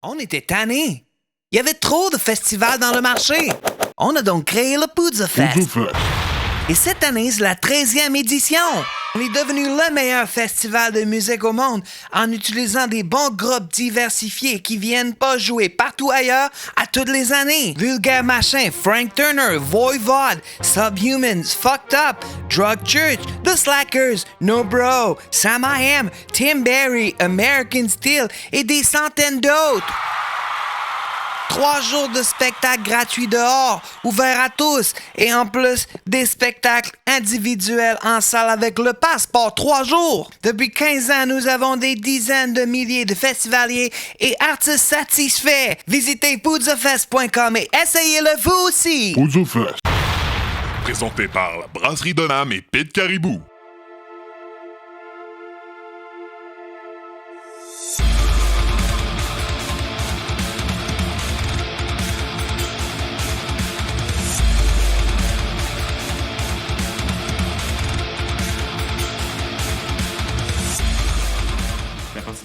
On était tannés. Il y avait trop de festivals dans le marché. On a donc créé le Poudza Fest. Et cette année, c'est la 13e édition. On est devenu le meilleur festival de musique au monde en utilisant des bons groupes diversifiés qui viennent pas jouer partout ailleurs à toutes les années. Vulgaire Machin, Frank Turner, Voivod, Subhumans, Fucked Up, Drug Church, The Slackers, No Bro, Sam I Am, Tim Berry, American Steel et des centaines d'autres. 3 jours de spectacles gratuits dehors, ouverts à tous, et en plus, des spectacles individuels en salle avec le passeport 3 jours. Depuis 15 ans, nous avons des dizaines de milliers de festivaliers et artistes satisfaits. Visitez poudzafest.com et essayez-le vous aussi. Poudza Fest. Présenté par la Brasserie Donham et Pit Caribou.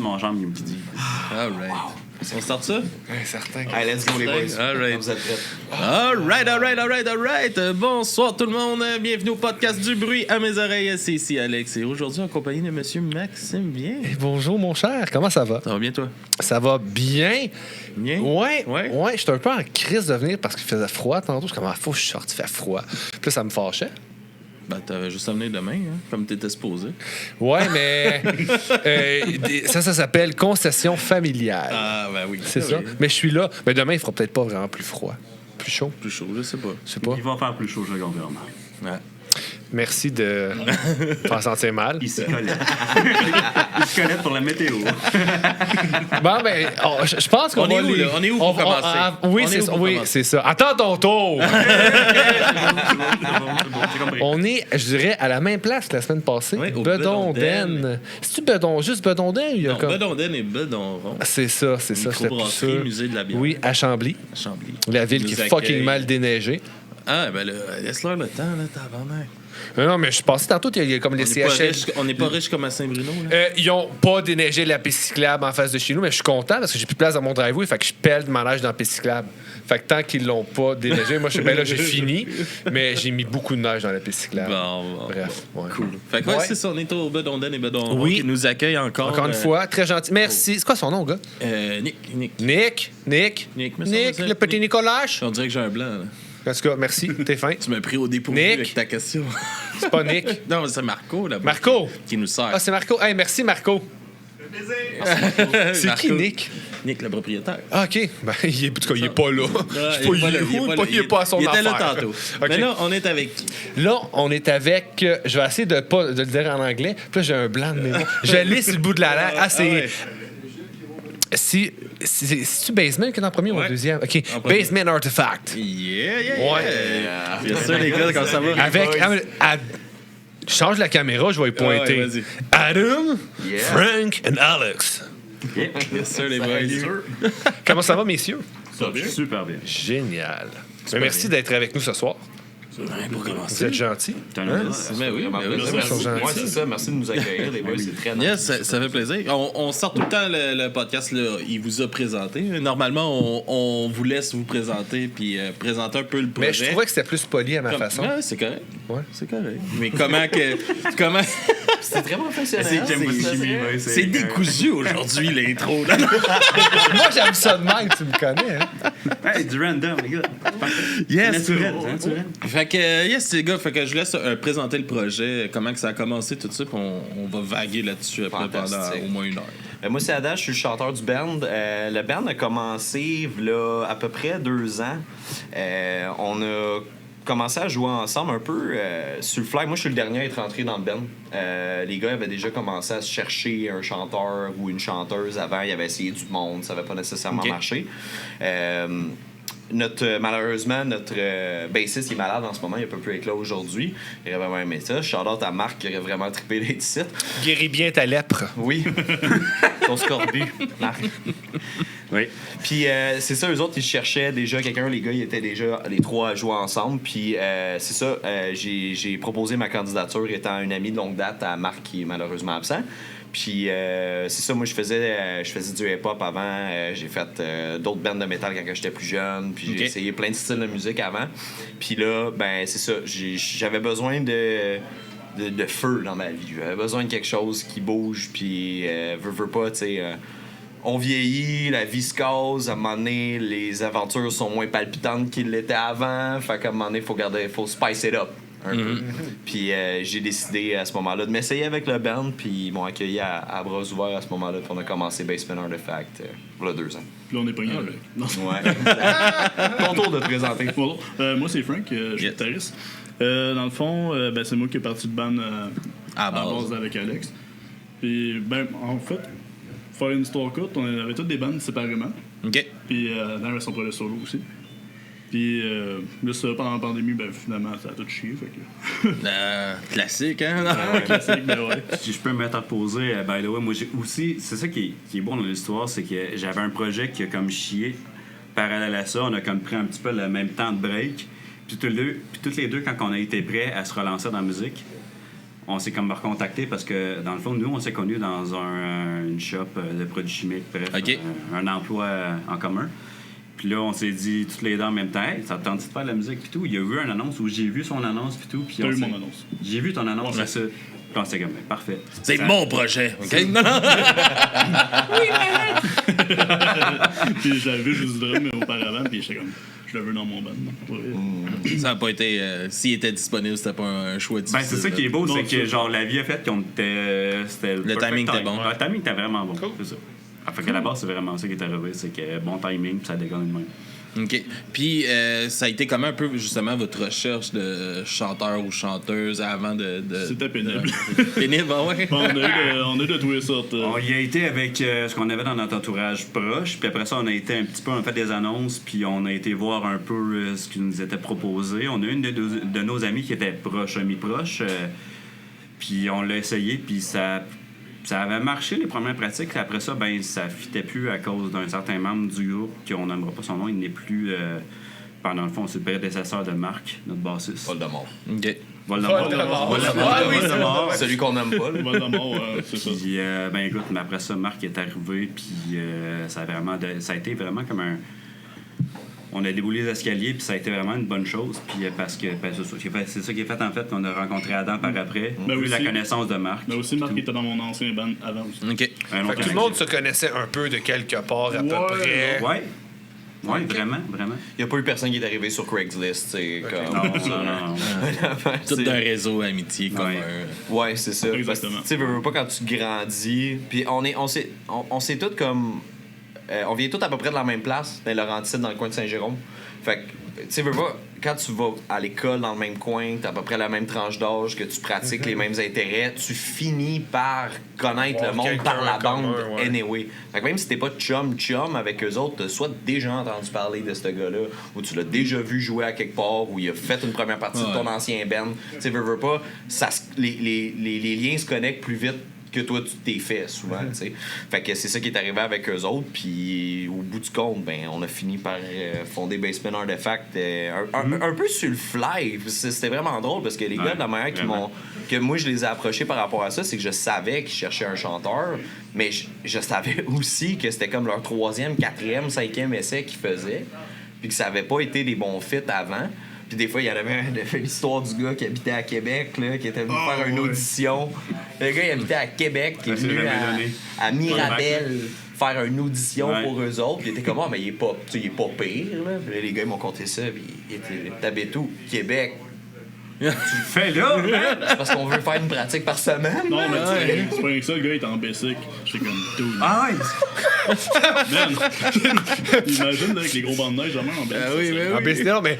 Mon jambe, il me dit. All right. On start ça? Oui, certain. Allez, let's go, les boys. All right. Vous êtes prêts? All right. Bonsoir tout le monde. Bienvenue au podcast du bruit à mes oreilles. C'est ici Alex. Et aujourd'hui, en compagnie de monsieur Maxime Bien. Et bonjour, mon cher. Comment ça va? Ça va bien, toi? Ça va bien. Bien? Ouais. Ouais. J'étais un peu en crise de venir parce qu'il faisait froid tantôt. Je suis comme, faut que je sorte, il fait froid. Puis là, ça me fâchait. Ben, t'avais juste à venir demain, hein, comme t'étais supposé. Ouais, mais ça s'appelle concession familiale. Ah, ben oui. C'est ça. Oui. Mais je suis là. Mais demain, il fera peut-être pas vraiment plus froid. Plus chaud. Plus chaud, je sais pas. Je sais pas. Il va faire plus chaud, je le confirme. Ouais. Merci de t'en sentir mal. Il s'y connaît. Il se connaît pour la météo. Bon, ben, je pense qu'on On est va où, là? On est où pour commencer? Oui, On est c'est où ça. pour Oui, commencer? c'est ça. Attends ton tour. J'ai compris. On est, je dirais, à la même place que la semaine passée. Oui, au Bedonden. Bedonden. C'est-tu juste Bedonden ou il y a Non, comme... Bedonden et Bedonron. C'est ça, j'étais plus Microbrasserie, sûr. musée de la bière. Oui, à Chambly. À Chambly. La ville Nous qui est accueille. fucking mal déneigée. Ah, ben là, laisse-leur le temps, là, tabarnak. Non, mais je suis passé tantôt, il y a comme les CHL. On n'est pas riche comme à Saint-Bruno, là. Ils ont pas déneigé la piste cyclable en face de chez nous, mais je suis content parce que j'ai plus de place dans mon driveway, fait que je pèle de ma neige dans la piste cyclable. Fait que tant qu'ils l'ont pas déneigé, moi je suis ben là j'ai fini, mais j'ai mis beaucoup de neige dans la piste cyclable. Bon. Bref, ouais. Cool. Fait que ouais, Ouais. c'est ça, on est au Bedonden et Bedonron Oui. qui nous accueille encore. Encore une fois, très gentil. Merci. C'est quoi son nom, gars? Nick. Nick, me semble le petit Nick. Nicolas. On dirait que j'ai un blanc, là. En tout cas, merci, t'es fin. Tu m'as pris au dépourvu Nick. avec ta question. C'est pas Nick. Non, c'est Marco, là. Marco. Qui nous sert. Ah, c'est Marco. Hey, merci, Marco. C'est Marco. qui, Nick? Nick, le propriétaire. Ah, OK. Ben, en tout cas, il est pas là. Je sais Il est pas, là, il est pas à son Il était là affaire. tantôt. OK. Mais là, on est avec qui? Là, on est avec... je vais essayer de le dire en anglais. Puis là, j'ai un blanc de mémoire. Je l'ai sur le bout de la langue. Ah, c'est... ouais. C'est-tu Basement qui est en premier ou en Ouais. deuxième? OK. En premier. Basement Artifact. Yeah. Ouais. Bien sûr, les gars, comment ça va? Avec... change la caméra, je vais y pointer. Ouais, vas-y. Adam, Frank and Alex. Bien sûr, les boys. Comment ça va, messieurs? Ça va super bien. Génial. Mais merci d'être avec nous ce soir. Pour Vous commencer. êtes gentils. T'as un Mais honneur. oui, mais oui. Ils sont gentils. Ouais, c'est ça. Merci de nous accueillir, les boys. C'est très nice. Yes, ça fait plaisir. On sort tout le temps le podcast, là, il vous a présenté. Normalement, on vous laisse vous présenter puis présenter un peu le projet. Mais je trouvais que c'était plus poli à ma façon. Ouais, c'est correct. Ouais. C'est correct. Mais comment C'est très professionnel. J'aime pas de chimie, ouais, c'est décousu aujourd'hui l'intro là. Moi, j'aime ça de même, tu me connais. Hein? Hey, du random, les gars. Yes. Naturel, c'est naturel. Fait que yes les gars, fait que je laisse présenter le projet, comment que ça a commencé tout ça, puis on va vaguer là-dessus après pendant Fantastique. au moins 1 heure. Moi, c'est Ada, je suis le chanteur du band. Le band a commencé là, à peu près 2 ans. On a commencé à jouer ensemble un peu sur le fly. Moi, je suis le dernier à être rentré dans le band. Les gars avaient déjà commencé à se chercher un chanteur ou une chanteuse avant. Ils avaient essayé du monde. Ça n'avait pas nécessairement Ok. marché. Malheureusement, notre bassiste est malade en ce moment. Il peut plus être là aujourd'hui. Il aurait vraiment aimé ça. Shout-out à Marc qui aurait vraiment trippé d'être ici. Guéris bien ta lèpre. Oui. Ton scorbut, Marc. Oui. Puis c'est ça, eux autres, ils cherchaient déjà quelqu'un. Les gars, ils étaient déjà les 3 à jouer ensemble. Puis c'est ça, j'ai proposé ma candidature étant un ami de longue date à Marc qui est malheureusement absent. Puis c'est ça, moi je faisais du hip-hop avant, j'ai fait d'autres bands de métal quand j'étais plus jeune, puis j'ai essayé plein de styles de musique avant. Puis là, ben c'est ça, j'avais besoin de feu dans ma vie. J'avais besoin de quelque chose qui bouge, puis veux pas, tu sais... on vieillit, la vie se cause, à un moment donné, les aventures sont moins palpitantes qu'ils l'étaient avant, fait qu'à un moment donné, faut spice it up un peu. Puis j'ai décidé à ce moment-là de m'essayer avec le band, puis ils m'ont accueilli à bras ouverts à ce moment-là, puis on a commencé Basement Artifact il y a 2 ans. Puis là, on est pogné avec. Non. Ouais. Ton tour de te présenter. Bonjour. Moi, c'est Frank, je suis guitariste. Dans le fond, c'est moi qui est parti de band à base avec Alex. Puis, en fait, faire une histoire courte, on avait toutes des bandes séparément. OK. Puis, dans le son projet solo aussi. Puis, là, ça, pendant la pandémie, finalement, ça a tout chié. Fait que... classique, hein? Classique, ouais. Si je peux me mettre à poser, by the way, moi j'ai aussi, c'est ça qui est bon dans l'histoire, c'est que j'avais un projet qui a comme chié. Parallèle à ça, on a comme pris un petit peu le même temps de break. Puis toutes les deux, quand on a été prêts à se relancer dans la musique, on s'est comme recontactés parce que, dans le fond, nous, on s'est connus dans une shop de produits chimiques, bref, un emploi en commun. Puis là, on s'est dit toutes les deux en même temps, hey, ça te tente de faire de la musique puis tout. Il y a eu une annonce où j'ai vu son annonce puis tout. T'as eu mon annonce. J'ai vu ton annonce, c'est ça. Puis on s'est comme, parfait. C'est mon projet, OK? Non. Puis j'avais vu juste du drum auparavant, puis j'étais comme, je le veux dans mon band. Ça n'a pas été... S'il était disponible, c'était pas un choix difficile. C'est ça qui est beau, c'est que genre la vie a fait qu'on était... Le timing était bon. Le timing était vraiment bon, c'est ça. Fait qu'à la base, c'est vraiment ça qui est arrivé, c'est que bon timing, puis ça déconne de même. OK. Puis, ça a été comment un peu, justement, votre recherche de chanteur ou chanteuse avant de... C'était pénible. Pénible, ouais. On a eu de tous les sortes. On y a été avec ce qu'on avait dans notre entourage proche, puis après ça, on a été un petit peu, on a fait des annonces, puis on a été voir un peu ce qui nous était proposé. On a une de nos amis qui était proche, ami-proche, puis on l'a essayé, puis ça avait marché les premières pratiques. Après ça, ça fitait plus à cause d'un certain membre du groupe qu'on n'aimera pas son nom. Il n'est plus, pendant le fond, c'est le prédécesseur de Marc, notre bassiste. Voldemort. OK. Voldemort. Celui qu'on n'aime pas. Voldemort, c'est ça. Puis, écoute, mais après ça, Marc est arrivé, puis ça a été vraiment comme un... On a déboulé les escaliers, puis ça a été vraiment une bonne chose. Puis parce que c'est ça qui est fait, en fait, qu'on a rencontré Adam par après. Puis la connaissance de Marc. Mais aussi, Marc était dans mon ancien band avant aussi. OK. Fait que tout le monde se connaissait un peu de quelque part, à peu près. Ouais, vraiment. Il n'y a pas eu personne qui est arrivé sur Craigslist, tu sais, comme... Non. Tout d'un réseau amitié commun. Ouais, c'est ça. Exactement. Tu sais, veux pas quand tu grandis. Puis on s'est tous comme... on vient tous à peu près de la même place, dans Laurentides, dans le coin de Saint-Jérôme. Fait que, tu sais, veux pas, quand tu vas à l'école dans le même coin, t'as à peu près la même tranche d'âge, que tu pratiques les mêmes intérêts, tu finis par connaître le monde par la bande anyway. Fait que même si t'es pas chum avec eux autres, t'as soit déjà entendu parler de ce gars-là, ou tu l'as déjà vu jouer à quelque part, ou il a fait une première partie de ton ancien band. Tu sais, veux pas, les liens se connectent plus vite que toi tu t'es fait souvent, tu sais. Fait que c'est ça qui est arrivé avec eux autres, puis au bout du compte, on a fini par fonder Basement Artifact un peu sur le fly. C'était vraiment drôle parce que les gars, de la manière que moi je les ai approchés par rapport à ça, c'est que je savais qu'ils cherchaient un chanteur, mais je savais aussi que c'était comme leur 3e, 4e, 5e essai qu'ils faisaient, puis que ça avait pas été des bons fits avant. Puis des fois, il y en avait l'histoire du gars qui habitait à Québec, là, qui était venu faire une audition. Le gars, il habitait à Québec, qui est venu à Mirabel faire une audition pour eux autres. Puis il était comme, mais il est pas pire. Là. Puis là, les gars, ils m'ont conté ça. Puis t'habites où? Québec. Tu le fais là, c'est parce qu'on veut faire une pratique par semaine. Non, mais c'est pas rien que ça, le gars, il est en basic. J'étais comme, dude. Ah ouais! Man, imagine là, avec les gros bancs de neige, vraiment en basic. Non, mais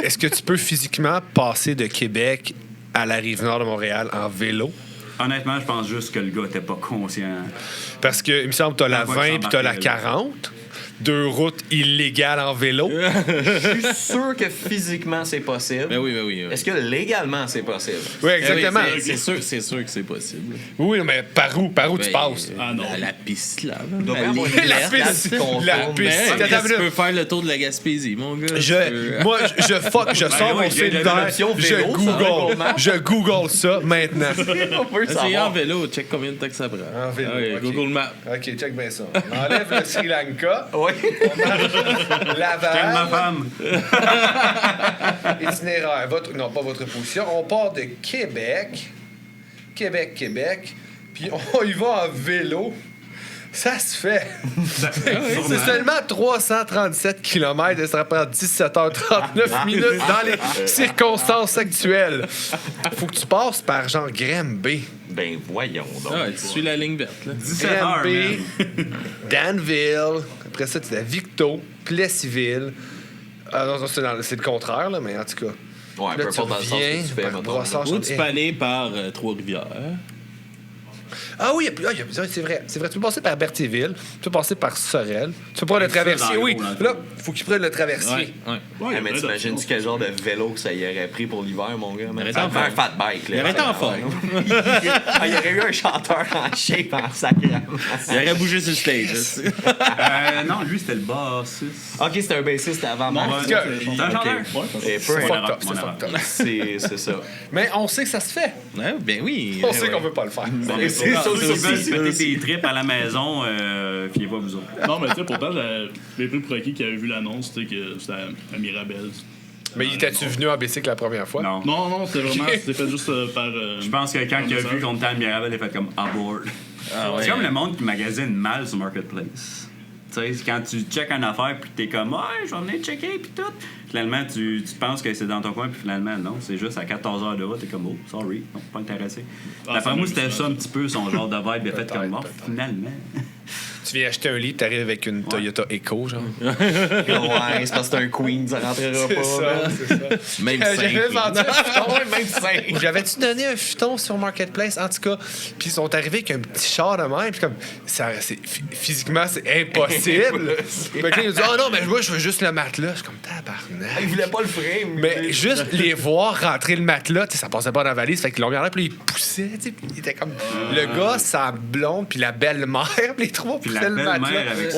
est-ce que tu peux physiquement passer de Québec à la Rive-Nord de Montréal en vélo? Honnêtement, je pense juste que le gars était pas conscient. Parce que, il me semble que tu as la 20 puis tu as la 40. 2 routes illégales en vélo. Je suis sûr que physiquement, c'est possible. Ben oui. Est-ce que légalement, c'est possible? Oui, exactement. Oui, c'est sûr que c'est possible. Oui, mais par où tu passes? Ah non. La piste, là. Il doit bien avoir une La lettre piste. qui contourne. La piste. Mais Attends, tu peux faire le tour de la Gaspésie, mon gars. Je sors mon cellulaire, l'option vélo, je Google ça maintenant. On veut Essayez en savoir. vélo, check combien de temps que ça prend. En vélo, Ah oui, ok. Google Maps. OK, check bien ça. On enlève le Sri Lanka, Oui. on marche Calme ma Laval, femme. itinéraire, non, pas votre position. On part de Québec, puis on y va en vélo. Ça se fait. C'est seulement 337 km et ça prend 17h39 minutes dans les circonstances actuelles. Faut que tu passes par genre Granby. Ben voyons donc. Ah, tu suis la ligne verte, là. 17 heures, Granby, man. Danville. Après ça, tu as Victo, Plessisville. Ah non, c'est le contraire, là, mais en tout cas. Ouais, peu Là, tu importe dans le sens reviens que tu fais, par mettons. Brossard. Ou tu peux aller par Trois-Rivières. Ah oui, c'est vrai. C'est vrai. Tu peux passer par Berthierville, tu peux passer par Sorel, tu peux prendre le Ça, traversier. dans le Oui, gros, dans le là, faut qu'il prenne le traversier. Ouais, mais t'imagines-tu quel genre de vélo que ça y aurait pris pour l'hiver, mon gars? aurait été Ça en fait un forme. fat bike, là. Il aurait été en forme. Ah, il y aurait eu un chanteur en shape en sacrament. Il aurait bougé sur le stage. Là. Non, lui, c'était le bassiste. Ok, c'était un bassiste avant moi. Ouais, c'est un chanteur. Et peu C'est fucked importe. up, c'est fucked up. C'est ça. Mais on sait que ça se fait. Ouais, ben oui. On sait qu'on veut pas le faire. C'est ça Si vous aussi. mettez des trips à la maison, fiez-vous à vous autres. Non, mais tu sais, pourtant, j'avais pris pour acquis qui avait vu l'annonce, tu sais, que c'était à Mirabel. Mais il était-tu venu en bicycle la première fois? Non. Non, c'était vraiment, c'était fait juste par. Je pense que quand il a vu qu'on était à Mirabel, il a fait comme aboard. ouais. C'est comme le monde qui magasine mal sur Marketplace. Tu sais, c'est quand tu checkes une affaire puis t'es comme, ouais, je vais venir checker puis tout. Finalement, tu penses que c'est dans ton coin puis finalement, non, c'est juste à 14 heures de route. T'es comme, oh, sorry, non, pas intéressé. D'après moi, c'était ça un petit peu son genre de vibe. Il a fait comme, oh, finalement. Tu viens acheter un lit, t'arrives avec une Toyota Echo, genre. Ouais, c'est parce que c'est un Queen, ça rentrera pas. C'est ça. Même J'avais simple. vendu un futon, même simple. J'avais-tu donné un futon sur Marketplace, en tout cas? Puis ils sont arrivés avec un petit char de même, puis comme, physiquement, c'est impossible. Fait que là, ils ont dit, oh non, mais moi, je veux juste le matelas. Je suis comme, tabarnak. Il voulait pas le frame. Mais juste les voir rentrer le matelas, tu sais, ça passait pas dans la valise, fait qu'ils l'ont mis en l'air, puis ils poussaient, tu sais, puis il était comme le gars, sa blonde, puis la belle-mère, puis les trois Puis poussaient la le matelas. belle-mère avec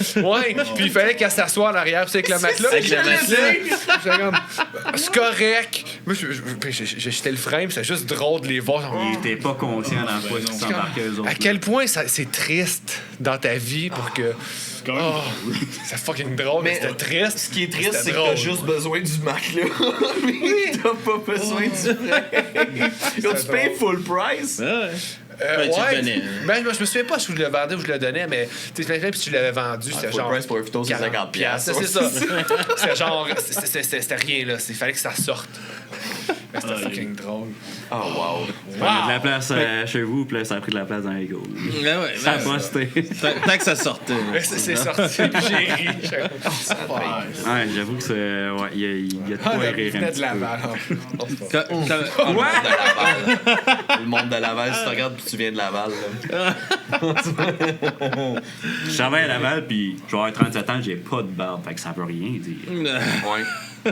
ça. Ouais, puis il fallait qu'elle s'assoie en arrière, puis avec le matelas. Avec le matelas. J'étais comme, c'est correct. Moi, j'ai jeté le frame, c'était juste drôle de les voir. Genre, Il était pas conscient dans quoi ils s'embarquaient eux autres. à quel point c'est triste dans ta vie pour que. C'est quand même. Oh, c'est fucking drôle, mais c'était triste. Ce qui est triste, C'était c'est que drôle. t'as juste besoin du matelas. Mais t'as pas besoin du frame. Là, tu payes full price. Ouais. Ben, tu le donnais. Ben, je me souviens pas si je le vendais ou je le donnais, mais tu sais, puis tu l'avais vendu, c'était Full genre. price pour un photo, c'est 50$. piastres. C'est ça. C'était genre. C'était rien, là. Il fallait que ça sorte. Mais c'était fucking drôle. Oh, wow. Il y a de la place chez vous, puis là, ça a pris de la place dans les gars. Ben ouais, Ça a ben, posté. tant que ça sortait. C'est sorti, puis j'ai ri. J'étais comme, Ouais, j'avoue que c'est. Ouais, il y a de Ah, quoi le rire un venait petit de Laval. Le monde de Laval, si tu regardes puis tu viens de Laval. Là. peu. Je travaille à Laval, puis je vais avoir 37 ans, j'ai pas de barbe, fait que ça veut rien dire. Ouais.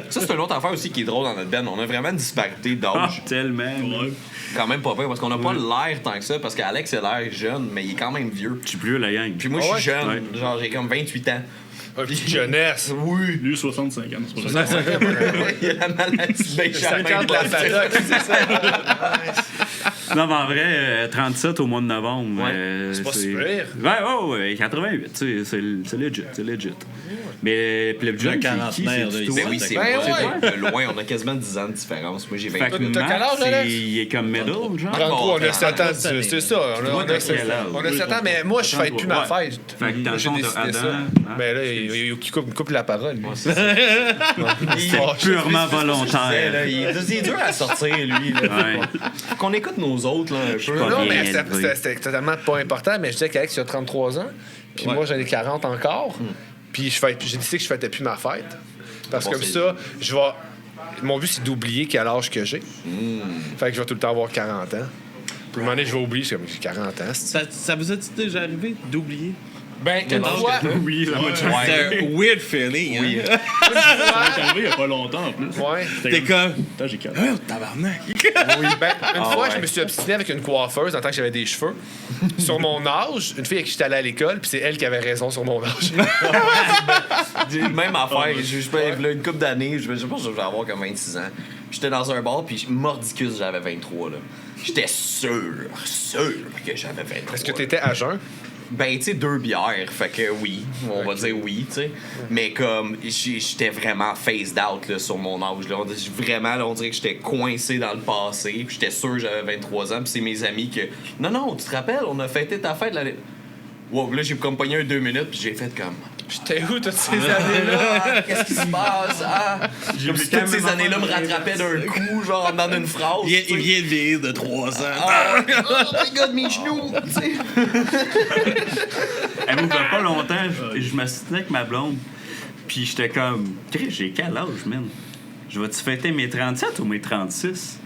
Ça, c'est une autre affaire aussi qui est drôle dans notre band. On a vraiment une disparité Ah, d'âge. tellement. Ouais. Quand même pas pire, parce qu'on n'a pas l'air tant que ça, parce qu'Alex a l'air jeune, mais il est quand même vieux. Je suis plus la gang. Puis moi, je suis jeune. Ouais. Genre, j'ai comme 28 ans. Un petit jeunesse. Oui. Lui, 65 ans, c'est pas ça. Il y a la maladie de Benjamin. 50 de la Fadac, c'est ça. Non, mais en vrai, 37 au mois de novembre. C'est pas super. Ouais, 88, tu sais, c'est legit, c'est legit. Mais puis le plus jeune, quarantenaire, c'est là, toi. Ben oui, c'est Ben vrai. De loin, on a quasiment 10 ans de différence. Moi, j'ai Fait 28 que T'as quel âge, Max, Alex? il est comme middle, genre. 33, on a 7 ans, cette c'est ça. On a 7 ans, mais moi, je fête plus ma fête. Fait que dans le J'ai fond de décidé ça. Adam, Mais là, il coupe la parole. lui. c'est purement volontaire. Il est dur à sortir, lui. Là. Ouais. Faut qu'on écoute nos autres, là, un peu. pas Non, bien mais élevé. c'était totalement pas important. Mais je disais qu'Alex, il a 33 ans. Puis moi, j'en ai 40 encore. Puis j'ai décidé que je fêtais plus ma fête. Parce que Bon, comme c'est- ça, je vais. Mon but, c'est d'oublier quel âge que j'ai. Fait que je vais tout le temps avoir 40 ans. Puis à un moment donné, je vais oublier, j'ai 40 ans. Ça vous a déjà arrivé d'oublier? Ben, une fois. Oui, ça m'a déjà C'est un weird feeling. Oui. Hein? Ça m'est arrivé il y a pas longtemps en plus. Ouais. T'es comme. Putain, j'ai calme. Oh, tabarnak! Oui, ben, une fois, ouais. je me suis obstiné avec une coiffeuse en tant que j'avais des cheveux. Sur mon âge, une fille avec qui j'étais allé à l'école, puis c'est elle qui avait raison sur mon âge. Même affaire. Je une couple d'années, je pense que je vais avoir comme 26 ans. J'étais dans un bar, puis mordicus, j'avais 23. Là. J'étais sûr que j'avais 23. Est-ce que t'étais à jeun? Ben, tu sais, 2 bières, fait que oui, on va dire oui, tu sais. Mais comme, j'étais vraiment phased out là, sur mon âge. Là. Vraiment, là, on dirait que j'étais coincé dans le passé, puis j'étais sûr que j'avais 23 ans, puis c'est mes amis que... Non, tu te rappelles, on a fêté ta fête l'année... Wow, là, j'ai comme pogné un 2 minutes, puis j'ai fait comme... J'étais où toutes ces années-là? Ah, qu'est-ce qui se passe? Ah! Comme si toutes ces années-là me rattrapaient d'un coup, genre dans une phrase. Il vient de vieillir de 3 ans. Oh my god, mes genoux! Tu sais. Elle m'ouvrait pas longtemps, je m'assistais avec ma blonde. Puis j'étais comme, j'ai quel âge, man? Je vais-tu fêter mes 37 ou mes 36?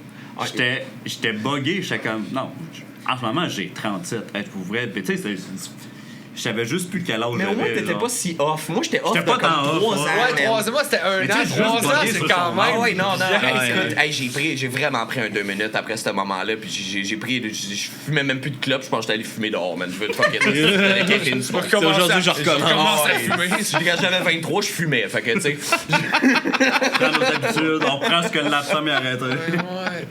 J'étais buggé, j'étais comme, non, en ce moment, j'ai 37. Êtes-vous vrai? Tu sais, je savais juste plus quel âge j'avais. Mais au moins, t'étais pas si off. Moi, j'étais off J'étais de pas comme tant 3 off, ans. Ouais, 3 ans, moi c'était 1 Mais an. tu sais, 3 juste ans, buggé c'est sur quand son même. Ah ouais, non. Ouais. Écoute, j'ai vraiment pris un 2 minutes après ce moment-là, puis je fumais même plus de clopes, je pense que j'étais allé fumer dehors, man. Je veux te fucker. C'est aujourd'hui, je recommence. commence à fumer. Quand j'avais 23, je fumais, fait que, tu sais. On prend nos habitudes, on prend ce que l'absent m'est arrêté. Ouais.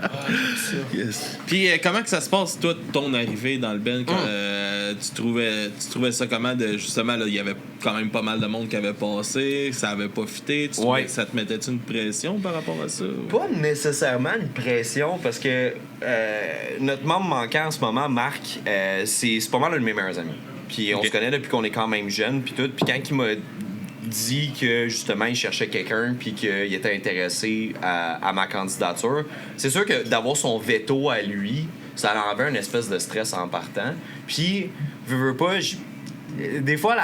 Yes. Puis comment que ça se passe, toi, ton arrivée dans le band? Tu trouvais ça comment de justement, là, il y avait quand même pas mal de monde qui avait passé, ça avait pas fité. Ça te mettait-tu une pression par rapport à ça? Pas nécessairement une pression, parce que notre membre manquant en ce moment, Marc, c'est pas mal un de mes meilleurs amis. Puis on se connaît depuis qu'on est quand même jeune, puis tout. Puis quand il m'a dit que justement il cherchait quelqu'un puis qu'il était intéressé à ma candidature, c'est sûr que d'avoir son veto à lui, ça enlevait une espèce de stress en partant. Puis, veux pas, des fois,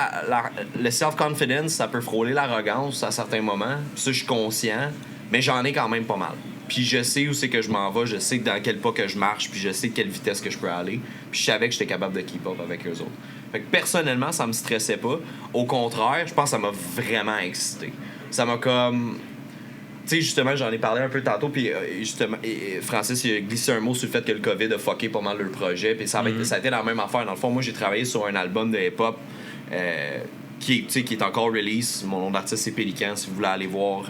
le self-confidence, ça peut frôler l'arrogance à certains moments. Ça, je suis conscient, mais j'en ai quand même pas mal. Puis je sais où c'est que je m'en vais, je sais dans quel pas que je marche, puis je sais quelle vitesse que je peux aller. Puis je savais que j'étais capable de keep up avec eux autres. Fait que personnellement, ça me stressait pas. Au contraire, je pense que ça m'a vraiment excité. Ça m'a comme... Tu sais, justement, j'en ai parlé un peu tantôt, puis justement, Francis il a glissé un mot sur le fait que le COVID a fucké pas mal leur projet, puis ça a été la même affaire. Dans le fond, moi, j'ai travaillé sur un album de hip-hop qui est encore release. Mon nom d'artiste, c'est Pélican. Si vous voulez aller voir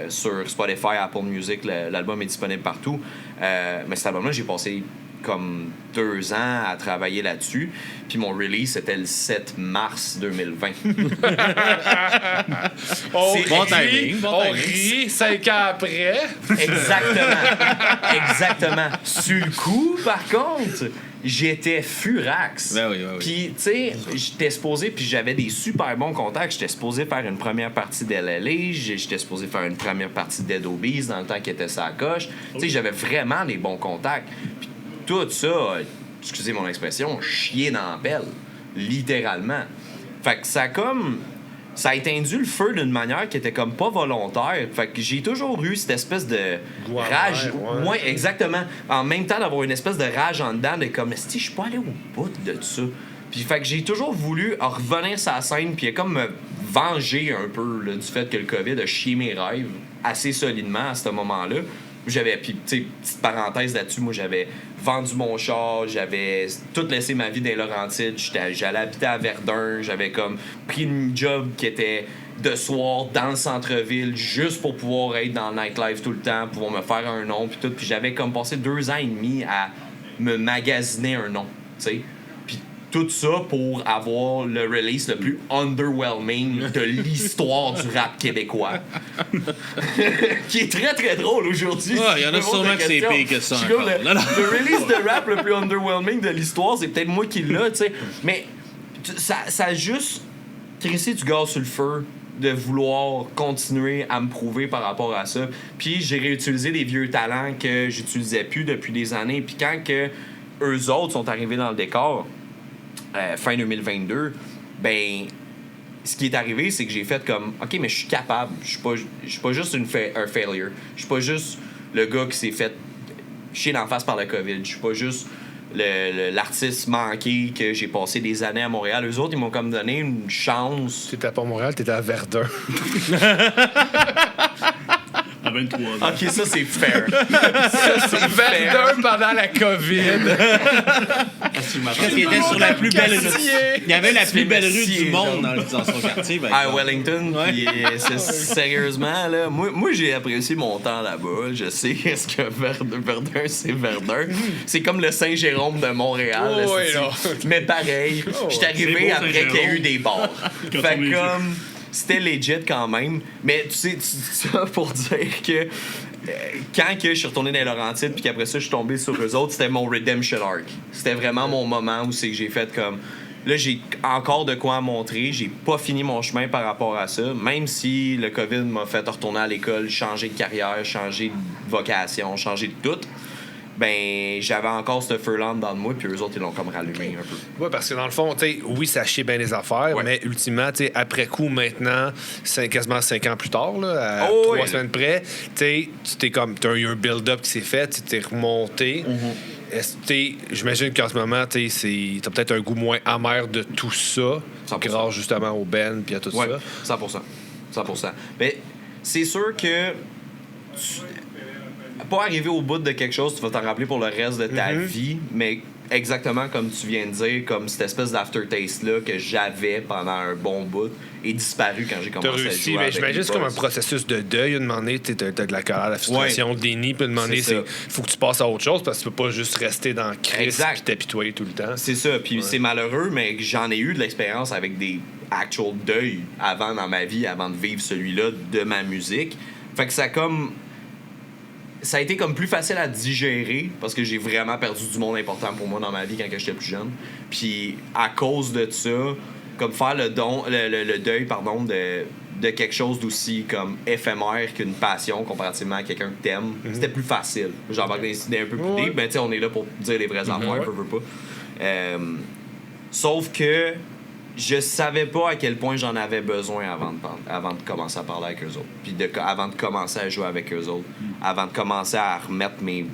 sur Spotify, Apple Music, l'album est disponible partout. Mais cet album-là, j'ai passé comme 2 ans à travailler là-dessus. Puis mon release, c'était le 7 mars 2020. On timing. rit 5 ans après. Exactement. Sur le coup, par contre, j'étais furax. Ben oui. Puis, tu sais, j'étais supposé, puis j'avais des super bons contacts. J'étais supposé faire une première partie d'LLA, j'étais supposé faire une première partie d'Ed Obese dans le temps qu'il était sa coche. Tu sais, j'avais vraiment des bons contacts. Puis tout ça, excusez mon expression, chier dans la pelle. Littéralement. Fait que ça a éteint le feu d'une manière qui était comme pas volontaire. Fait que j'ai toujours eu cette espèce de rage. Ouais, exactement. En même temps, d'avoir une espèce de rage en dedans, de comme, si je suis pas allé au bout de ça. Puis fait que j'ai toujours voulu revenir sur la scène, puis comme me venger un peu là, du fait que le COVID a chié mes rêves assez solidement à ce moment-là. J'avais, puis, tu sais, petite parenthèse là-dessus, moi, j'avais vendu mon char, j'avais tout laissé ma vie dans les Laurentides, j'allais habiter à Verdun, j'avais comme pris une job qui était de soir dans le centre-ville juste pour pouvoir être dans le nightlife tout le temps, pouvoir me faire un nom, puis tout. Puis j'avais comme passé 2 ans et demi à me magasiner un nom, tu sais. Tout ça pour avoir le release le plus underwhelming de l'histoire du rap québécois. Qui est très très drôle aujourd'hui. Il y en a sûrement que c'est pire que ça. Le release de rap le plus underwhelming de l'histoire, c'est peut-être moi qui l'ai, tu sais. Mais ça a juste crissé du gaz sur le feu de vouloir continuer à me prouver par rapport à ça. Puis j'ai réutilisé des vieux talents que j'utilisais plus depuis des années. Puis quand que eux autres sont arrivés dans le décor, fin 2022, ben ce qui est arrivé, c'est que j'ai fait comme OK, mais je suis capable. Je suis pas juste un failure. Je suis pas juste le gars qui s'est fait chier d'en face par le COVID. Je suis pas juste l'artiste manqué que j'ai passé des années à Montréal. Eux autres, ils m'ont comme donné une chance. T'étais pas à Montréal, t'étais à Verdun. À 23 ans. OK, ça, c'est fair. Verdun pendant la COVID. Parce qu'il était sur la plus belle rue. Il y avait la plus belle rue du monde dans son quartier. À Wellington. Puis, sérieusement, là, moi, j'ai apprécié mon temps là-bas. Je sais est-ce que Verdun, c'est Verdun. C'est comme le Saint-Jérôme de Montréal. Oh, oui, non. Mais pareil, j'étais arrivé après qu'il y a eu des bars. Fait comme... C'était legit quand même. Mais tu sais, ça pour dire que quand que je suis retourné dans les Laurentides puis qu'après ça, je suis tombé sur eux autres, c'était mon redemption arc. C'était vraiment mon moment où c'est que j'ai fait comme... Là, j'ai encore de quoi montrer. J'ai pas fini mon chemin par rapport à ça. Même si le COVID m'a fait retourner à l'école, changer de carrière, changer de vocation, changer de tout, ben j'avais encore ce feu-lampe dans le moi, puis eux autres, ils l'ont comme rallumé un peu. Oui, parce que dans le fond, tu sais, oui, ça chie bien les affaires, mais ultimement, tu sais, après coup, maintenant, quasiment 5 ans plus tard, là, à 3 semaines près, tu sais, t'as eu un build-up qui s'est fait, tu t'es remonté. J'imagine qu'en ce moment, t'as peut-être un goût moins amer de tout ça, 100%. Grâce justement au Ben puis à tout ça. 100%. Mais c'est sûr que... Pas arriver au bout de quelque chose, tu vas t'en rappeler pour le reste de ta vie, mais exactement comme tu viens de dire, comme cette espèce d'aftertaste-là que j'avais pendant un bon bout est disparu quand j'ai commencé à jouer avec j'imagine c'est comme un processus de deuil. À un moment donné, t'as de la colère, de la frustration, le déni, puis à un moment donné, faut que tu passes à autre chose parce que tu peux pas juste rester dans le crise et t'apitoyer tout le temps. C'est ça, puis c'est malheureux, mais j'en ai eu de l'expérience avec des actual deuils avant dans ma vie, avant de vivre celui-là de ma musique. Fait que ça a été comme plus facile à digérer parce que j'ai vraiment perdu du monde important pour moi dans ma vie quand j'étais plus jeune. Puis à cause de ça, comme faire le deuil de quelque chose d'aussi comme éphémère qu'une passion comparativement à quelqu'un que t'aimes, c'était plus facile. J'embarque des idées un peu plus deep, mais tu sais, on est là pour dire les vraies affaires, peu pas. Sauf que je savais pas à quel point j'en avais besoin avant de commencer à parler avec eux autres. Puis avant de commencer à jouer avec eux autres. Avant de commencer à remettre mes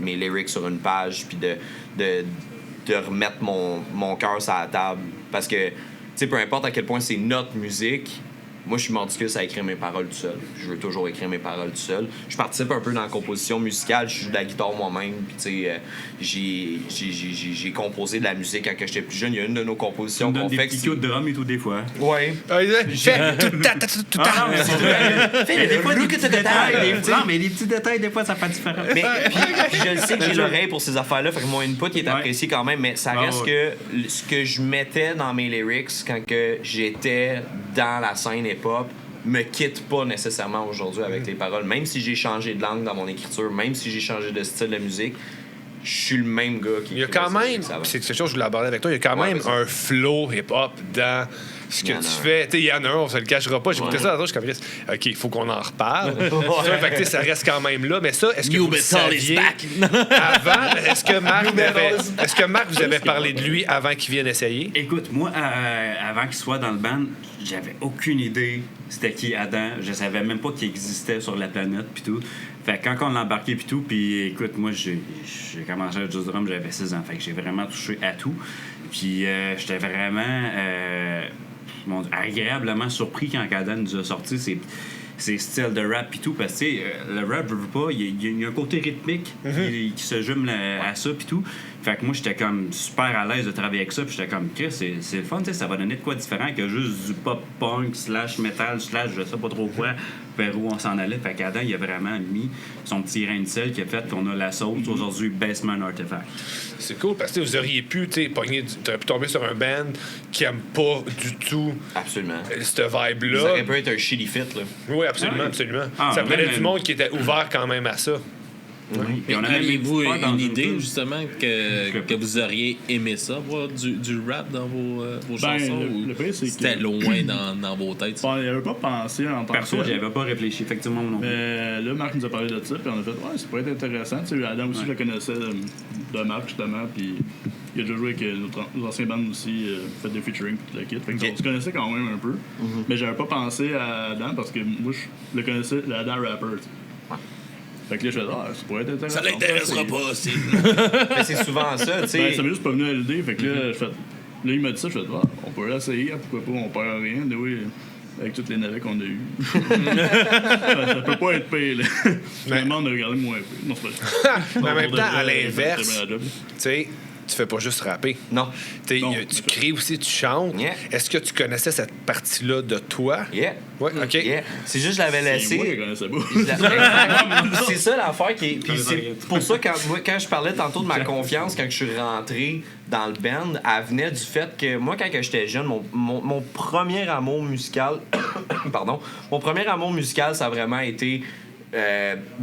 lyrics sur une page. Puis de remettre mon cœur sur la table. Parce que, tu sais, peu importe à quel point c'est notre musique, moi, je suis mordicus à écrire mes paroles tout seul. Je veux toujours écrire mes paroles tout seul. Je participe un peu dans la composition musicale. Je joue de la guitare moi-même. Puis, tu sais, j'ai composé de la musique quand j'étais plus jeune. Il y a une de nos compositions qu'on fait. Des petits coups de drum et tout, des fois. Ouais. Fais tout le temps. Fais des fois des petits détails. Non, mais les petits détails, des fois, ça fait différent. Mais puis je le sais que j'ai l'oreille pour ces affaires-là. Fait que mon input est apprécié quand même. Mais ça reste que ce que je mettais dans mes lyrics quand que j'étais dans la scène hip-hop me quitte pas nécessairement aujourd'hui avec les paroles. Même si j'ai changé de langue dans mon écriture, même si j'ai changé de style de musique, je suis le même gars qui... Il y a quand même, c'est quelque chose que je voulais aborder avec toi, il y a quand même un flow hip-hop dans ce que tu fais. Il y en a un, on se le cachera pas. J'ai écouté ça, je suis comme, OK, il faut qu'on en reparle. Fait que ça reste quand même là. Mais ça, est-ce que vous le saviez avant? Est-ce que Marc vous avait parlé de lui avant qu'il vienne essayer? Écoute, moi, avant qu'il soit dans le band, j'avais aucune idée c'était qui Adam. Je savais même pas qu'il existait sur la planète puis tout. Fait que quand on l'a embarqué puis tout, puis écoute, moi j'ai commencé à jouer du drum, j'avais 6 ans. Fait que j'ai vraiment touché à tout. Puis j'étais vraiment agréablement surpris quand Adam nous a sorti ses styles de rap puis tout, parce que le rap, je veux pas, il y a un côté rythmique qui se jume à ça puis tout. Fait que moi, j'étais comme super à l'aise de travailler avec ça, puis j'étais comme, c'est le fun, ça va donner de quoi différent que juste du pop-punk / metal / je sais pas trop quoi, vers où on s'en allait. Fait qu'Adam, il a vraiment mis son petit grain de sel qui a fait qu'on a la sauce aujourd'hui, Basement Artifact. C'est cool, parce que vous auriez pu, t'aurais pu tomber sur un band qui aime pas du tout cette vibe-là. Ça aurait pu être un shitty fit, là. Oui, absolument. Ça prenait du monde qui était ouvert quand même à ça. Oui. Avez-vous une idée, justement, que vous auriez aimé ça, voir du rap dans vos chansons? Le pire, c'est c'était loin dans vos têtes? On n'y avait pas pensé en tant que perso, j'avais pas réfléchi, effectivement, non plus. Mais là, Marc nous a parlé de ça, puis on a fait, ça pourrait être intéressant. Tu sais, Adam aussi, je le connaissais de Marc, justement, puis il a déjà joué avec nos anciens bands aussi, fait des featuring, puis le kit. Fait qu'on se connaissait quand même un peu. Mais j'avais pas pensé à Adam parce que moi, je le connaissais, le Adam rapper. Fait que là, je fais, ça pourrait être intéressant. Ça l'intéressera pas aussi. Mais c'est souvent ça, tu sais. Ça m'est juste pas venu à l'idée. Fait que là, il m'a dit ça, je fais, on peut l'essayer, pourquoi pas, on perd rien. Mais oui, avec toutes les navets qu'on a eues. Ça peut pas être pire, là. Finalement, on a regardé moins pire. Non, c'est pas Mais en même temps, à l'inverse, tu sais, tu fais pas juste rapper. Non. Tu crées aussi, tu chantes. Yeah. Est-ce que tu connaissais cette partie-là de toi? Yeah. Oui, OK. Yeah. C'est juste, je l'avais laissé. C'est moi qui connaissais pas. C'est ça l'affaire qui est. Puis c'est pour ça, quand je parlais tantôt de ma confiance, quand je suis rentré dans le band, elle venait du fait que moi, quand j'étais jeune, mon premier amour musical. Pardon. Mon premier amour musical, ça a vraiment été.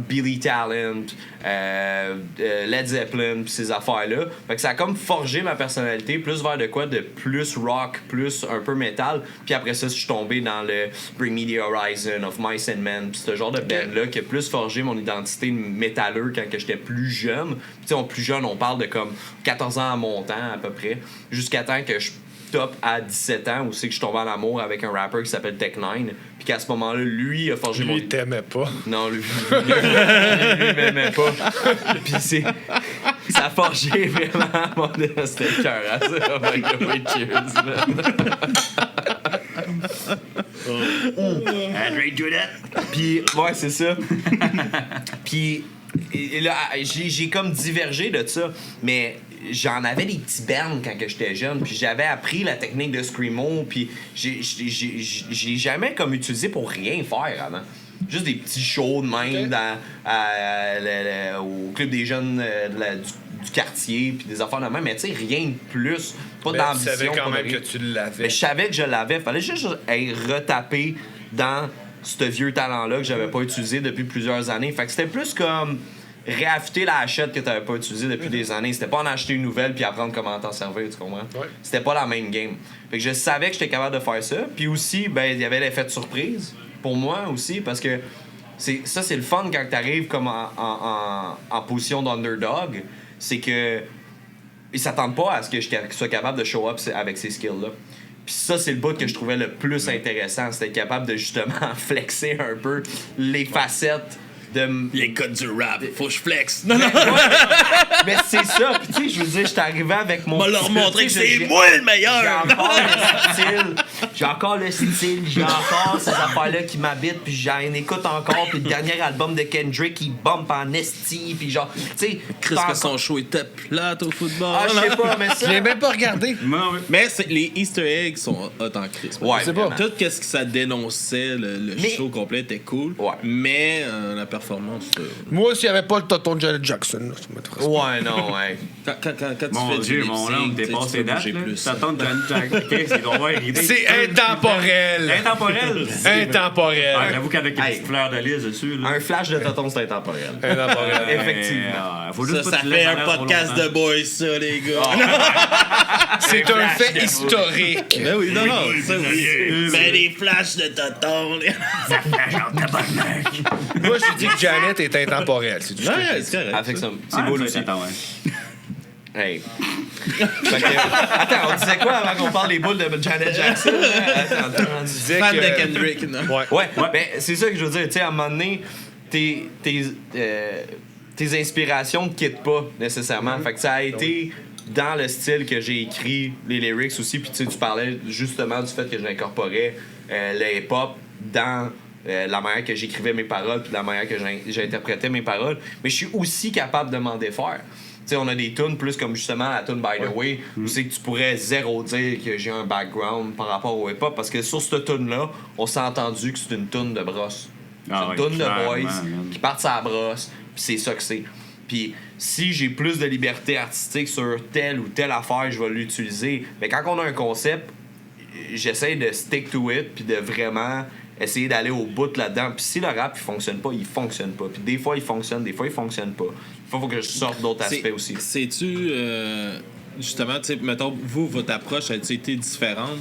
Billy Talent, Led Zeppelin, pis ces affaires-là. Fait que ça a comme forgé ma personnalité, plus vers de quoi? De plus rock, plus un peu metal. Puis après ça, je suis tombé dans le Bring Me the Horizon, Of Mice and Men, pis ce genre de band-là qui a plus forgé mon identité métalleux quand j'étais plus jeune. Tu sais, plus jeune, on parle de comme 14 ans à mon temps à peu près, jusqu'à temps que je top à 17 ans où c'est que je tombais en amour avec un rapper qui s'appelle Tech9 puis qu'à ce moment-là lui a forgé Lui, t'aimait pas. Non, lui m'aimait pas. Puis ça a forgé vraiment mon c'était le cœur à ça. Oh my God, cheers, man. Puis ouais, c'est ça. Puis là j'ai comme divergé de ça, mais j'en avais des petits bands quand j'étais jeune, puis j'avais appris la technique de Screamo, puis j'ai jamais comme utilisé pour rien faire avant. Juste des petits shows de même au club des jeunes du quartier, puis des affaires de même, mais tu sais, rien de plus. Pas d'ambition. Tu savais quand même que tu l'avais. Mais je savais que je l'avais. Fallait juste retaper dans ce vieux talent-là que j'avais pas utilisé depuis plusieurs années. Fait que c'était plus comme réaffûter la hachette que t'avais pas utilisée depuis des années. C'était pas en acheter une nouvelle puis apprendre comment t'en servir, tu comprends? Ouais. C'était pas la même game. Fait que je savais que j'étais capable de faire ça. Puis aussi, ben, il y avait l'effet de surprise pour moi aussi, parce que c'est le fun quand t'arrives comme en position d'underdog. C'est que ils s'attendent pas à ce que je sois capable de show up avec ces skills-là. Puis ça, c'est le bout que je trouvais le plus intéressant. C'était capable de justement flexer un peu les facettes les codes du rap, faut que je flex. Non. Mais c'est ça. Puis tu sais, je veux dire, j'étais arrivé avec mon. On va leur montrer que c'est moi le meilleur. J'ai encore le style, j'ai encore ces affaires-là qui m'habitent, puis j'en écoute encore. Puis le dernier album de Kendrick, il bump en esti, puis genre, tu sais. Chris que son show était plate au football. Ah, je sais pas, mais ça. Je l'ai même pas regardé. Mais les Easter eggs sont hot en Chris. Ouais, c'est pas. Tout ce que ça dénonçait, le show complet était cool. Ouais. Mais la performance. Moi, s'il n'y avait pas le tonton de Janet Jackson, là, ça m'intéresse pas. Ouais, non, ouais. Quand mon tu fais Dieu, du mon homme, t'es passé tu date, bouger là. plus. Tonton de Janet Jackson. C'est intemporel. Intemporel. Intemporel. J'avoue qu'avec une petite fleur de lys dessus, là. Un flash de tonton, c'est intemporel. Intemporel. Effectivement. Faut juste Ça pas que tu fait laisses un aller podcast trop de longtemps. boys, ça, les gars. C'est un fait historique. Ben oui, non, ça oui. Mais des flashs de tonton. Moi, je dis que Janet est intemporelle. C'est tout ce que je dis. C'est correct. Avec ça, c'est beau aussi. Attends, ouais. Hey. Attends, on disait quoi avant qu'on parle des boules de Janet Jackson? Attends, on disait Fan que... de Kendrick, non? Ouais. Ben, c'est ça que je veux dire. Tu sais, à un moment donné, tes inspirations ne quittent pas nécessairement. Fait que ça a été dans le style que j'ai écrit les lyrics aussi. Puis tu parlais justement du fait que j'incorporais le hip-hop dans la manière que j'écrivais mes paroles puis la manière que j'interprétais mes paroles. Mais je suis aussi capable de m'en défaire. Tu sais, on a des tunes plus comme justement la tune By The Way, où c'est que tu pourrais zéro dire que j'ai un background par rapport au hip-hop, parce que sur cette tune-là, on s'est entendu que c'est une tune de brosse. C'est une tune de boys qui partent sa brosse, puis c'est ça que c'est. Puis si j'ai plus de liberté artistique sur telle ou telle affaire, je vais l'utiliser. Mais quand on a un concept, j'essaie de stick to it, puis de vraiment essayer d'aller au bout là-dedans. Puis si le rap, il fonctionne pas, il fonctionne pas. Puis des fois, il fonctionne, des fois, il fonctionne pas. Il faut que je sorte d'autres aspects aussi. Sais-tu, justement, tu sais, mettons, votre approche a-t-il été différente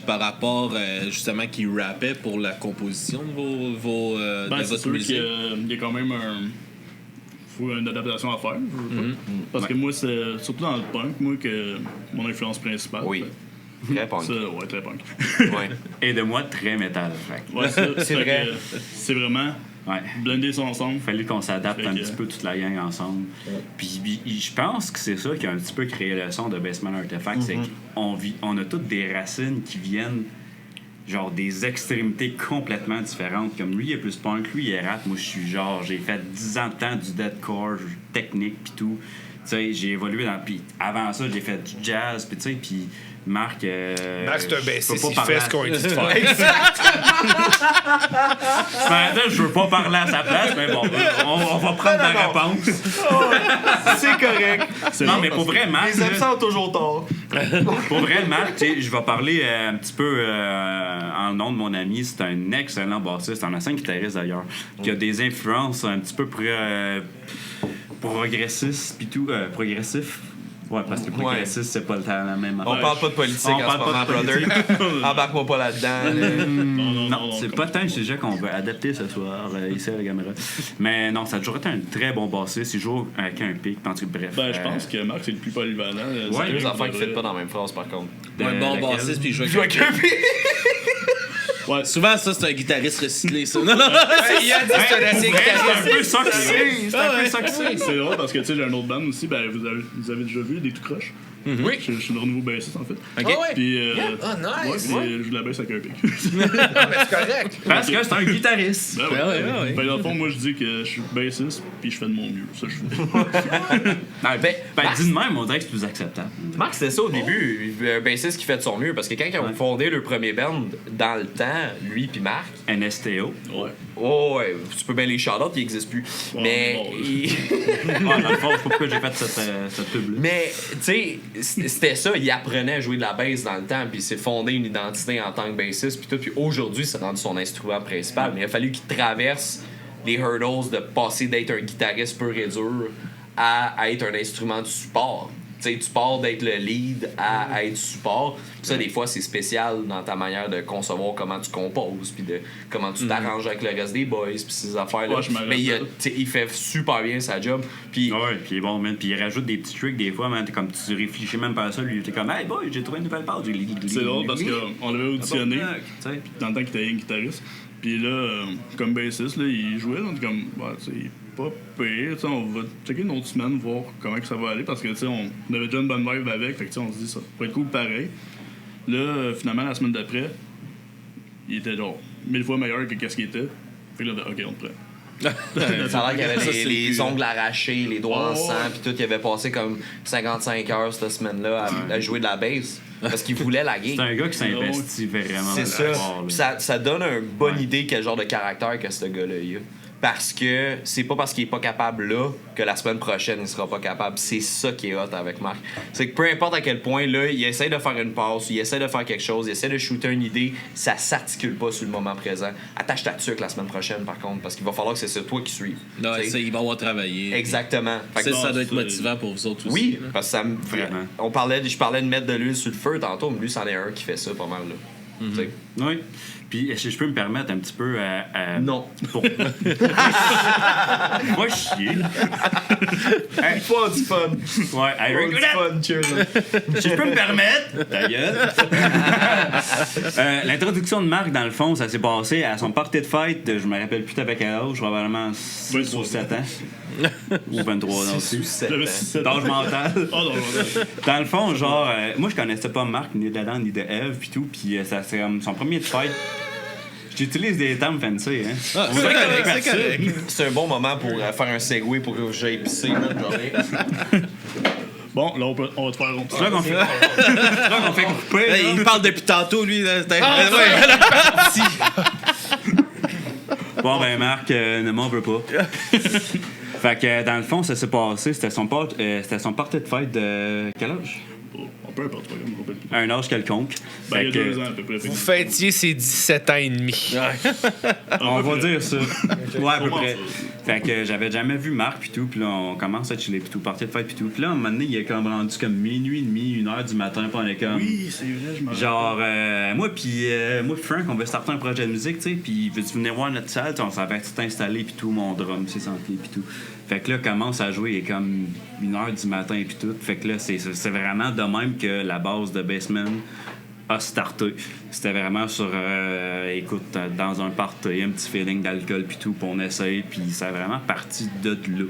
par rapport, justement, qui rappait pour la composition de votre musique? Il y a quand même faut une adaptation à faire. Parce que moi, c'est surtout dans le punk, moi, que mon influence principale. Oui. Très punk. Ça, très punk. Ouais. Et de moi, très métal. Ouais, c'est vrai. C'est vraiment blender ça ensemble. Il fallait qu'on s'adapte un petit peu toute la gang ensemble. Puis je pense que c'est ça qui a un petit peu créé le son de Basement Artifact, c'est qu'on a toutes des racines qui viennent genre des extrémités complètement différentes. Comme lui, il est plus punk, lui, il est rap. Moi, je suis genre, j'ai fait 10 ans de temps du deathcore technique puis tout. Tu sais, j'ai évolué dans... Puis avant ça, j'ai fait du jazz, puis tu sais, puis Marc... c'est un bassiste, il fait ce qu'on lui dit de faire. Je veux pas parler à sa place, mais bon, on va prendre la réponse. C'est correct. Non, mais pour vrai, Marc... Les absents ont toujours tort. Pour vrai, Marc, je vais parler un petit peu en nom de mon ami. C'est un excellent bassiste, un ancien guitariste d'ailleurs, qui a des influences un petit peu progressistes pis tout. Progressif. Ouais, parce que progressiste, c'est pas la même affaire. On parle pas de politique en ce moment, brother. Embarque-moi pas là-dedans. Non, c'est pas tant un sujet qu'on veut adapter ce soir, ici à la caméra. Mais non, ça a toujours été un très bon bassiste. Il joue avec un pic, bref. Je pense que Marc, c'est le plus polyvalent. C'est deux enfants qui ne pas dans la même phrase, par contre. Un bon bassiste, puis il joue avec un pic. Ouais, souvent, ça, c'est un guitariste recyclé, ça. Non, il a dit que c'est un guitariste. C'est un peu ça que c'est. C'est un peu ça que c'est. C'est drôle parce que, tu sais, j'ai un autre band aussi. Vous avez déjà vu des tout croches. Oui. Je suis le nouveau bassiste, en fait. OK. Puis, nice. je joue la basse avec un pic. Mais c'est correct. Parce que c'est un guitariste. Ben, dans le fond, moi, je dis que je suis bassiste, puis je fais de mon mieux. Ça, je fais. Dis de même, on dirait que c'est plus acceptable. Marc, c'était ça au début, un bassiste qui fait de son mieux, parce que quand ils ont fondé le premier band, dans le temps, lui puis Marc... NSTO. Ouais, tu peux bien les shout-outs, ils n'existent plus. Mais... Dans le fond, je sais pas pourquoi j'ai fait cette pub-là. Mais, tu sais, c'était ça, il apprenait à jouer de la bass dans le temps, puis il s'est fondé une identité en tant que bassiste, puis tout. Puis aujourd'hui, c'est rendu son instrument principal, mais il a fallu qu'il traverse les hurdles de passer d'être un guitariste pur et dur à être un instrument de support. Tu sais, tu pars d'être le lead à être support. Puis ça, des fois, c'est spécial dans ta manière de concevoir comment tu composes, puis de comment tu t'arranges avec le reste des boys, puis ces affaires-là. Mais il fait super bien sa job. Puis puis bon, man. Puis il rajoute des petits tricks des fois, man. Comme tu réfléchis même pas à ça, lui, il était comme, hey boy, j'ai trouvé une nouvelle page. C'est drôle parce qu'on l'avait auditionné dans le temps qu'il était un guitariste. Puis là, comme bassiste, là, il jouait, donc comme, c'est pas pire. On va checker une autre semaine, voir comment que ça va aller, parce que on avait déjà une bonne vibe avec, fait que on se dit ça va être cool pareil. Là, finalement, la semaine d'après, il était genre 1000 fois meilleur que qu'est-ce qu'il était. Fait que là, OK, on te prend. Ça a l'air qu'il avait les ongles arrachés, les doigts en sang, puis tout. Il avait passé comme 55 heures cette semaine-là à jouer de la bass. Parce qu'il voulait la game. C'est un gars qui s'investit vraiment. C'est ça. Ça donne une bonne idée quel genre de caractère que ce gars-là a. Parce que c'est pas parce qu'il est pas capable là que la semaine prochaine il sera pas capable. C'est ça qui est hot avec Marc. C'est que peu importe à quel point là, il essaie de faire une passe, il essaie de faire quelque chose, il essaie de shooter une idée, ça s'articule pas sur le moment présent. Attache ta tuque la semaine prochaine par contre, parce qu'il va falloir que c'est toi qui suive. Non, ça, il va avoir travaillé. Exactement. Ça doit être motivant pour vous autres aussi. Oui, parce que ça me... Je parlais de mettre de l'huile sur le feu tantôt, mais lui, c'en est un qui fait ça pas mal là. Oui. Puis, si je peux me permettre un petit peu Non. Pas chier. Pas du fun. Ouais, Pas du fun, cheers. Si je peux me permettre, ta gueule. L'introduction de Marc, dans le fond, ça s'est passé à son party de fête. Je me rappelle plus avec quel âge, probablement 6 ou 7 ans. Ou 23 ans aussi. D'âge mental. Dans le fond, genre, moi, je connaissais pas Marc, ni d'Adam, ni de Eve, pis tout. Puis, ça c'est comme son premier de fête. J'utilise des termes fancy, hein. C'est correct. C'est un bon moment pour faire un segue pour que j'aille pisser. Bon, là, on va te faire un C'est là qu'on fait couper. Il parle depuis tantôt, lui. Là. Bon, ben, Marc, ne m'en veux pas. Fait que, dans le fond, ça s'est passé. C'était son party de fête de quel âge? Peu importe, pas comme à un âge quelconque. Il y a 2 ans à peu près. Vous fêtiez ses 17 ans et demi. On va dire ça. Ouais, à peu près. Fait que j'avais jamais vu Marc pis tout, pis là on commence à chiller pis tout, partir de fête pis tout. Pis là, à un moment donné, il est comme rendu comme minuit et demi, 1h du matin, pis on est comme... Oui, c'est vrai, je m'en genre, moi pis Frank, on veut starter un projet de musique, tu sais, pis veux-tu venir voir notre salle? T'sais, on s'avait tout installé pis tout, mon drum, c'est senti pis tout. Fait que là, commence à jouer, il est comme 1h du matin pis tout. Fait que là, c'est vraiment de même que la base de Basement a starté. C'était vraiment sur, écoute, dans un party, un petit feeling d'alcool puis tout, puis on essaye, puis ça a vraiment parti de là.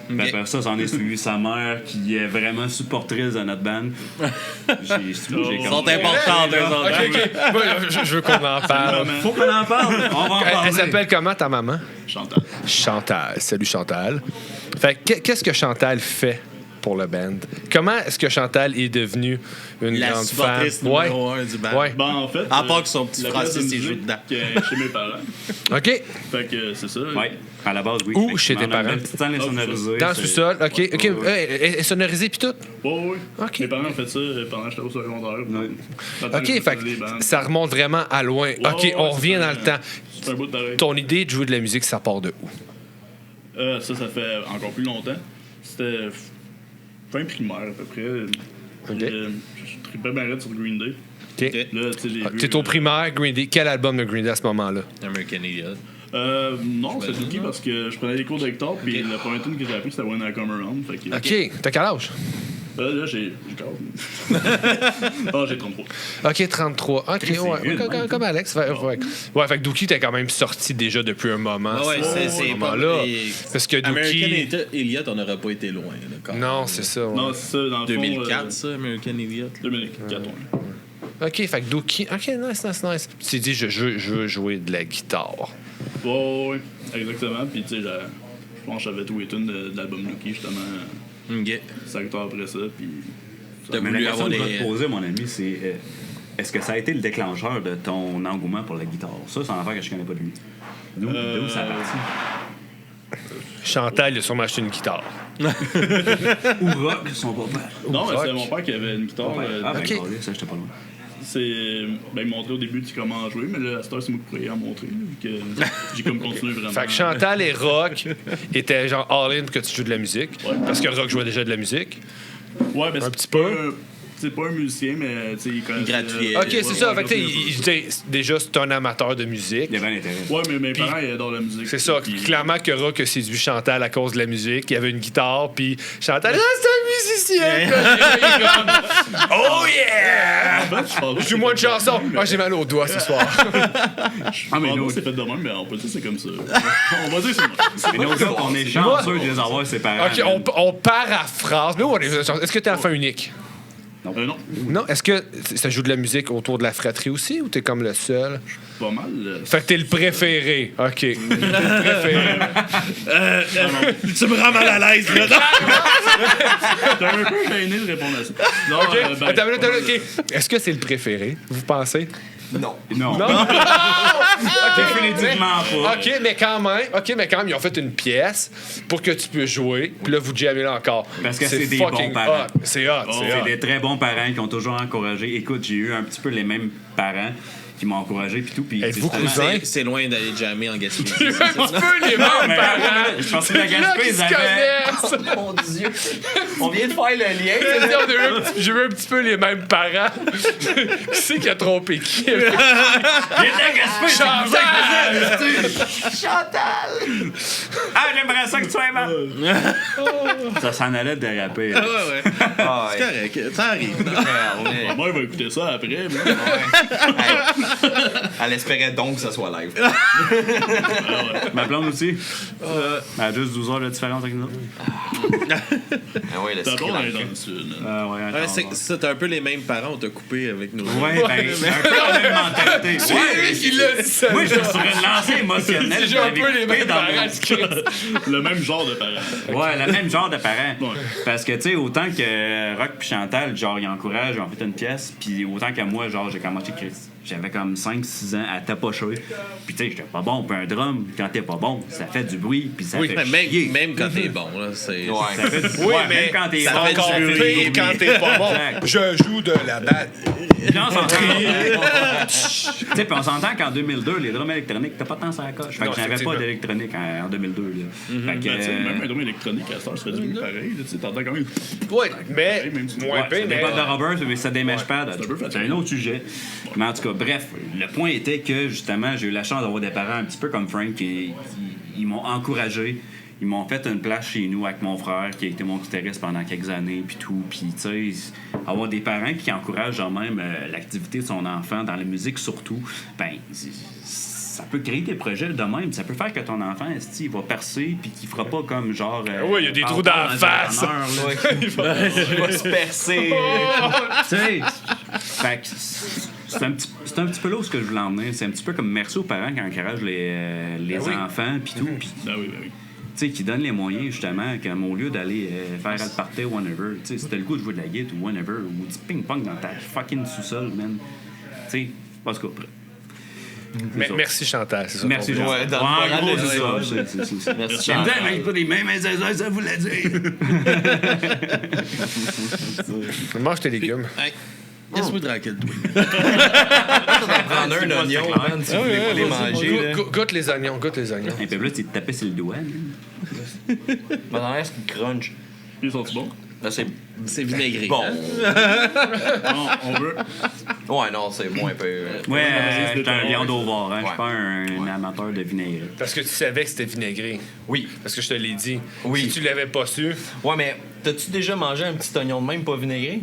Puis après ça, j'en ai suivi sa mère, qui est vraiment supportrice de notre band. Ils sont importants, eux autres. Moi, je veux qu'on en parle. Faut qu'on en parle. On va en parler. Elle s'appelle comment, ta maman? Chantal. Chantal. Salut, Chantal. Fait qu'est-ce que Chantal fait pour le band? Comment est-ce que Chantal est devenue une la grande fan? supportrice numéro 1 du band. Ouais. Ben, en fait. À part que son petit la Francis classe de s'y joue musique dedans. Chez mes parents. OK. Fait que c'est ça. Oui, à la base, oui. Où chez tes On a parents? une petite scène sonorisée. Dans le c'est- sous-sol. OK. Ouais, OK. ouais, ouais. Elle est sonorisée puis tout? Oui. OK. Mes parents ont fait ça pendant que j'étais au secondaire. Ouais. OK. Fait que ça remonte vraiment à loin. OK. ouais, On c'est revient ça. dans le temps. C'est un bout de pareil. Ton idée de jouer de la musique, ça part de où? Ça fait encore plus longtemps. C'était fin primaire à peu près. OK. Je tripais bien raide sur Green Day. OK. Là, tu sais, j'ai vu. T'es au primaire, Green Day. Quel album de Green Day à ce moment-là? American Idiot. Non, c'est Dookie parce que je prenais des cours de guitare, puis le premier tune que j'ai appris, c'était When I Come Around. Fait que, OK. T'as quel âge? Là, j'ai 40. Ah, j'ai 33. OK, 33. OK, ouais. Comme Alex. Ouais, fait que Dookie t'es quand même sorti déjà depuis un moment. Ouais, c'est pas là. et- Parce que American Dookie... Idiot, on n'aurait pas été loin. Là, quand Non, même. c'est ça. ouais. Non, c'est ça, dans le 2004, fond. ça, American Idiot. 2004, ouais. OK, fait que Dookie... OK, nice. Tu t'es dit, je veux jouer de la guitare. Ouais, exactement. Puis, tu sais, je pense que j'avais tous les tunes de l'album Dookie, justement, OK. 5 ans après ça. Puis, T'as Mais voulu la question avoir que je vais des... te poser, mon ami, c'est est-ce que ça a été le déclencheur de ton engouement pour la guitare? Ça, c'est un affaire que je connais pas de lui. D'où ça a parti? Chantal, il a sûrement acheté une guitare. Ou rock, son papa. non, mais rock. c'est mon père qui avait une guitare. Ah, ben, Ok. regardez, ça, j'étais pas loin. Ben, il montrait au début comment jouer, mais là, à cette heure, c'est moi qui pourrais en montrer. Vu que j'ai comme continué vraiment. Fait que Chantal et Rock étaient genre all-in pour que tu joues de la musique. Parce que Rock jouait déjà de la musique. Ouais, ben, Un petit peu. C'est pas un musicien, mais tu sais, il connaît. Gratuit. OK, c'est ça. Fait que déjà, c'est un amateur de musique. Il y avait un intérêt. Ouais, mais mes parents, ils adorent la musique. C'est ça. Puis- Clairement que Rock a séduit Chantal à cause de la musique. Il y avait une guitare, puis Chantal, c'est un musicien! Oh yeah! En fait, je pense que Joue-moi une c'est- chanson. Ah, j'ai mal aux doigts ce soir. Ah, mais Ah, nous, non, c'est fait de même, mais on peut dire que c'est comme ça. On va dire que c'est mais nous autres, on est chanceux de les avoir séparés. OK, on paraphrase. Mais où on est? Est-ce que t'es enfant unique? Non, Non. Est-ce que ça joue de la musique autour de la fratrie aussi, ou t'es comme le seul? pas mal. Fait que t'es le préféré. OK. Le préféré. Tu me rends mal à l'aise, là. T'es un peu gêné de répondre à ça. Non, OK. ben, Attends une minute, OK. Est-ce que c'est le préféré, vous pensez? Non. Non. Non? Définitivement pas. OK, mais quand même, ils ont fait une pièce pour que tu puisses jouer. Puis là, vous jammez là encore. Parce que c'est des fucking bons parents. hot. C'est hot, c'est C'est hot. des très bons parents qui ont toujours encouragé. Écoute, j'ai eu un petit peu les mêmes parents qui m'ont encouragé puis tout. Puis Êtes-vous justement- cousin? C'est loin d'aller jammer en Gaspésie. Un petit peu les mêmes mais- parents. Je pensais que la C'est là Gaspé, qu'ils ils se avaient. connaissent. Mon Dieu. On vient de faire le lien. J'ai eu un petit peu les mêmes parents. Qui c'est qui a trompé qui? Il était à Gaspé, c'est Chantal! cousin, cousin. Chantal! Ah, j'aimerais ça que tu sois mort. Ça s'en allait de déraper. là. Ouais. Ah, C'est correct. Ça arrive. Ma mère va écouter ça après. Mais... Elle espérait donc que ça soit live. Ma blonde aussi. Elle a juste 12 heures de différence avec nous. Ah ouais, le T'as Sri bon Lanka. d'aller dans le sud. là. Ah ouais, Ouais, c'est un peu les mêmes parents, on t'a coupé avec nos. Ouais, ben, un peu la même mentalité. C'est lui qui l'a dit ça. Moi, je suis sur une lancée émotionnelle. J'ai un peu J'avais les mêmes coupé dans parents. mon- du Christ. Le même genre de parents. Ouais, le même genre de parents. Ouais. Parce que, tu sais, autant que Rock puis Chantal, genre, ils encouragent, ils ont fait une pièce, puis autant que moi, genre, j'ai commencé, j'avais comme 5-6 ans à tapocher. Puis, tu sais, j'étais pas bon. Puis un drum, quand t'es pas bon, ça fait du bruit, puis ça Oui, fait mais chier. même quand t'es bon, là, c'est. Ouais. Ça fait du Oui, ouais, mais même quand t'es ça bon. fait du Encore bruit. pire quand t'es pas bon. Exact. Je joue de la batte. Puis là, on s'entend. Tu sais, puis on s'entend qu'en 2002, les drums électroniques, t'as pas tant ça à coche. Fait Non, que j'avais pas effectivement. d'électronique en 2002. Là. Fait que, Ben, tu sais, même un drum électronique à cette heure, ça fait du bruit pareil. là, Tu sais, t'entends quand même. Ouais, mais Même si- moins ouais, pire, ça mais. dépend de Robert, mais ça démêche pas. un peu C'est fatigant. un autre sujet. Mais en tout cas, bref, le point était que justement, j'ai eu la chance d'avoir des parents un petit peu comme Frank qui ils m'ont encouragé. ils m'ont fait une place chez nous avec mon frère qui a été mon guitariste pendant quelques années puis tout. Puis tu sais, avoir des parents qui encouragent quand même l'activité de son enfant dans la musique surtout, ben ça peut créer des projets de même. Ça peut faire que ton enfant, il va percer puis qu'il fera pas comme genre... oui, il y a des trous dans la face. Il va se percer. Tu sais, fait que c'est un petit peu là où ce que je voulais emmener. C'est un petit peu comme merci aux parents qui encouragent les enfants puis tout. Puis, Ben oui. tu sais, qui donnent les moyens, justement, qu'au lieu d'aller faire le party ou whatever, tu sais, si t'as le goût de jouer de la guitare ou whatever, ou du ping-pong dans ta fucking sous-sol, man. Tu sais, parce que... Merci Chantal, c'est ça. Merci Ouais, Chantal. dans le Gros, moral, c'est ça. Merci J'aime bien, Chantal. mais pas des mêmes ça voulait dire. Mange tes légumes. Hey, laisse-moi tranquille, toi. Prendre un oignon, man, si vous voulez pas les manger. là. Goûte les oignons, goûte les oignons. Un peu plus, tu te tapais sur le doigt. Là. Mais dans l'air, c'est une crunch. Puis ils sont bons? Là, c'est C'est vinaigré. bon. Non, on veut. Ouais, non, c'est moins peu. Ouais, c'est j'étais un des lion tomates. d'Auvore, hein. Je suis pas un amateur de vinaigre. Parce que tu savais que c'était vinaigré. Oui. Parce que je te l'ai dit. Oui. Si tu l'avais pas su, Ouais, mais t'as-tu déjà mangé un petit oignon de même pas vinaigré?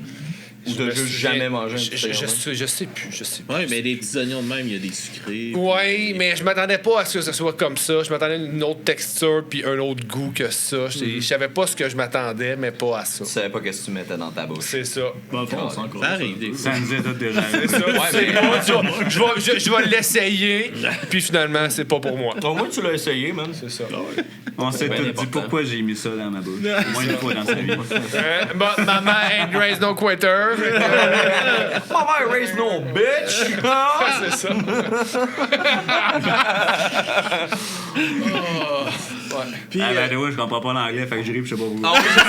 Ou je t'as me juste souviens- jamais mangé un petit oignon de même? je sais plus, je sais plus. Ouais, mais des petits oignons de même, il y a des sucrés. Ouais, mais je m'attendais pas à ce que ce soit comme ça. Je m'attendais à une autre texture puis un autre goût que ça. Je savais pas ce que je m'attendais, mais pas à ça. Tu savais pas qu'est-ce que tu mettais dans ta bouche. C'est ça. Dans le fond, on sent encore. Ça arrive des fois. Ça me disait tout déjà. C'est ça. C'est pas- je vais l'essayer, puis finalement, c'est pas pour moi. Au moins, tu l'as essayé, man. C'est ça. On s'est bien tout dit important. pourquoi j'ai mis ça dans ma bouche. Au moins une fois dans sa vie. But maman ain't raised no quitter. Mama raise no bitch! C'est ça. Puis, Ah ben ouais, je comprends pas l'anglais, fait que je ris pis je sais pas Ah pourquoi. oui, je sais.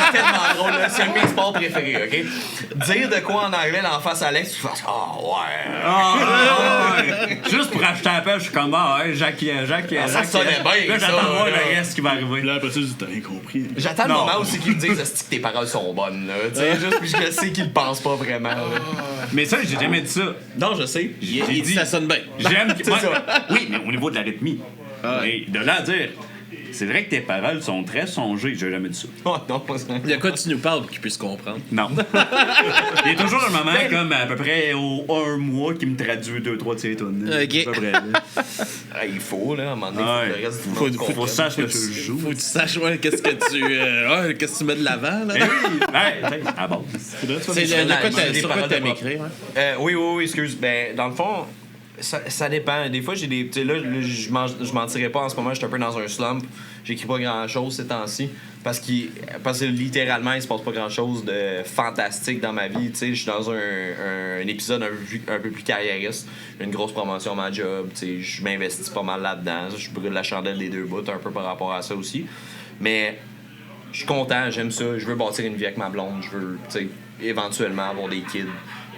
C'est tellement drôle, là. C'est un de mes sports préférés, OK? Dire de quoi en anglais en face à Alex, tu fais « Ah, ouais! Ouais. Juste pour acheter la pêche, je suis comme ouais, Jacques. ça sonnait bien, Là, ça, j'attends de voir là. le reste qui va Puis arriver. là, après ça, je dis, t'as rien compris. » J'attends le Non. moment aussi qu'ils me disent « Est-ce que tes paroles sont bonnes, là? » Tu sais, juste puis je sais qu'ils le pensent pas vraiment, là. Mais ça, j'ai jamais dit ça. Non, je sais. J'ai il dit ça sonne bien. J'aime. C'est ça. Oui, mais au niveau de la rythmie. Mais de là à dire, c'est vrai que tes paroles sont très songées. J'ai jamais dit ça. Oh, non, pas ça. De quoi tu nous parles pour qu'ils puissent comprendre? Non. Il y a toujours un moment, comme à peu près au 1 mois, qui me traduit 2-3 de ces tunes. Ok. À peu près, là. Ah, il faut, là, à un moment donné, Ouais. faut que le reste du Faut monde que comprenne. tu saches que tu joues. Faut que tu saches ouais, qu'est-ce que tu mets de l'avant, là. Mais oui, ouais, à base. C'est de quoi des paroles t'aimes de écrire, hein? Oui, excuse. Ben, dans le fond, ça dépend. Des fois, j'ai des. Tu sais, là, je mentirais pas en ce moment, je suis un peu dans un slump. J'écris pas grand chose ces temps-ci. Parce que littéralement, il se passe pas grand chose de fantastique dans ma vie. Tu sais, je suis dans un épisode un peu plus carriériste. J'ai une grosse promotion à ma job. Tu sais, je m'investis pas mal là-dedans. Je brûle la chandelle des deux bouts un peu par rapport à ça aussi. Mais je suis content, j'aime ça. Je veux bâtir une vie avec ma blonde. Je veux, tu sais, éventuellement avoir des kids.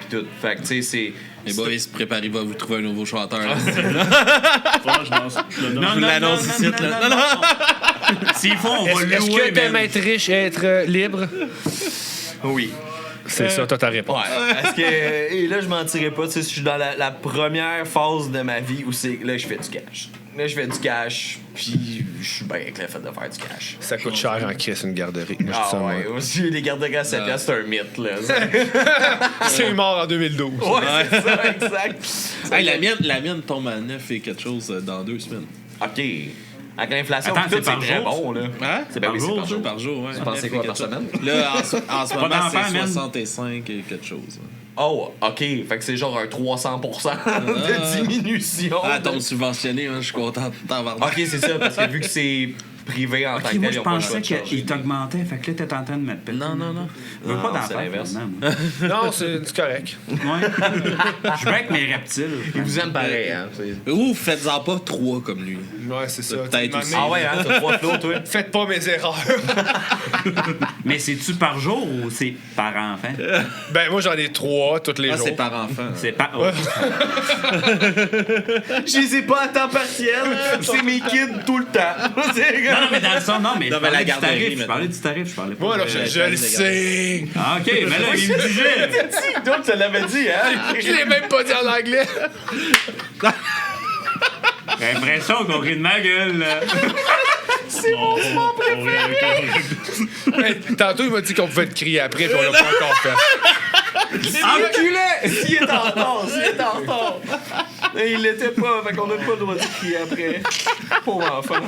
Puis tout. Fait que, tu sais, c'est. Les boys, préparez, va vous trouver un nouveau chanteur. là. Non, l'annonce ici, là. Non. S'il faut, on va Est-ce louer. que t'aimes man. être riche et être libre? Oui. C'est ça, toi, ta réponse. Ouais, parce que et là je mentirais pas, tu sais, je suis dans la première phase de ma vie où c'est là je fais du cash. Là je fais du cash, puis je suis bien avec le fait de faire du cash. Ça coûte cher en crise, une garderie. Moi, je dis Ah ça, moi. ouais, aussi les garde-gardes à 7 piastres, c'est un mythe là. C'est mort en 2012. Ouais, c'est ça, exact. Hey, la mienne tombe à 9 et quelque chose dans 2 semaines. OK. Avec l'inflation, Attends, tout, c'est par très jour, bon là. Hein? C'est par jour, c'est par jour, ouais. Tu pensais quoi par semaine? Là, en ce moment, d'enfant, c'est man. 65 et quelque chose. Oh, OK, fait que c'est genre un 300% de diminution. Ah, tombe subventionné, hein, je suis content de t'en avoir. OK, c'est ça, parce que vu que c'est privé en tant que Ok, moi, tel, ils je ont pas le choix pensais de changer. qu'il t'augmentait. Fait que là, t'es en train de mettre péter. Non. Je veux pas Non, d'en c'est faire, l'inverse. finalement, moi. Non, c'est correct. Ouais. Je suis bien avec mes reptiles. Ils vous aiment pareil, hein. Ou faites-en pas 3 comme lui. Ouais, c'est ça. Peut-être aussi. Ah ouais, hein, t'as 3 flots, toi. Faites pas mes erreurs. Mais c'est-tu par jour ou c'est par enfant? Ben, moi, j'en ai 3 tous les Ah, jours. c'est par enfant. C'est par. Oh. Je les ai pas à temps partiel, c'est mes kids tout le temps. Non, mais dans le sens, non, mais Non, je mais la parlais du garderie, tarif. Je maintenant. parlais du tarif, je parlais pas. Moi, là, de- je le sais. Ah, ok, mais là, il me disait. Donc, tu l'avais dit, hein? Je l'ai même pas dit en anglais. J'ai l'impression qu'on rit de ma gueule, là. C'est C'est mon sport préféré! Hey, tantôt, il m'a dit qu'on pouvait te crier après, puis on l'a pas encore fait. Enculé! S'il est en retard. Mais il l'était pas, fait qu'on n'a pas le droit de crier après. Pauvre enfant.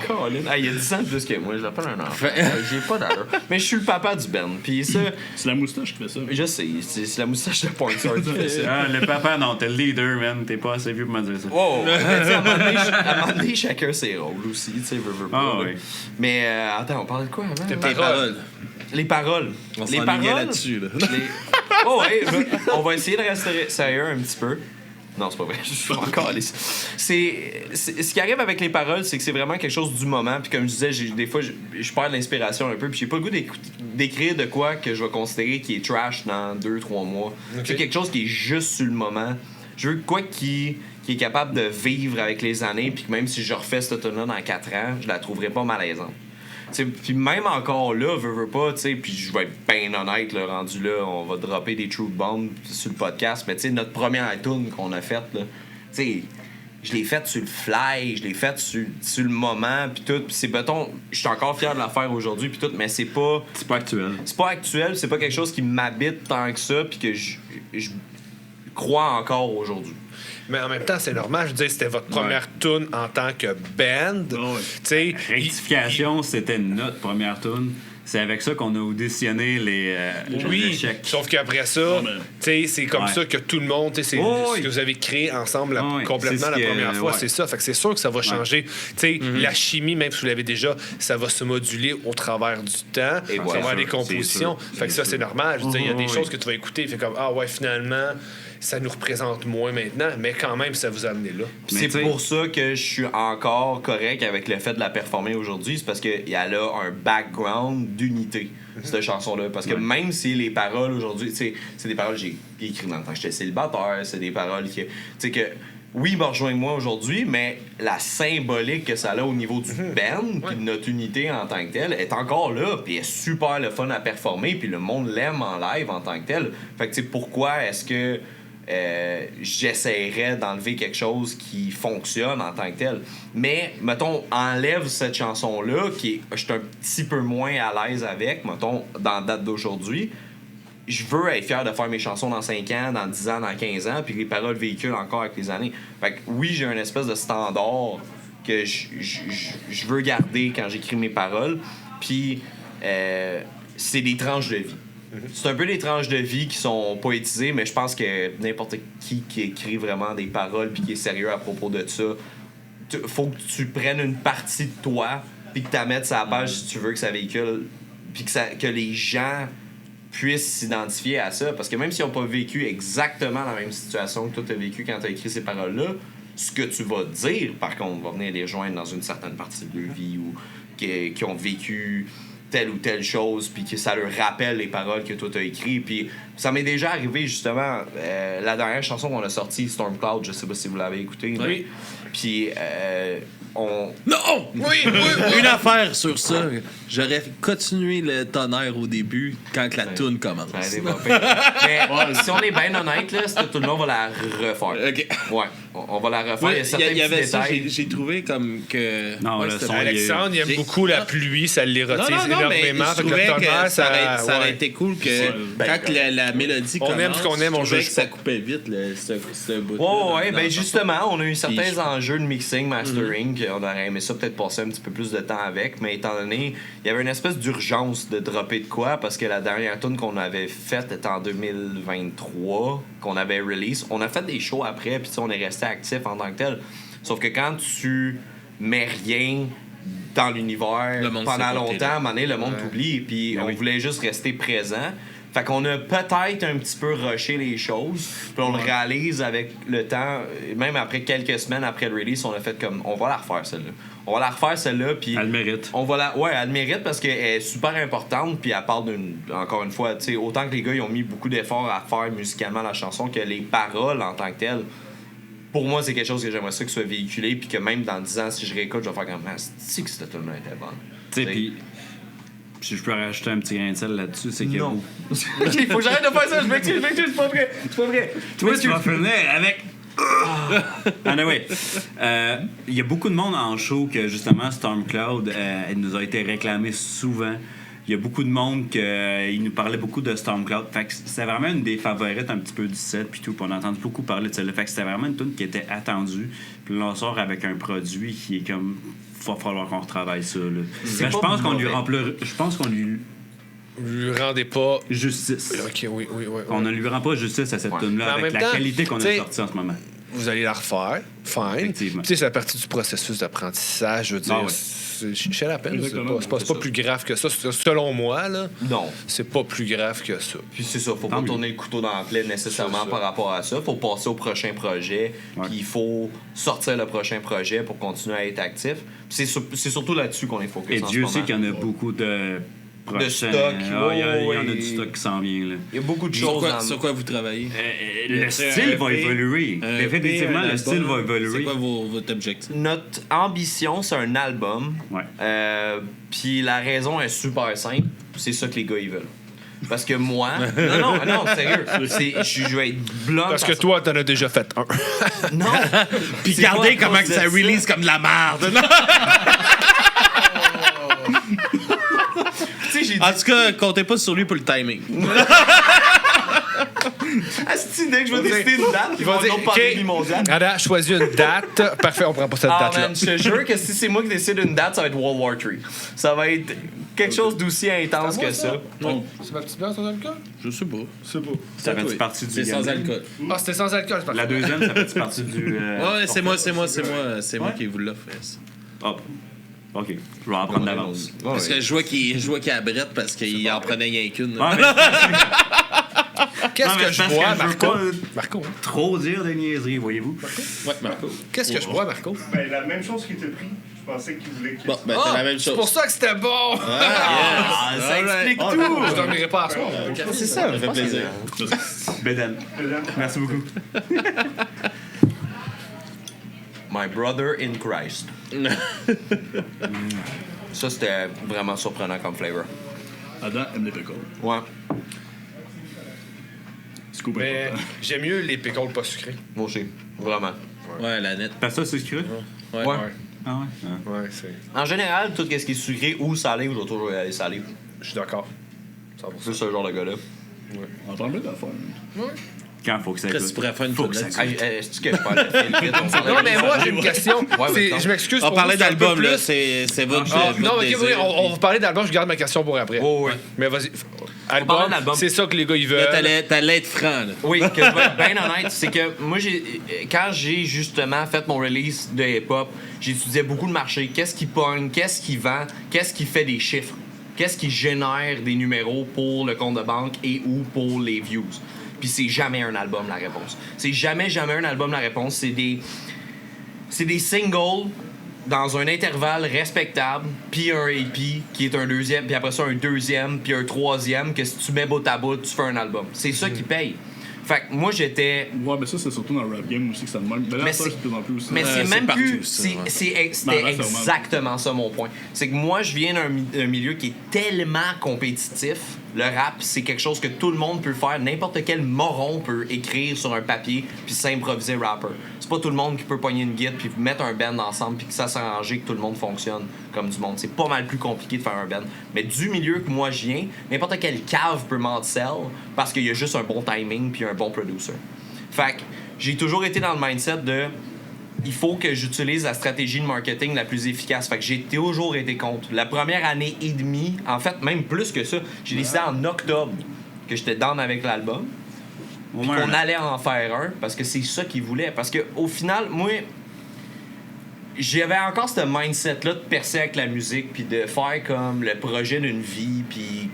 Colin. Ah, il a 10 ans de plus que moi, je l'appelle un enfant. J'ai pas d'allure. Mais je suis le papa du Ben. Puis ça. C'est la moustache qui fait ça. Je sais, c'est la moustache de Pointsor qui fait ça. Ah, le papa, non, t'es le leader, man. T'es pas assez vieux pour me dire ça. Oh! Mais tu sais, à un moment donné, chacun ses rôles aussi, tu sais, veut pas. Ah, oui. Mais attends, on parlait de quoi avant? Tes paroles. Les paroles. On Les s'enlignait paroles. là-dessus, là. Oh, ouais, on va essayer de rester sérieux un petit peu. Non, c'est pas vrai. Je suis encore allé. Ce qui arrive avec les paroles, c'est que c'est vraiment quelque chose du moment. Puis comme je disais, des fois, je perds l'inspiration un peu. Puis j'ai pas le goût d'écrire de quoi que je vais considérer qui est trash dans 2-3 mois. Okay. C'est quelque chose qui est juste sur le moment. Je veux quoi qui est capable de vivre avec les années. Puis que même si je refais cette automne-là dans 4 ans, je la trouverai pas malaisante. Puis même encore là, veux pas, tu sais, puis je vais être bien honnête, là, rendu là, on va dropper des truth bombs sur le podcast, mais tu sais, notre première tune qu'on a faite, là, tu sais, je l'ai faite sur le fly, je l'ai faite sur le moment, puis tout, puis c'est, mettons, je suis encore fier de la faire aujourd'hui, puis tout, mais c'est pas actuel. C'est pas actuel, c'est pas quelque chose qui m'habite tant que ça, puis que je crois encore aujourd'hui. Mais en même temps, c'est normal. Je veux dire, c'était votre première tune en tant que band. Ouais. Rectification, c'était notre première tune. C'est avec ça qu'on a auditionné les échecs. Sauf qu'après ça, c'est comme ça que tout le monde, c'est ce que vous avez créé ensemble complètement la première fois, c'est ça. Fait que c'est sûr que ça va changer. La chimie, même si vous l'avez déjà, ça va se moduler au travers du temps. Et ça va avoir des compositions. Fait que ça, c'est normal. Je veux dire, il y a des choses que tu vas écouter et fait comme, ah ouais, finalement, ça nous représente moins maintenant, mais quand même, ça vous a amené là. C'est pour ça que je suis encore correct avec le fait de la performer aujourd'hui. C'est parce qu'il y a là un background d'unité, cette chanson-là. Parce que même si les paroles aujourd'hui, c'est des paroles que j'ai écrites dans le temps que j'étais célibataire, c'est des paroles que, oui, il m'a rejoint moi aujourd'hui, mais la symbolique que ça a au niveau du band, puis de notre unité en tant que telle, est encore là, puis est super le fun à performer, puis le monde l'aime en live en tant que tel. Fait que, pourquoi est-ce que j'essaierais d'enlever quelque chose qui fonctionne en tant que tel. Mais, mettons, enlève cette chanson-là, je suis un petit peu moins à l'aise avec, mettons, dans la date d'aujourd'hui. Je veux être fier de faire mes chansons dans 5 ans, dans 10 ans, dans 15 ans, puis que les paroles véhiculent encore avec les années. Fait que oui, j'ai un espèce de standard que je veux garder quand j'écris mes paroles, puis c'est des tranches de vie. C'est un peu des tranches de vie qui sont poétisées, mais je pense que n'importe qui écrit vraiment des paroles puis qui est sérieux à propos de ça, faut que tu prennes une partie de toi puis que tu la mettes sur la page si tu veux que ça véhicule, puis que les gens puissent s'identifier à ça. Parce que même s'ils n'ont pas vécu exactement la même situation que toi tu as vécu quand tu as écrit ces paroles-là, ce que tu vas dire, par contre, va venir les rejoindre dans une certaine partie de leur vie ou qui ont vécu telle ou telle chose, puis que ça leur rappelle les paroles que toi t'as écrites. Puis ça m'est déjà arrivé, justement, la dernière chanson qu'on a sortie, Storm Cloud, je sais pas si vous l'avez écoutée. Oui. Puis on... Non! Oui! Une affaire sur ça. J'aurais continué le tonnerre au début quand la toune commence. Mais si on est bien honnête, là, cette toune-là, on va la refaire. OK. Ouais, on va la refaire. Il y avait ça, j'ai trouvé comme que... Non, Alexandre, il aime beaucoup la pluie, ça l'érotise énormément. Je trouvais que ça aurait été cool que quand la mélodie commence, on aime ce qu'on aime, on juge que ça coupait vite, ce bout-là. Ouais, ben justement, on a eu certains enjeux de mixing, mastering, on aurait aimé ça peut-être passer un petit peu plus de temps avec, mais étant donné, il y avait une espèce d'urgence de dropper de quoi, parce que la dernière tune qu'on avait faite était en 2023, qu'on avait release. On a fait des shows après, puis on est resté actif en tant que tel. Sauf que quand tu mets rien dans l'univers pendant longtemps, à un moment donné, le monde t'oublie, puis on voulait juste rester présent. Fait qu'on a peut-être un petit peu rushé les choses, puis on le réalise avec le temps, même après quelques semaines après le release, on a fait comme, on va la refaire celle-là. Puis elle mérite. Elle mérite parce qu'elle est super importante, puis elle parle encore une fois, tu sais, autant que les gars ils ont mis beaucoup d'efforts à faire musicalement la chanson que les paroles en tant que telles. Pour moi, c'est quelque chose que j'aimerais ça que soit véhiculé, puis que même dans 10 ans, si je réécoute, je vais faire comme, c'est que cette tune-là était bonne. Tu sais, puis si je peux rajouter un petit grain de sel là-dessus, c'est que... Non. OK, faut que j'arrête de faire ça, je m'excuse, c'est pas vrai. Toi, tu vas finir avec Anyway, il y a beaucoup de monde en show que, justement, Stormcloud, elle nous a été réclamée souvent. Il y a beaucoup de monde qui nous parlait beaucoup de Stormcloud. Fait que c'était vraiment une des favorites un petit peu du set puis tout. Puis on a entendu beaucoup parler de celle-là. Fait que c'était vraiment une tune qui était attendue. Puis là, on sort avec un produit qui est comme... va falloir qu'on retravaille ça. Là. Mais je pense qu'on lui rendait pas justice. OK, oui. On ne lui rend pas justice à cette tune-là avec la qualité qu'on a sortie en ce moment. Vous allez la refaire, fine. C'est la partie du processus d'apprentissage, je veux dire. Chez la peine, c'est pas plus grave que ça. Selon moi, là, non. C'est pas plus grave que ça. Puis c'est ça, faut pas tourner le couteau dans la plaie nécessairement par rapport à ça. Faut passer au prochain projet, puis il faut sortir le prochain projet pour continuer à être actif. C'est surtout là-dessus qu'on est focus. Et Dieu sait qu'il y en a beaucoup de stock. Il y en a du stock qui s'en vient. Là. Il y a beaucoup de choses. Sur quoi vous travaillez? Le style va évoluer. Définitivement, le style va évoluer. C'est quoi votre objectif? Notre ambition, c'est un album. Ouais. Puis la raison est super simple. C'est ça que les gars, ils veulent. Parce que moi... non, sérieux. Je vais être blanc. Parce que toi, t'en as déjà fait un. Non. Puis regardez comment que ça release comme de la merde. En tout cas, comptez pas sur lui pour le timing. Asti, dès que je vais décider une date, ils vont dire pandémie mondiale. Ada, choisis une date. Parfait, on prend pas cette date-là. Man, je te jure que si c'est moi qui décide une date, ça va être World War III. Ça va être quelque chose d'aussi intense que ça. C'est ma petite bière sans alcool? Je sais pas. Ça fait partie du... C'est sans alcool. Ah, c'était sans alcool, c'est parfait. La deuxième, ça fait partie du... Ouais, c'est moi qui vous l'offre. Hop. OK. Je vais en prendre d'avance. Parce que je vois qu'il a brette parce qu'il en prenait rien qu'une. Qu'est-ce que je bois, Marco? Marco. Trop dire de niaiseries, voyez-vous? Ouais, Marco. Qu'est-ce que je bois, Marco? Ben, la même chose qu'il t'a pris. Je pensais qu'il voulait que... Bon, ben, c'est la même chose. C'est pour ça que c'était bon! Ça explique tout! Je dormirai pas à soir. C'est ça, Ça fait plaisir. Bédane. Merci beaucoup. My brother in Christ. Ça, c'était vraiment surprenant comme flavor. Adam aime les pickles. Ouais. Scoop Mais important. j'aime mieux les pickles pas sucrés. Moi aussi. Vraiment. Ouais, la nette. T'as ça, c'est sucré? Ouais. Ouais. Ah ouais? Ouais, c'est... En général, tout ce qui est sucré ou salé, je vais toujours y aller salé. Je suis d'accord. C'est ce genre de gars-là. On parle bien d'affaires. Quand faut que ça Qu'est-ce que tu pourrais faire une Faut que tournée ça Est-ce que je parle de Non, mais moi, j'ai une question. Je m'excuse On pour parlait vous, c'est un peu d'album, là. plus. C'est votre Non, ok, désir. oui, on va parler d'album, je garde ma question pour après. Oh, oui. Mais vas-y. parle d'album. C'est ça que les gars, ils Là, veulent. t'allais être franc, là. Oui, que je vais être bien honnête, c'est que moi, quand j'ai justement fait mon release de hip-hop, j'étudiais beaucoup le marché. Qu'est-ce qui pogne, qu'est-ce qui vend, qu'est-ce qui fait des chiffres, qu'est-ce qui génère des numéros pour le compte de banque et ou pour les views. Puis c'est jamais un album la réponse. C'est jamais un album la réponse. C'est des singles dans un intervalle respectable, puis un EP qui est un deuxième, puis après ça un deuxième, puis un troisième, que si tu mets bout à bout, tu fais un album. C'est ça qui paye. Fait que moi, j'étais... Ouais, mais ça, c'est surtout dans le rap game aussi que ça demande. Mais là, ça, c'est de plus en plus aussi. Mais c'est même partout, plus... ça, ouais. C'était exactement ça, mon point. C'est que moi, je viens d'un milieu qui est tellement compétitif. Le rap, c'est quelque chose que tout le monde peut faire. N'importe quel moron peut écrire sur un papier puis s'improviser rapper. C'est pas tout le monde qui peut pogner une guitare puis mettre un band ensemble puis que ça s'arrange, que tout le monde fonctionne comme du monde. C'est pas mal plus compliqué de faire un band. Mais du milieu que moi je viens, n'importe quel cave peut m'en sell parce qu'il y a juste un bon timing puis un bon producer. Fait que j'ai toujours été dans le mindset de... Il faut que j'utilise la stratégie de marketing la plus efficace. Fait que j'ai toujours été contre. La première année et demie, en fait, même plus que ça, j'ai décidé en octobre que j'étais down avec l'album. Puis qu'on allait en faire un, parce que c'est ça qu'ils voulaient. Parce que au final, moi, j'avais encore ce mindset-là de percer avec la musique, puis de faire comme le projet d'une vie, puis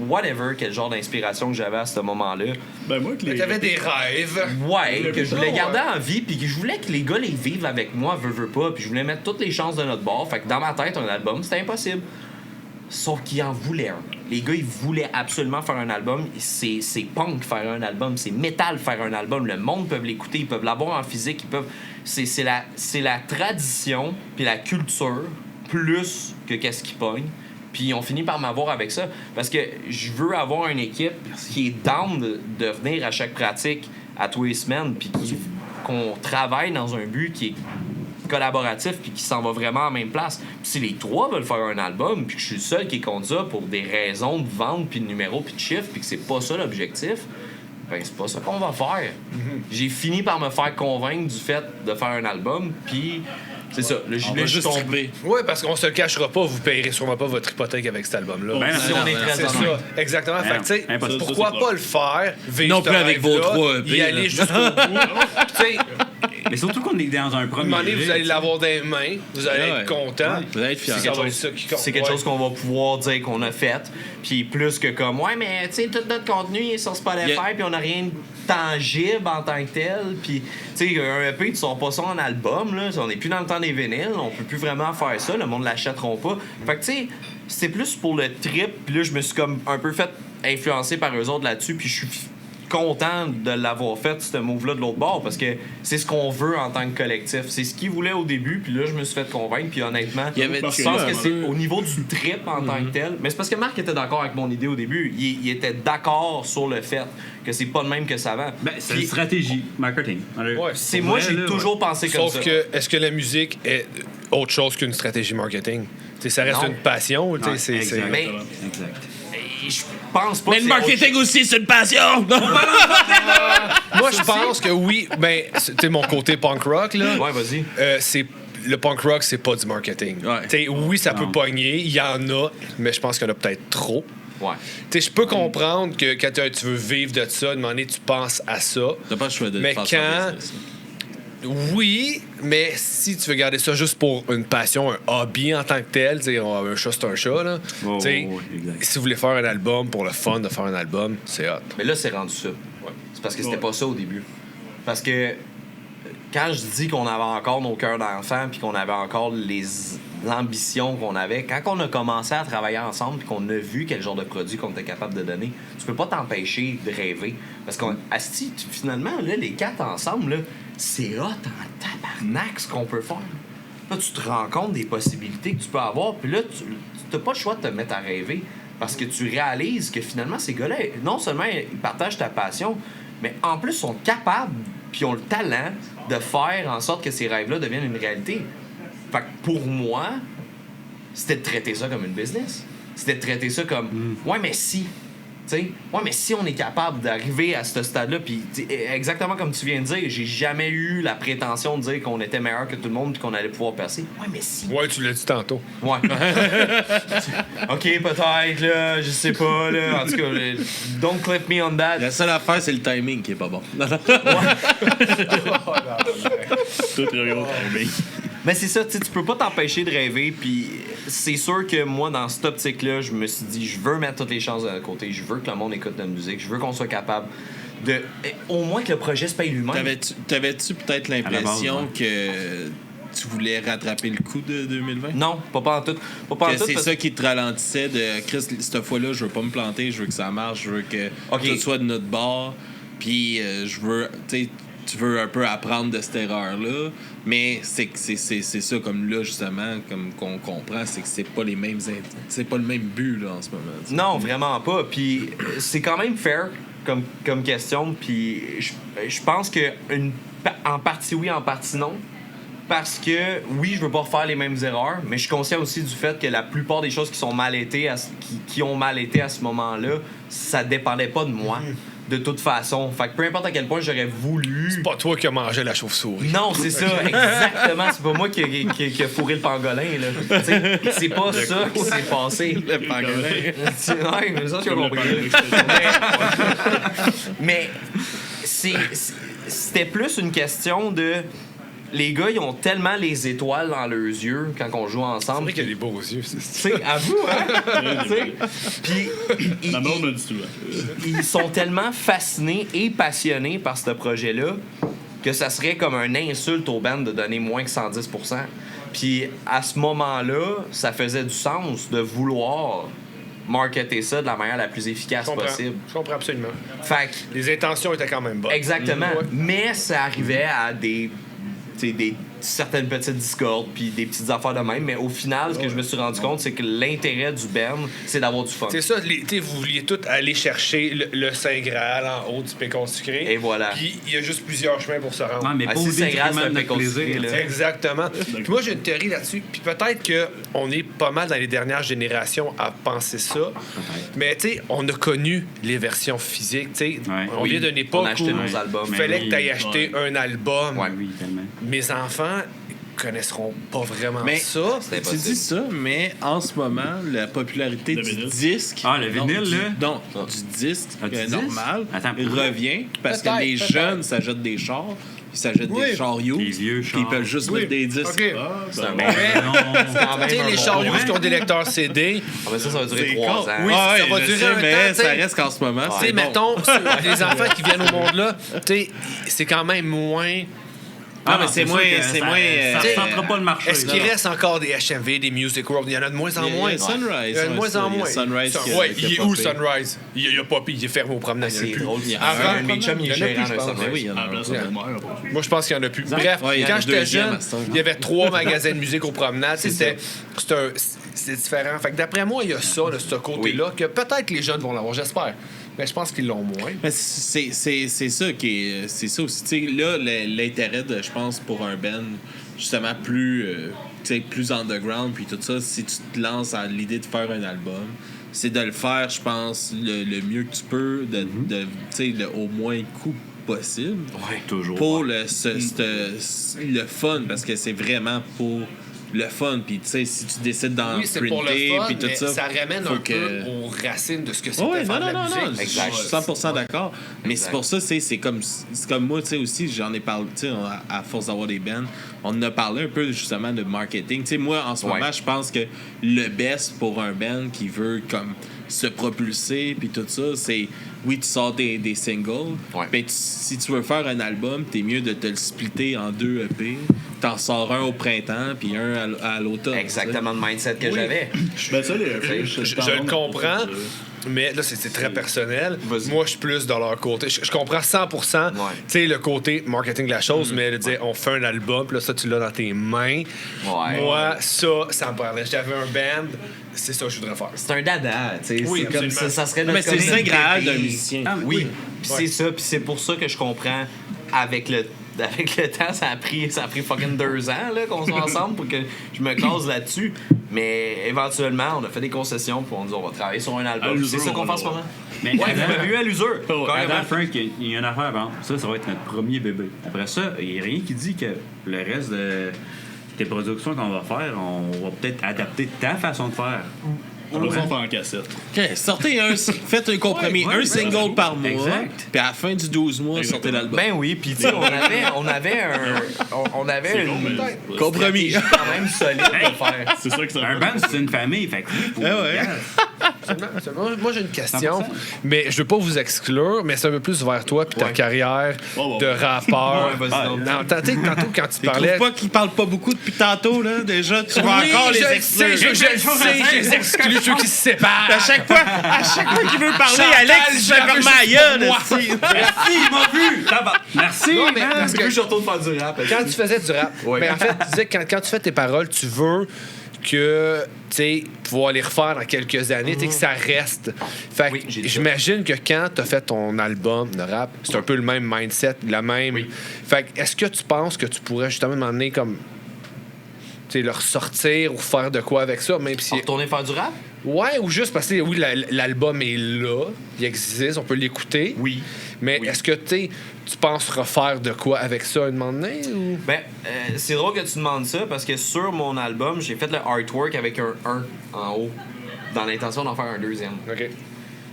whatever, quel genre d'inspiration que j'avais à ce moment-là. Ben, moi, que les. T'avais des rêves. Ouais, que je voulais garder en vie, puis que je voulais que les gars les vivent avec moi, veux pas, puis je voulais mettre toutes les chances de notre bord. Fait que dans ma tête, un album, c'était impossible. Sauf qu'ils en voulaient un. Les gars, ils voulaient absolument faire un album. C'est punk faire un album, c'est metal faire un album. Le monde peut l'écouter, ils peuvent l'avoir en physique, ils peuvent. C'est la tradition puis la culture plus que qu'est-ce qui pogne. Puis on finit par m'avoir avec ça. Parce que je veux avoir une équipe qui est down de venir à chaque pratique à tous les semaines. Puis qu'on travaille dans un but qui est collaboratif puis qui s'en va vraiment en même place. Puis si les trois veulent faire un album puis que je suis le seul qui est contre ça pour des raisons de vente puis de numéros puis de chiffres puis que c'est pas ça l'objectif, ben c'est pas ça qu'on va faire. J'ai fini par me faire convaincre du fait de faire un album puis c'est ça. Le gilet juste tombé. Oui, parce qu'on se le cachera pas, vous payerez sûrement pas votre hypothèque avec cet album-là. Ben, si on est très c'est honnête. ça, exactement. Fait que, tu sais, pourquoi ça, pas le faire, vivre Non plus avec vos 3 y aller jusqu'au bout. Tu sais, Mais surtout qu'on est dans un à un premier. moment donné, vous allez l'avoir dans les mains, vous allez être content. Vous allez être fiers. C'est quelque chose- C'est quelque chose qu'on va pouvoir dire qu'on a fait. Puis plus que comme, ouais, mais tu sais, tout notre contenu il est sur Spotify, puis on n'a rien de tangible en tant que tel. Puis, tu sais, un EP, tu sors pas ça en album, là. On n'est plus dans le temps des vinyles, on peut plus vraiment faire ça, le monde l'achèteront pas. Fait que, tu sais, c'est plus pour le trip. Puis là, je me suis comme un peu fait influencer par eux autres là-dessus. Puis je suis content de l'avoir fait, ce move-là de l'autre bord, parce que c'est ce qu'on veut en tant que collectif. C'est ce qu'ils voulaient au début, puis là, je me suis fait convaincre, puis honnêtement, Il y avait- je pense que c'est au niveau du trip en tant que tel. Mais c'est parce que Marc était d'accord avec mon idée au début. Il était d'accord sur le fait que c'est pas le même que ça avant. Ben, c'est Puis une stratégie marketing. Ouais. c'est Pour moi, vrai, j'ai là, toujours pensé comme Sauf ça. que, est-ce que la musique est autre chose qu'une stratégie marketing? Tu sais, ça reste Non. une passion. Tu sais, Ouais, c'est- exact. Mais Exact. je pense pas Mais que le c'est marketing aussi, c'est une passion! Moi, je pense que oui. Ben, tu sais, mon côté punk rock, là, Ouais, vas-y. c'est le punk rock, c'est pas du marketing. Ouais. Tu sais, oui, ça peut Non. pogner, il y en a, mais je pense qu'il y en a peut-être trop. Ouais. Tu sais, je peux comprendre que quand tu veux vivre de ça, à un moment donné, tu penses à ça. T'as pas le choix de Mais faire ça en quand- business. Oui, mais si tu veux garder ça juste pour une passion, un hobby en tant que tel, tu sais, un chat, c'est un chat, là. Oh, Tu sais, exact. si vous voulez faire un album pour le fun de faire un album, c'est hot. Mais là, c'est rendu ça. C'est parce que c'était pas ça au début. Parce que quand je dis qu'on avait encore nos cœurs d'enfant puis qu'on avait encore l'ambition qu'on avait, quand on a commencé à travailler ensemble puis qu'on a vu quel genre de produit qu'on était capable de donner, tu peux pas t'empêcher de rêver. Parce qu'on asti, finalement, là, les quatre ensemble, là, c'est hot en tabarnak ce qu'on peut faire. Là, tu te rends compte des possibilités que tu peux avoir, puis là, tu n'as pas le choix de te mettre à rêver parce que tu réalises que finalement, ces gars-là, non seulement ils partagent ta passion, mais en plus, sont capables, puis ont le talent de faire en sorte que ces rêves-là deviennent une réalité. Fait que pour moi, c'était de traiter ça comme une business. C'était de traiter ça comme, ouais, mais si. Tu sais, ouais, mais si on est capable d'arriver à ce stade-là, puis exactement comme tu viens de dire, j'ai jamais eu la prétention de dire qu'on était meilleur que tout le monde puis qu'on allait pouvoir percer. Ouais, mais si. Ouais, tu l'as dit tantôt. Ouais. OK, peut-être, là, je sais pas, là. En tout cas, don't clip me on that. La seule affaire, c'est le timing qui est pas bon. Tout est au timing. Mais c'est ça, tu sais, tu peux pas t'empêcher de rêver, puis c'est sûr que moi, dans cette optique-là, je me suis dit, je veux mettre toutes les chances de côté, je veux que le monde écoute notre musique, je veux qu'on soit capable de... Au moins que le projet se paye lui-même. T'avais-tu peut-être l'impression que tu voulais rattraper le coup de 2020? Non, pas en tout. Pas en Que tout, c'est parce- ça qui te ralentissait de Chris, cette fois-là, je veux pas me planter, je veux que ça marche, je veux que Ok. tout soit de notre bord, puis je veux, tu sais, tu veux un peu apprendre de cette erreur-là, mais c'est ça, comme là, justement, comme qu'on comprend, c'est que c'est pas les mêmes, c'est pas le même but, là, en ce moment. t'sais. Non, vraiment pas. Puis c'est quand même fair comme question. Puis je pense que en partie oui, en partie non. Parce que oui, je veux pas refaire les mêmes erreurs, mais je suis conscient aussi du fait que la plupart des choses qui sont mal été qui ont mal été à ce moment-là, ça dépendait pas de moi. De toute façon. Fait que peu importe à quel point j'aurais voulu. C'est pas toi qui as mangé la chauve-souris. Non, c'est ça, exactement. C'est pas moi qui a fourré le pangolin, là. T'sais, c'est pas ça qui s'est passé. Le pangolin. Ouais, mais ça, j'ai Comme le compris. Mais c'était plus une question de... Les gars, ils ont tellement les étoiles dans leurs yeux quand on joue C'est ensemble. vrai qu'il y a des beaux yeux. Tu sais, à vous, hein? T'sais, puis Ma mère me dit souvent. ils sont tellement fascinés et passionnés par ce projet-là que ça serait comme un insulte aux bandes de donner moins que 110%. Puis à ce moment-là, ça faisait du sens de vouloir marketer ça de la manière la plus efficace possible. Je comprends absolument. Fait que, Les intentions étaient quand même bonnes. exactement. Ouais. Mais ça arrivait à des certaines petites discordes, puis des petites affaires de même. Mais au final, ce que je me suis rendu compte, c'est que l'intérêt du band, c'est d'avoir du fun. C'est ça, vous vouliez tous aller chercher le Saint Graal en haut du pécan sucré. Et voilà. Puis il y a juste plusieurs chemins pour se rendre. Ouais, mais pas si au Saint Graal, c'est un détriment de pécan notre sucré, plaisir. là. Exactement. Puis moi, j'ai une théorie là-dessus. Puis peut-être qu'on est pas mal dans les dernières générations à penser ça. Mais tu sais, on a connu les versions physiques. Tu sais, on vient d'une époque on a acheté où nos albums. il fallait que tu ailles acheter un album. Ouais. Oui, tellement. Mes enfants connaisseront pas vraiment Mais ça. C'est tu impossible. dis ça, mais en ce moment, la popularité Le du vinyle. disque. Ah, le vinyle, là? Non, du disque Ah, du disque? normal Attends, pourquoi? revient parce que Peut-être, les peut-être. jeunes s'achètent des chars, ils s'achètent des chars Des used, vieux puis chars. ils peuvent juste mettre des disques. OK. C'est un bon. quand même Tu sais, un les bon chariots point. qui ont des lecteurs CD, Ah, mais ça va durer C'est 3 con. ans. Oui, Ah ça va je durer sais, un mais temps, ça t'sais. reste qu'en ce moment, tu c'est sais, bon. mettons, les enfants qui viennent au monde-là, tu sais, c'est quand même moins. Ah, mais c'est sûr moins- que c'est ça- moins, Ça T'sais, ne pas le marché. Est-ce qu'il reste encore des HMV, des Music World? Il y en a de moins en Il y a moins. Sunrise, Il y en a de ouais, moins ça, en il y a moins. Sunrise qui a- Ouais, qui a il est où popé. Sunrise? Il a pas pis, il est fermé au promenade. Il y en a C'est plus. drôle. Avant, Un de mes chums, il il y est en a plus, gérant je d'un pense. Sunrise. Oui, il y en a À la place de Belle-Mère. Moi, je pense qu'il y en a plus. Bref, Ouais, il y en a quand un j'étais deuxième jeune, à ce temps. il y avait 3 magasins de musique aux promenades. C'était différent. Fait que d'après moi, il y a ça, là, ce côté-là, que peut-être les jeunes vont l'avoir, j'espère. Mais je pense qu'ils l'ont moins. Mais c'est ça qui est. C'est ça aussi. Tu sais, là, l'intérêt, je pense, pour un band, justement, plus, tu sais, plus underground, puis tout ça, si tu te lances à l'idée de faire un album, c'est de le faire, je pense, le mieux que tu peux, tu sais, au moins coût possible. Ouais, toujours. Pour le fun, parce que c'est vraiment pour le fun. Puis, tu sais, si tu décides d'en Oui, c'est pour le printer, fun, puis tout mais ça ramène faut un que- peu aux racines de ce que c'était Ouais, faire non, de la non, non, musique. je suis 100% d'accord. Mais c'est pour ça, c'est comme moi, tu sais, aussi, j'en ai parlé, tu sais, à force d'avoir des bands, on en a parlé un peu, justement, de marketing. Tu sais, moi, en ce moment, je pense que le best pour un band qui veut, comme, se propulser, puis tout ça, c'est, oui, tu sors des singles, mais si tu veux faire un album, t'es mieux de te le splitter en 2 EP. T'en sors un au printemps, puis un à l'automne. Exactement le mindset que j'avais. Ben ça, les Je le comprends, mais là, c'est très personnel. Moi, je suis plus de leur côté. Je comprends 100%, tu sais, le côté marketing de la chose, mais de dire, on fait un album, puis là, ça, tu l'as dans tes mains. Moi, ça me parlait. J'avais un band, c'est ça que je voudrais faire. C'est un dada, tu sais. Oui, c'est comme absolument. ça serait Mais notre c'est le coming Saint Graal baby. d'un musicien. Ah, oui. Puis c'est ça, puis c'est pour ça que je comprends avec le temps, ça a pris fucking 2 ans là, qu'on soit ensemble pour que je me case là-dessus. Mais éventuellement, on a fait des concessions puis on dit on va travailler sur un album. Puis c'est ça qu'on fait en ce moment. Mais Ouais, vous m'avez vu à l'usure. Adam, Frank, il y a une affaire. Bon, ça va être notre premier bébé. Après ça, il n'y a rien qui dit que le reste de tes productions qu'on va faire, on va peut-être adapter ta façon de faire. On va faire en cassette. OK, faites un compromis, un single par mois, Exact. puis à la fin du 12 mois, sortez l'album. Ben oui, puis tu sais, on avait un Compromis. stratégie quand même solide de faire. C'est ça que ça Un band, c'est une famille. Fait que oui, faut- Absolument. Moi, j'ai une question, 100%. mais je veux pas vous exclure, mais c'est un peu plus vers toi puis ta carrière de rappeur. Ouais, vas-y donc. Non, tantôt, quand tu Tu parlais... trouves pas qu'ils parlent pas beaucoup depuis tantôt, là? Déjà, tu vas Oui, encore les je le exclure. sais, je les exclue, ceux qui se séparent. À chaque fois qu'il veut parler, Chantal, Alex, il se fait j'avais fermer la juste gueule, pour moi. esti. Merci, il m'a vu! Merci! Non, mais parce que je retourne faire du rap. quand tu faisais du rap, mais en fait, tu disais que quand tu fais tes paroles, tu veux que, tu sais, pouvoir les refaire dans quelques années, tu sais, que ça reste. Fait que j'imagine que quand tu as fait ton album de rap, c'est un peu le même mindset, la même. Fait que est-ce que tu penses que tu pourrais justement m'emmener comme, tu sais, le ressortir ou faire de quoi avec ça, même si. Retourner faire du rap? Ouais, ou juste parce que oui, l'album est là, il existe, on peut l'écouter. Oui. Mais est-ce que tu penses refaire de quoi avec ça un moment donné? Ou... Ben, c'est drôle que tu demandes ça parce que sur mon album, j'ai fait le artwork avec un 1 en haut, dans l'intention d'en faire un deuxième. OK.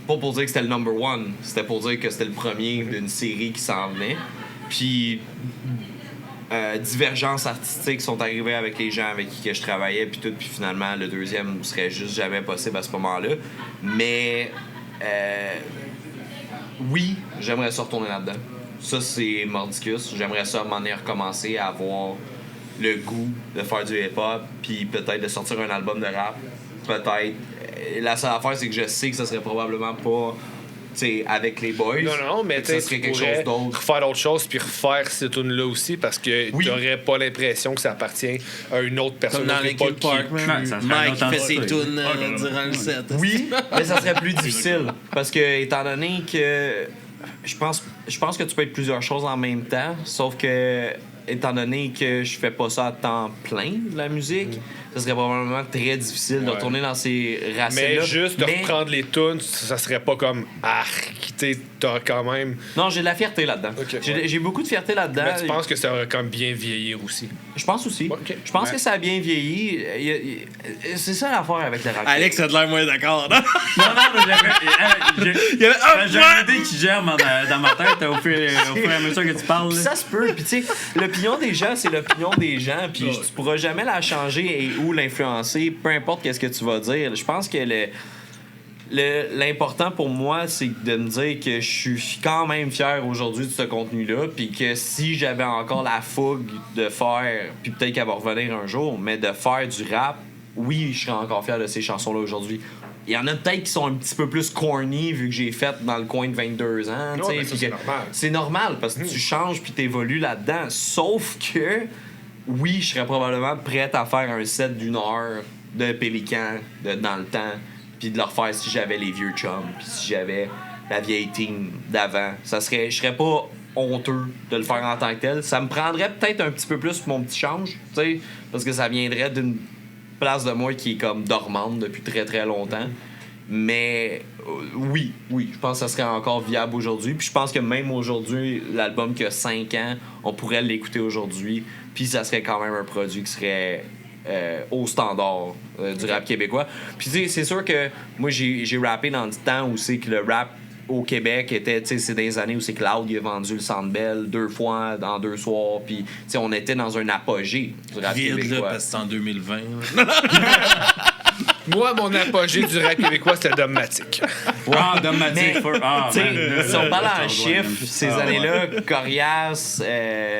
Pas pour dire que c'était le number one, c'était pour dire que c'était le premier d'une série qui s'en venait. Puis, divergences artistiques sont arrivées avec les gens avec qui que je travaillais, puis tout. Puis finalement, le deuxième serait juste jamais possible à ce moment-là. Mais, oui, j'aimerais ça retourner là-dedans. Ça, c'est mordicus. J'aimerais ça, à un moment donné, recommencer à avoir le goût de faire du hip-hop, puis peut-être de sortir un album de rap. Peut-être. La seule affaire, c'est que je sais que ça serait probablement pas avec les boys. Non, mais ça tu serait quelque pourrais chose d'autre. refaire d'autres choses puis refaire ces tunes-là aussi parce que tu n'aurais pas l'impression que ça appartient à une autre personne. Comme dans Linkin Park, Mike fait ses tunes durant le set. Oui, mais ça serait plus difficile. Parce que, étant donné que je pense que tu peux être plusieurs choses en même temps, sauf que, étant donné que je fais pas ça à temps plein de la musique, ça serait probablement très difficile de retourner dans ces racines-là. Mais juste de reprendre les tunes, ça serait pas comme t'as quand même. Non, j'ai de la fierté là-dedans. Okay, j'ai beaucoup de fierté là-dedans. Mais tu penses que ça aurait comme bien vieillir aussi? Je pense aussi. Okay. Je pense que ça a bien vieilli. C'est ça l'affaire avec le rap. Alex a de l'air moins d'accord, non? Non, mais j'ai une idée qui germe dans ma tête au fur et à mesure que tu parles. Puis ça se peut. Puis tu sais, l'opinion des gens, c'est l'opinion des gens. Puis tu pourras jamais la changer ou l'influencer, peu importe qu'est-ce que tu vas dire. Je pense que l'important pour moi, c'est de me dire que je suis quand même fier aujourd'hui de ce contenu-là, puis que si j'avais encore la fougue de faire, puis peut-être qu'elle va revenir un jour, mais de faire du rap, oui, je serais encore fier de ces chansons-là aujourd'hui. Il y en a peut-être qui sont un petit peu plus corny vu que j'ai fait dans le coin de 22 ans. Non, mais ça, c'est normal. C'est normal parce que tu changes puis t'évolues là-dedans. Sauf que, oui, je serais probablement prête à faire un set d'1 heure de Pélican dans le temps, puis de le refaire si j'avais les vieux chums, puis si j'avais la vieille team d'avant. Je serais pas honteux de le faire en tant que tel. Ça me prendrait peut-être un petit peu plus pour mon petit change, tu sais, parce que ça viendrait d'une place de moi qui est comme dormante depuis très très longtemps. Mais oui, je pense que ça serait encore viable aujourd'hui. Puis je pense que même aujourd'hui, l'album qui a 5 ans, on pourrait l'écouter aujourd'hui, puis ça serait quand même un produit qui serait au standard du rap québécois. Puis tu sais, c'est sûr que moi j'ai rappé dans le temps où c'est que le rap au Québec était, tu sais, c'est des années où c'est que Loud il a vendu le Centre Bell 2 fois dans 2 soirs, puis tu sais, on était dans un apogée du rap québécois. Là, parce que c'est en 2020. Moi, mon apogée du rap québécois, c'était Dogmatic. Dogmatic. Si on parle en chiffres, ces années-là, Corias,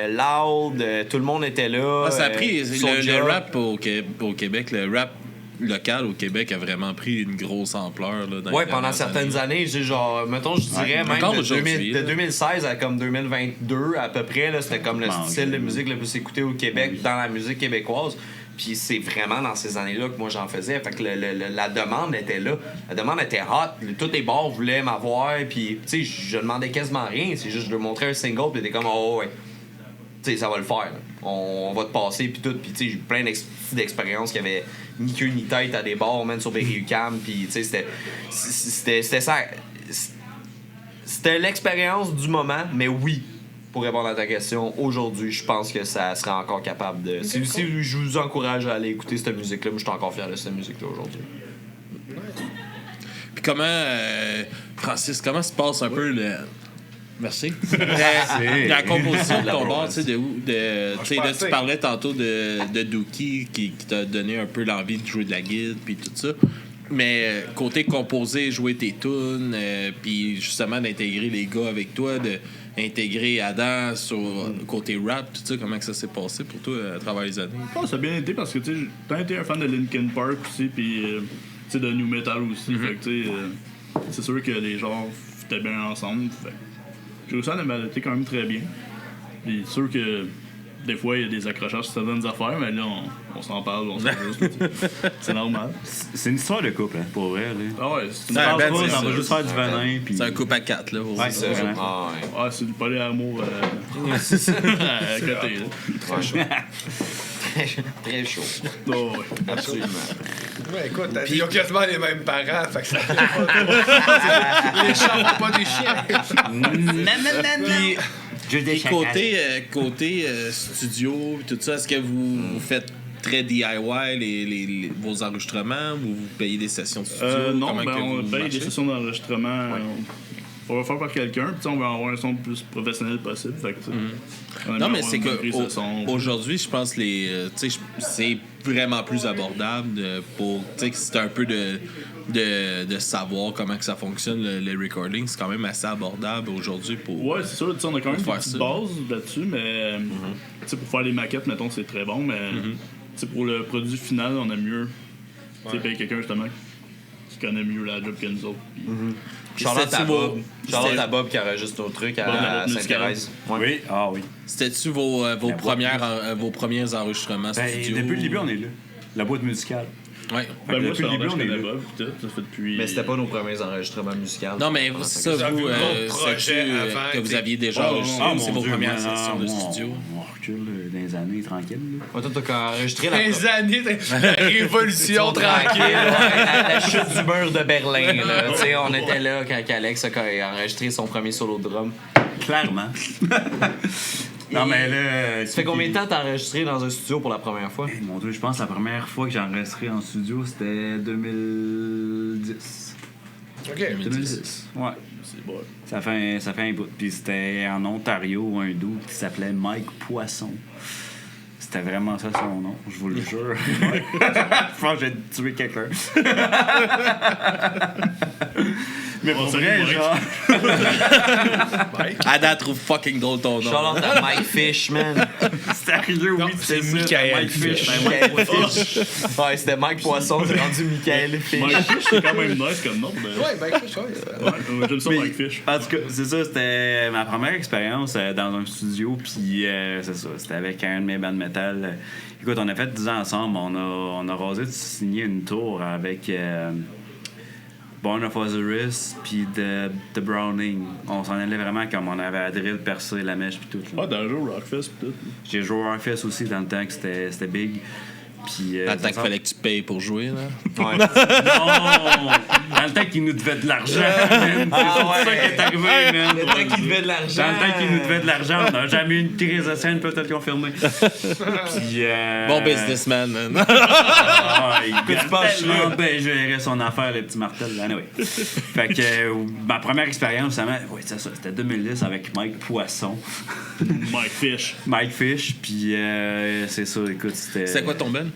Loud, tout le monde était là. Ça a pris le rap au Québec, le rap local au Québec a vraiment pris une grosse ampleur. Oui, pendant certaines années, genre, mettons, je dirais même de 2016 à comme 2022 à peu près, là, c'était comme le style de musique le plus écouté au Québec dans la musique québécoise. Puis c'est vraiment dans ces années-là que moi j'en faisais. Fait que la demande était là. La demande était hot. Tous les bars voulaient m'avoir. Puis, tu sais, je demandais quasiment rien. C'est juste, je leur montrais un single. Puis t'es comme, oh ouais. Tu sais, ça va le faire. Là. On va te passer. Puis tout. Puis, tu sais, j'ai eu plein d'expériences qui avaient ni queue ni tête à des bars, même sur Berry-UQAM. Puis, tu sais, c'était ça. C'était l'expérience du moment. Mais oui. Pour répondre à ta question, aujourd'hui, je pense que ça serait encore capable de... Si je vous encourage à aller écouter cette musique-là, moi, je suis encore fier de cette musique-là aujourd'hui. Puis comment... Francis, comment se passe un peu le... Merci. La composition de ton bar, tu sais, là, tu parlais tantôt de Dookie qui t'a donné un peu l'envie de jouer de la guitare, puis tout ça. Mais côté composer, jouer tes tunes, puis justement d'intégrer les gars avec toi, d'intégrer Adam sur côté rap, tout ça, comment que ça s'est passé pour toi à travers les années? Oh, ça a bien été parce que tu sais, t'as été un fan de Linkin Park aussi, puis tu sais, de New Metal aussi. Fait que tu sais, c'est sûr que les genres étaient bien ensemble. Fait que j'ai réussi à les balader quand même très bien. Puis c'est sûr que des fois, il y a des accrochages sur certaines affaires, mais là, on s'en parle, on s'ajuste. C'est normal. C'est une histoire de couple, hein, pour vrai. Là. Ah ouais, c'est on va juste faire du venin. Puis... C'est un couple à 4, là. Ouais, c'est ça. Ah, c'est du polyamour à côté, là. Très chaud. Oh, ouais. Absolument. Ouais, écoute, ils ont quasiment les mêmes parents, fait que ça les chats, pas des chiens. Puis, côté studio, tout ça, est-ce que vous faites très DIY vos enregistrements ou vous payez des sessions de studio? Non, on paye des sessions d'enregistrement. On va faire par quelqu'un, puis on va avoir un son le plus professionnel possible. Fait que, non, mais c'est qu'aujourd'hui, je pense c'est vraiment plus abordable pour. C'est un peu de savoir comment que ça fonctionne le recording. C'est quand même assez abordable aujourd'hui pour. Ouais, c'est sûr. On a quand même une petite base là-dessus, mais pour faire les maquettes, mettons, c'est très bon, mais pour le produit final, on a mieux payer quelqu'un justement qui connaît mieux la job que nous autres. Charlotte à Bob qui enregistre nos trucs à Sainte-Thérèse. Oui, oui. C'était-tu vos premiers enregistrements studio? Depuis le début, on est là. La boîte musicale. Ouais. Moi, depuis le début, on est là. Ça fait depuis... Mais c'était pas nos premiers enregistrements musicaux. Non, mais ça, vous, que vous aviez déjà enregistré, c'est vos premières sessions de studio. On recule dans les années tranquilles. Toi, t'as enregistré Les années de la révolution tranquille. La chute du mur de Berlin. Là. On était là quand Alex a enregistré son premier solo de drum. Clairement. Non, mais là. Ça fait combien de temps t'as enregistré dans un studio pour la première fois? Mon Dieu, je pense que la première fois que j'ai enregistré en studio, c'était 2010. OK. 2010. Ouais. C'est bon. Ça fait un bout. Puis c'était en Ontario, un dude qui s'appelait Mike Poisson. C'était vraiment ça son nom, je vous le jure. Je pense que j'ai tué quelqu'un. Mais pour vrai, genre. Ada trouve fucking drôle ton nom. Charlotte à Mike Fish, man. C'était arrivé, oui, c'est ça, Michael Mike Fish. Michael Fish. Ouais, c'était Mike Poisson, c'est rendu Michael Fish. Mike Fish, c'est quand même nice comme nom. Ouais, Mike Fish, ouais. J'aime ça, Mike Fish. En tout cas, c'est ça, c'était ma première expérience dans un studio, puis c'est ça, c'était avec un de mes bands metal. Écoute, on a fait 10 ans ensemble, on a rasé de signer une tour avec Born of Osiris, puis The Browning. On s'en allait vraiment comme on avait la drill, percé, la mèche, puis tout. Ah, dans le jeu Rockfest, pis tout. J'ai joué au Rockfest aussi dans le temps que c'était big. Puis, dans le temps qu'il fallait que tu payes pour jouer, là. Ouais. Non! Dans le temps qu'il nous devait de l'argent, man. C'est ça qui est arrivé, man. Le temps qu'il devait de l'argent. Dans le temps qu'il nous devait de l'argent, on n'a jamais eu une crise de scène, peut-être qu'ils ont fermé. Puis, bon businessman, man. Il a tellement bien géré son affaire, le petit Martel. Anyway. Fait que ma première expérience, c'est ça, c'était 2010 avec Mike Poisson. Mike Fish. Puis c'est ça, écoute, c'était... C'était quoi ton band?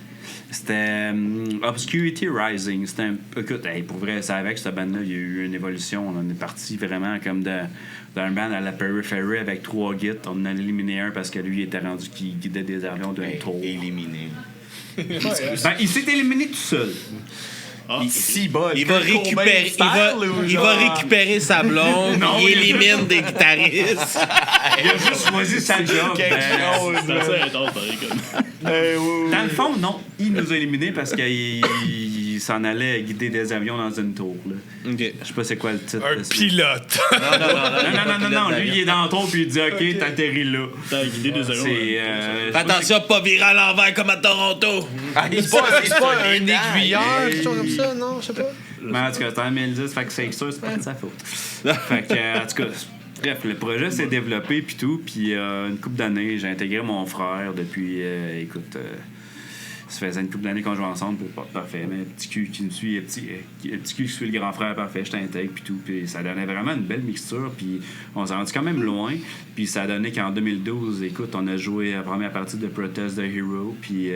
C'était Obscurity Rising. C'était écoute, pour vrai, c'est avec cette band-là, il y a eu une évolution. On est parti vraiment comme d'un band à la Periphery avec 3 guides. On en a éliminé un parce que lui, il était rendu qu'il guidait des avions d'un tour. Éliminé. Il s'est éliminé tout seul. Il va récupérer sa blonde, il élimine des guitaristes. Il a juste choisi sa job. Dans le fond, non. Il nous a éliminés parce qu'il s'en allait guider des avions dans une tour. Là. Okay. Je sais pas c'est quoi le titre. Un pilote. Non. Lui, il est dans la tour puis il dit OK, t'atterris là. T'as guidé des avions. Fais attention, pas virer à l'envers comme à Toronto. C'est pas un aiguilleur, quelque chose comme ça, non? Je sais pas. Mais en tout cas, c'était en 2010, fait que c'est sûr, c'est pas de sa faute. Fait que, en tout cas, bref, le projet s'est développé puis tout, puis une couple d'années, j'ai intégré mon frère depuis, écoute, ça faisait une couple d'années qu'on jouait ensemble, puis pas parfait, mais petit cul qui me suit, petit cul qui suit le grand frère parfait, je t'intègre puis tout, puis ça donnait vraiment une belle mixture, puis on s'est rendu quand même loin, puis ça a donné qu'en 2012, écoute, on a joué la première partie de Protest the Hero, puis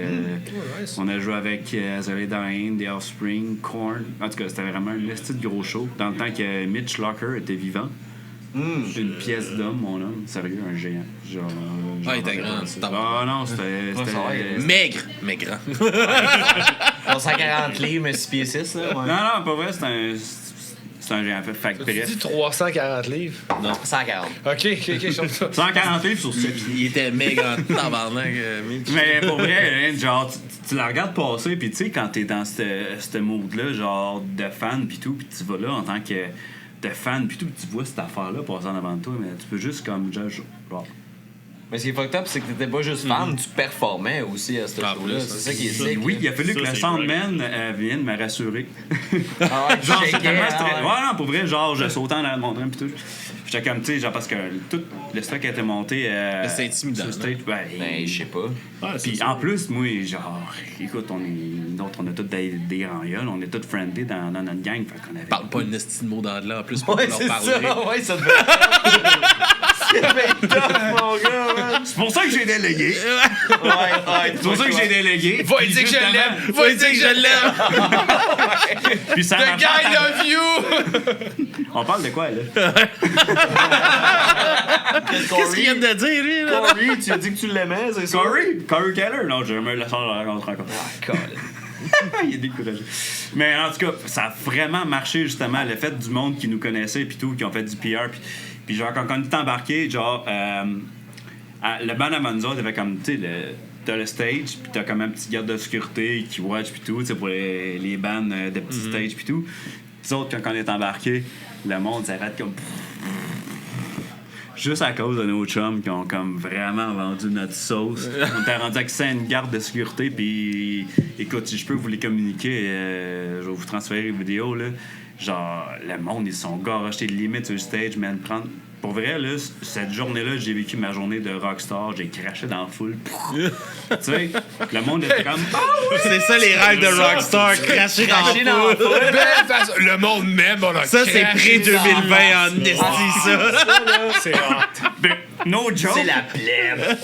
on a joué avec Azalea Dying, The Offspring, Korn, en tout cas, c'était vraiment un petit gros show, dans le temps que Mitch Locker était vivant. Une pièce d'homme, mon homme. Sérieux, un géant. Genre il était grand. Ah non, c'était maigre, mais grand. 340 livres, mais 6 pieds 6. Là, ouais. Non, pas vrai, c'est un géant. Fait que Tu dis 340 livres? Non, 140. OK, je ça. 140 livres sur 7 pieds. Il était maigre en tabarnak. Mais pour vrai, genre, tu la regardes passer, puis tu sais, quand t'es dans ce mood-là, genre de fan, puis tout, puis tu vas là en tant que de fan, puis tout, tu vois cette affaire-là passer en avant de toi, mais tu peux juste comme genre. Mais ce qui est fucked up, c'est que t'étais pas juste fan, tu performais aussi à ce show-là. C'est ça qui est sick. Oui, il a fallu que le Soundman vienne me rassurer. Ah ouais, genre, j'étais tellement stressé. Ouais, non, pour vrai, genre, je sautais en l'air de mon train, puis tout. J'étais comme, tu sais, genre, parce que tout le stock était monté. C'est intimidant. Sur stage, ben, je sais pas. Puis en plus, moi, genre, écoute, on a tous des rangioles, on est tous friendly dans notre gang. Fait qu'on avait. Parle pas une estime de mot d'anglais en plus pour ouais, leur c'est parler. Ça, ouais, ça devait c'est bien tough, mon gars, man. C'est pour ça que j'ai délégué. Ouais, c'est pour ça que j'ai délégué. Va dire que je l'aime. Va dire que je l'aime. Puis ça The guy love you. On parle de quoi, là? Qu'est-ce qu'il vient de dire, lui, là? Corey, tu as dit que tu l'aimais, c'est ça? Corey Keller? Non, j'ai jamais eu la chance de la rencontrer encore. Ah, cool. Il est découragé. Mais en tout cas, ça a vraiment marché, justement, le fait du monde qui nous connaissait, puis tout, qui ont fait du PR. Puis genre, quand on est embarqué, genre, le band avant nous autres, il y avait comme, tu sais, t'as le stage, puis t'as comme un petit garde de sécurité qui watch, puis tout, tu sais, pour les bands de petits stages, puis tout. Puis autres, quand on est embarqué, le monde s'arrête comme... Juste à cause de nos chums qui ont comme vraiment vendu notre sauce. On était rendu accès à une garde de sécurité, puis écoute, si je peux vous les communiquer, je vais vous transférer les vidéos, là. Genre, le monde, ils sont garochés de limite sur le stage, man. Pour vrai, là, cette journée-là, j'ai vécu ma journée de rockstar. J'ai craché dans la foule. Tu sais, le monde était comme... C'est ça les rêves de rockstar, cracher dans la foule. Le monde même, on a Ça, c'est pré-2020 en esti, ça. C'est hot. No joke. C'est la plèbe.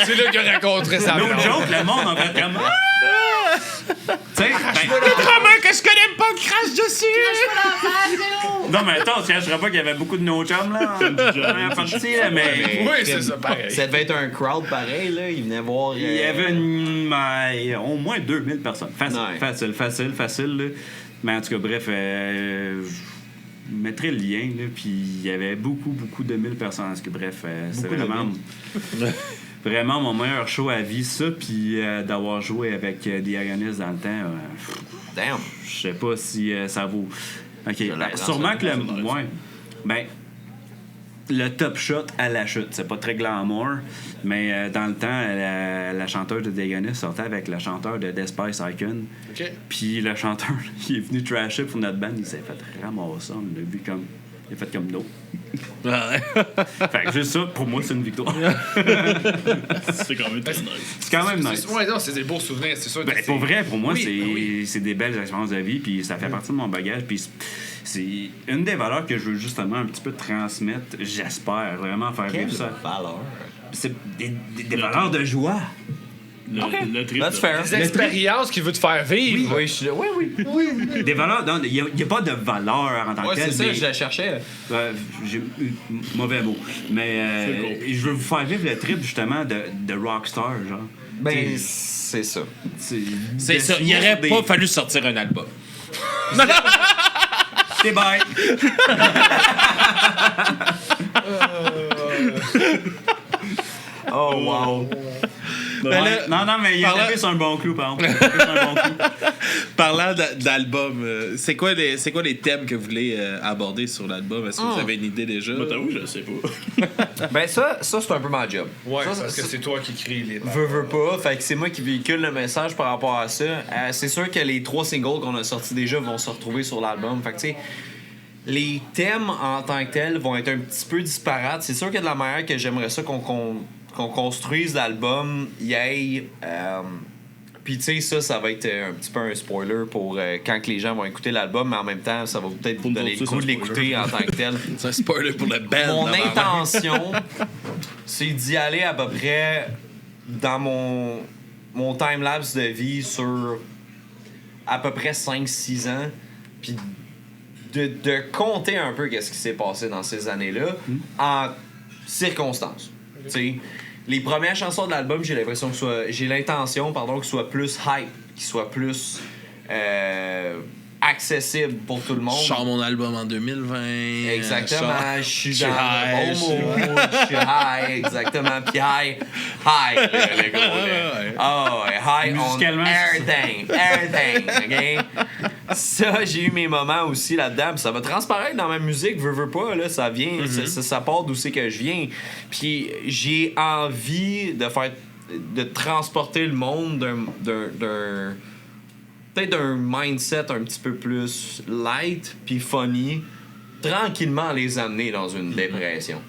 C'est là qu'il a rencontré sa No blonde. joke, le monde en fait comme... Tu sais, que je connais pas crache dessus. non, mais attends, on se cachera pas qu'il y avait beaucoup de no chums, là, en première partie, là, mais... Oui, c'est ça, pareil. Ça devait être un crowd pareil, là. Ils venaient voir. Il y avait au moins 2000 personnes. Facile, là. Mais en tout cas, bref, je mettrai le lien, là, puis il y avait beaucoup de 1000 personnes. En tout cas, bref, c'est vraiment... Vraiment mon meilleur show à vie, ça, puis d'avoir joué avec Diagonist dans le temps. Damn. Je sais pas si ça vaut. OK. Sûrement que le. Ouais. Ben. Le top shot à la chute. C'est pas très glamour, mais dans le temps, la chanteuse de Diagonist sortait avec le chanteur de Death Spice Icon. OK. Puis le chanteur, il est venu trasher pour notre band, il s'est fait ramasser. On l'a vu comme. Il a fait comme no. Fait que juste ça, pour moi, c'est une victoire. C'est quand même très nice. C'est quand même nice. Ouais, non, c'est des beaux souvenirs, c'est sûr. Ben, pour vrai, pour moi, Oui, c'est des belles expériences de vie, puis ça fait partie de mon bagage, puis c'est une des valeurs que je veux justement un petit peu transmettre, j'espère vraiment faire Quelle vivre ça. valeur. C'est des valeurs de joie. Le trip. That's fair. Des expériences qu'il veut te faire vivre. Oui, je suis là. Oui. Des valeurs, il n'y a pas de valeur en tant que Ouais, telle. c'est ça, mais- je la cherchais. J'ai eu mauvais mot. Mais je veux vous faire vivre le trip justement de rockstar, genre. Ben, c'est ça. C'est ça. Il aurait pas fallu sortir un album. C'est bye. Oh, wow. Ouais. Non, mais il a tapé sur un bon clou, par exemple. Il a tapé sur un bon clou. Parlant d'album, c'est quoi les thèmes que vous voulez aborder sur l'album? Est-ce que vous avez une idée déjà? Moi, t'avoue, je sais pas. Ben, ça c'est un peu ma job. Ouais, Ça, parce que c'est toi qui écris les. Veux pas, fait que c'est moi qui véhicule le message par rapport à ça. C'est sûr que les 3 singles qu'on a sortis déjà vont se retrouver sur l'album. Fait que tu sais, les thèmes en tant que tels vont être un petit peu disparates. C'est sûr que de la manière que j'aimerais ça qu'on construise l'album, puis tu sais, ça va être un petit peu un spoiler pour quand que les gens vont écouter l'album, mais en même temps, ça va peut-être vous donner le goût de l'écouter en tant que tel. C'est un spoiler pour le band. Mon intention, c'est d'y aller à peu près dans mon time-lapse de vie sur à peu près 5-6 ans, puis de compter un peu qu'est-ce qui s'est passé dans ces années-là en circonstances. Tu sais, les premières chansons de l'album, j'ai l'intention que soit plus hype, qu'il soit plus accessible pour tout le monde. Je sors mon album en 2020. Exactement, je suis dans le bon mood, je suis high, exactement. Puis high, le gros. Oh, high on Musicalement, everything, OK? Ça, j'ai eu mes moments aussi là-dedans. Puis ça va transparaître dans ma musique, veux pas, là, ça vient, ça part d'où c'est que je viens. Puis j'ai envie de transporter le monde d'un peut-être d'un mindset un petit peu plus light puis funny, tranquillement les amener dans une dépression.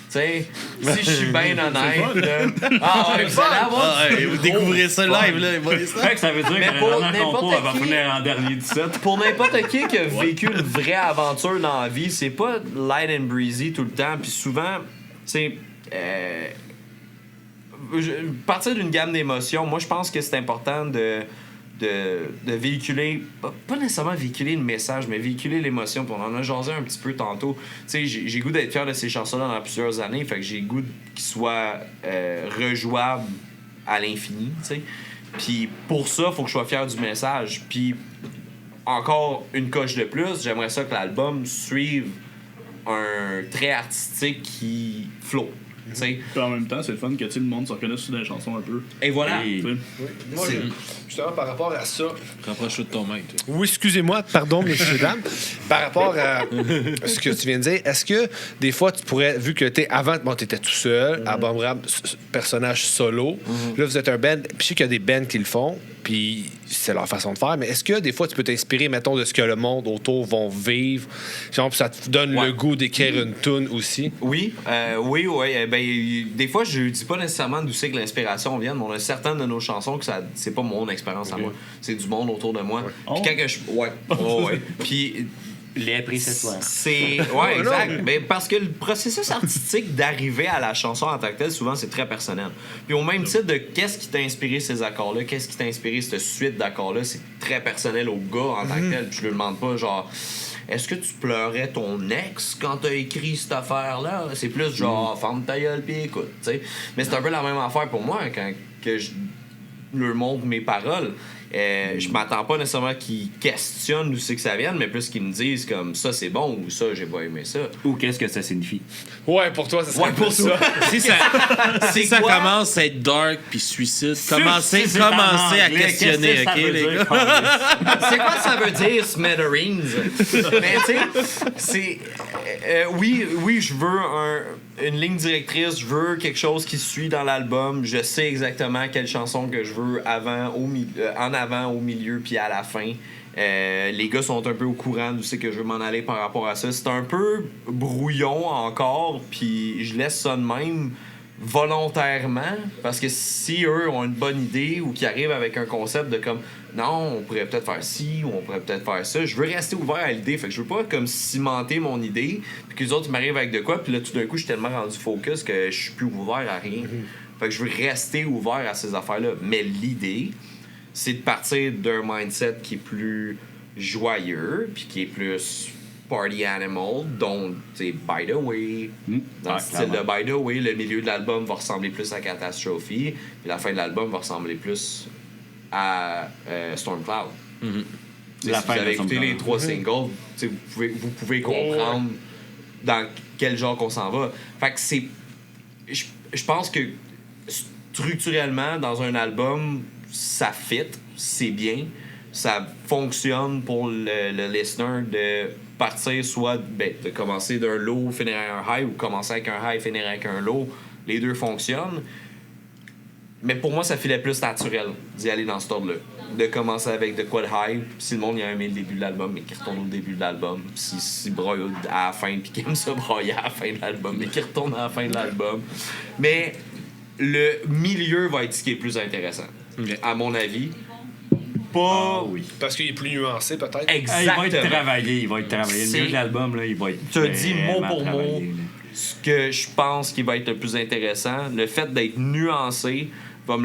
Tu sais, si je suis bien honnête, là... vous allez avoir... vous découvrez ça live, là. Fait que ça veut dire Mais que pour la dernière compo, elle va n'importe qui- finir en dernier du set. Pour n'importe qui a vécu une vraie aventure dans la vie, c'est pas light and breezy tout le temps. Puis souvent, c'est... partir d'une gamme d'émotions, moi, je pense que c'est important de véhiculer, pas nécessairement véhiculer le message, mais véhiculer l'émotion. Puis on en a jasé un petit peu tantôt. Tu sais, j'ai goût d'être fier de ces chansons-là dans plusieurs années, fait que j'ai goût qu'ils soient rejouables à l'infini, tu sais. Puis pour ça, il faut que je sois fier du message. Puis encore une coche de plus, j'aimerais ça que l'album suive un trait artistique qui flotte. Puis en même temps, c'est le fun que le monde se reconnaisse sur des chansons un peu. Et voilà. Moi, justement, par rapport à ça. Rapproche-toi de ton mec. Oui, excusez-moi, pardon, messieurs, dames. Par rapport à ce que tu viens de dire, est-ce que des fois, tu pourrais, vu que avant, tu étais tout seul, à Bum Rap, personnage solo, là, vous êtes un band, puis je sais qu'il y a des bands qui le font, puis c'est leur façon de faire, mais est-ce que des fois, tu peux t'inspirer, mettons, de ce que le monde autour vont vivre, genre, ça te donne le goût d'écrire une tune aussi? Oui. Des fois, je dis pas nécessairement d'où c'est que l'inspiration vient, mais on a certaines de nos chansons que c'est pas mon expérience à moi. C'est du monde autour de moi. Puis quand que je... Ouais. Puis... Les appris cette fois. Ouais, exact. Mais parce que le processus artistique d'arriver à la chanson en tant que telle, souvent, c'est très personnel. Puis au même titre de qu'est-ce qui t'a inspiré ces accords-là, qu'est-ce qui t'a inspiré cette suite d'accords-là, c'est très personnel au gars en tant que tel. Puis je lui demande pas, genre... Est-ce que tu pleurais ton ex quand t'as écrit cette affaire-là? C'est plus genre, ferme ta gueule pis écoute, tu sais. Mais c'est un peu la même affaire pour moi quand que je leur montre mes paroles. Je m'attends pas nécessairement qu'ils questionnent d'où c'est que ça vient, mais plus qu'ils me disent comme ça c'est bon ou ça j'ai pas aimé ça. Ou qu'est-ce que ça signifie? Ouais, pour toi, ça serait pour ça. Si ça commence à être dark puis suicide, commencez à questionner, OK, les gars? C'est quoi ça veut dire, Smithereens? Mais tu sais, c'est... oui, je veux une ligne directrice, je veux quelque chose qui suit dans l'album. Je sais exactement quelle chanson que je veux en avant, au milieu, puis à la fin. Les gars sont un peu au courant d'où c'est que je veux m'en aller par rapport à ça. C'est un peu brouillon encore, puis je laisse ça de même volontairement, parce que si eux ont une bonne idée ou qu'ils arrivent avec un concept de comme non, on pourrait peut-être faire ci ou on pourrait peut-être faire ça, je veux rester ouvert à l'idée. Fait que je veux pas comme cimenter mon idée puis que les autres m'arrivent avec de quoi, puis là tout d'un coup je suis tellement rendu focus que je suis plus ouvert à rien. Fait que je veux rester ouvert à ces affaires-là. Mais l'idée, c'est de partir d'un mindset qui est plus joyeux puis qui est plus party animal, dont, tu sais, By the Way, dans le style de By the Way, le milieu de l'album va ressembler plus à Catastrophe, puis la fin de l'album va ressembler plus à Storm Cloud. Si vous avez écouté les 3 singles, vous pouvez comprendre dans quel genre qu'on s'en va. Fait que c'est... Je pense que structurellement, dans un album, ça fit, c'est bien, ça fonctionne pour le listener de partir soit de commencer d'un low, finir avec un high, ou commencer avec un high, finir avec un low. Les deux fonctionnent. Mais pour moi, ça filait plus naturel d'y aller dans ce ordre-là. De commencer avec de quoi de high. Si le monde y a aimé le début de l'album, mais qu'il retourne au début de l'album. Si broye à la fin, puis qu'il aime ça broyer à la fin de l'album, mais qu'il retourne à la fin de l'album. Mais le milieu va être ce qui est le plus intéressant, à mon avis. Parce qu'il est plus nuancé, peut-être. Exactement. Il va être travaillé. Le milieu de l'album, là, il va être... Tu as dit mot pour mot ce que je pense qui va être le plus intéressant. Le fait d'être nuancé va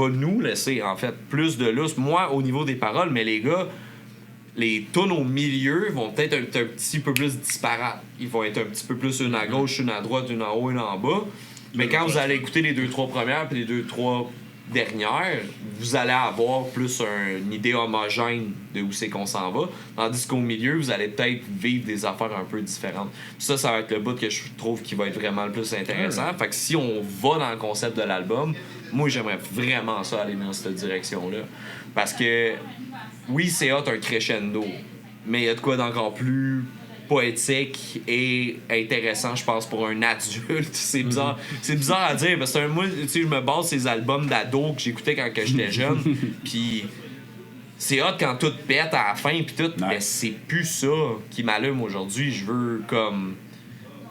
nous laisser, en fait, plus de lousse. Moi, au niveau des paroles, mais les gars, les tunes au milieu vont peut-être être un petit peu plus disparates. Ils vont être un petit peu plus une à gauche, une à droite, une en haut, une en bas. Mais quand vous allez écouter les 2-3 premières puis les 2-3 dernière, vous allez avoir plus une idée homogène de où c'est qu'on s'en va. Tandis qu'au milieu, vous allez peut-être vivre des affaires un peu différentes. Ça va être le bout que je trouve qui va être vraiment le plus intéressant. Fait que si on va dans le concept de l'album, moi, j'aimerais vraiment ça aller dans cette direction-là. Parce que, oui, c'est hot un crescendo, mais il y a de quoi d'encore plus poétique et intéressant, je pense, pour un adulte. C'est bizarre. C'est bizarre à dire, parce que moi, tu sais, je me base sur ces albums d'ado que j'écoutais quand j'étais jeune, puis c'est hot quand tout pète à la fin, puis tout, mais c'est plus ça qui m'allume aujourd'hui.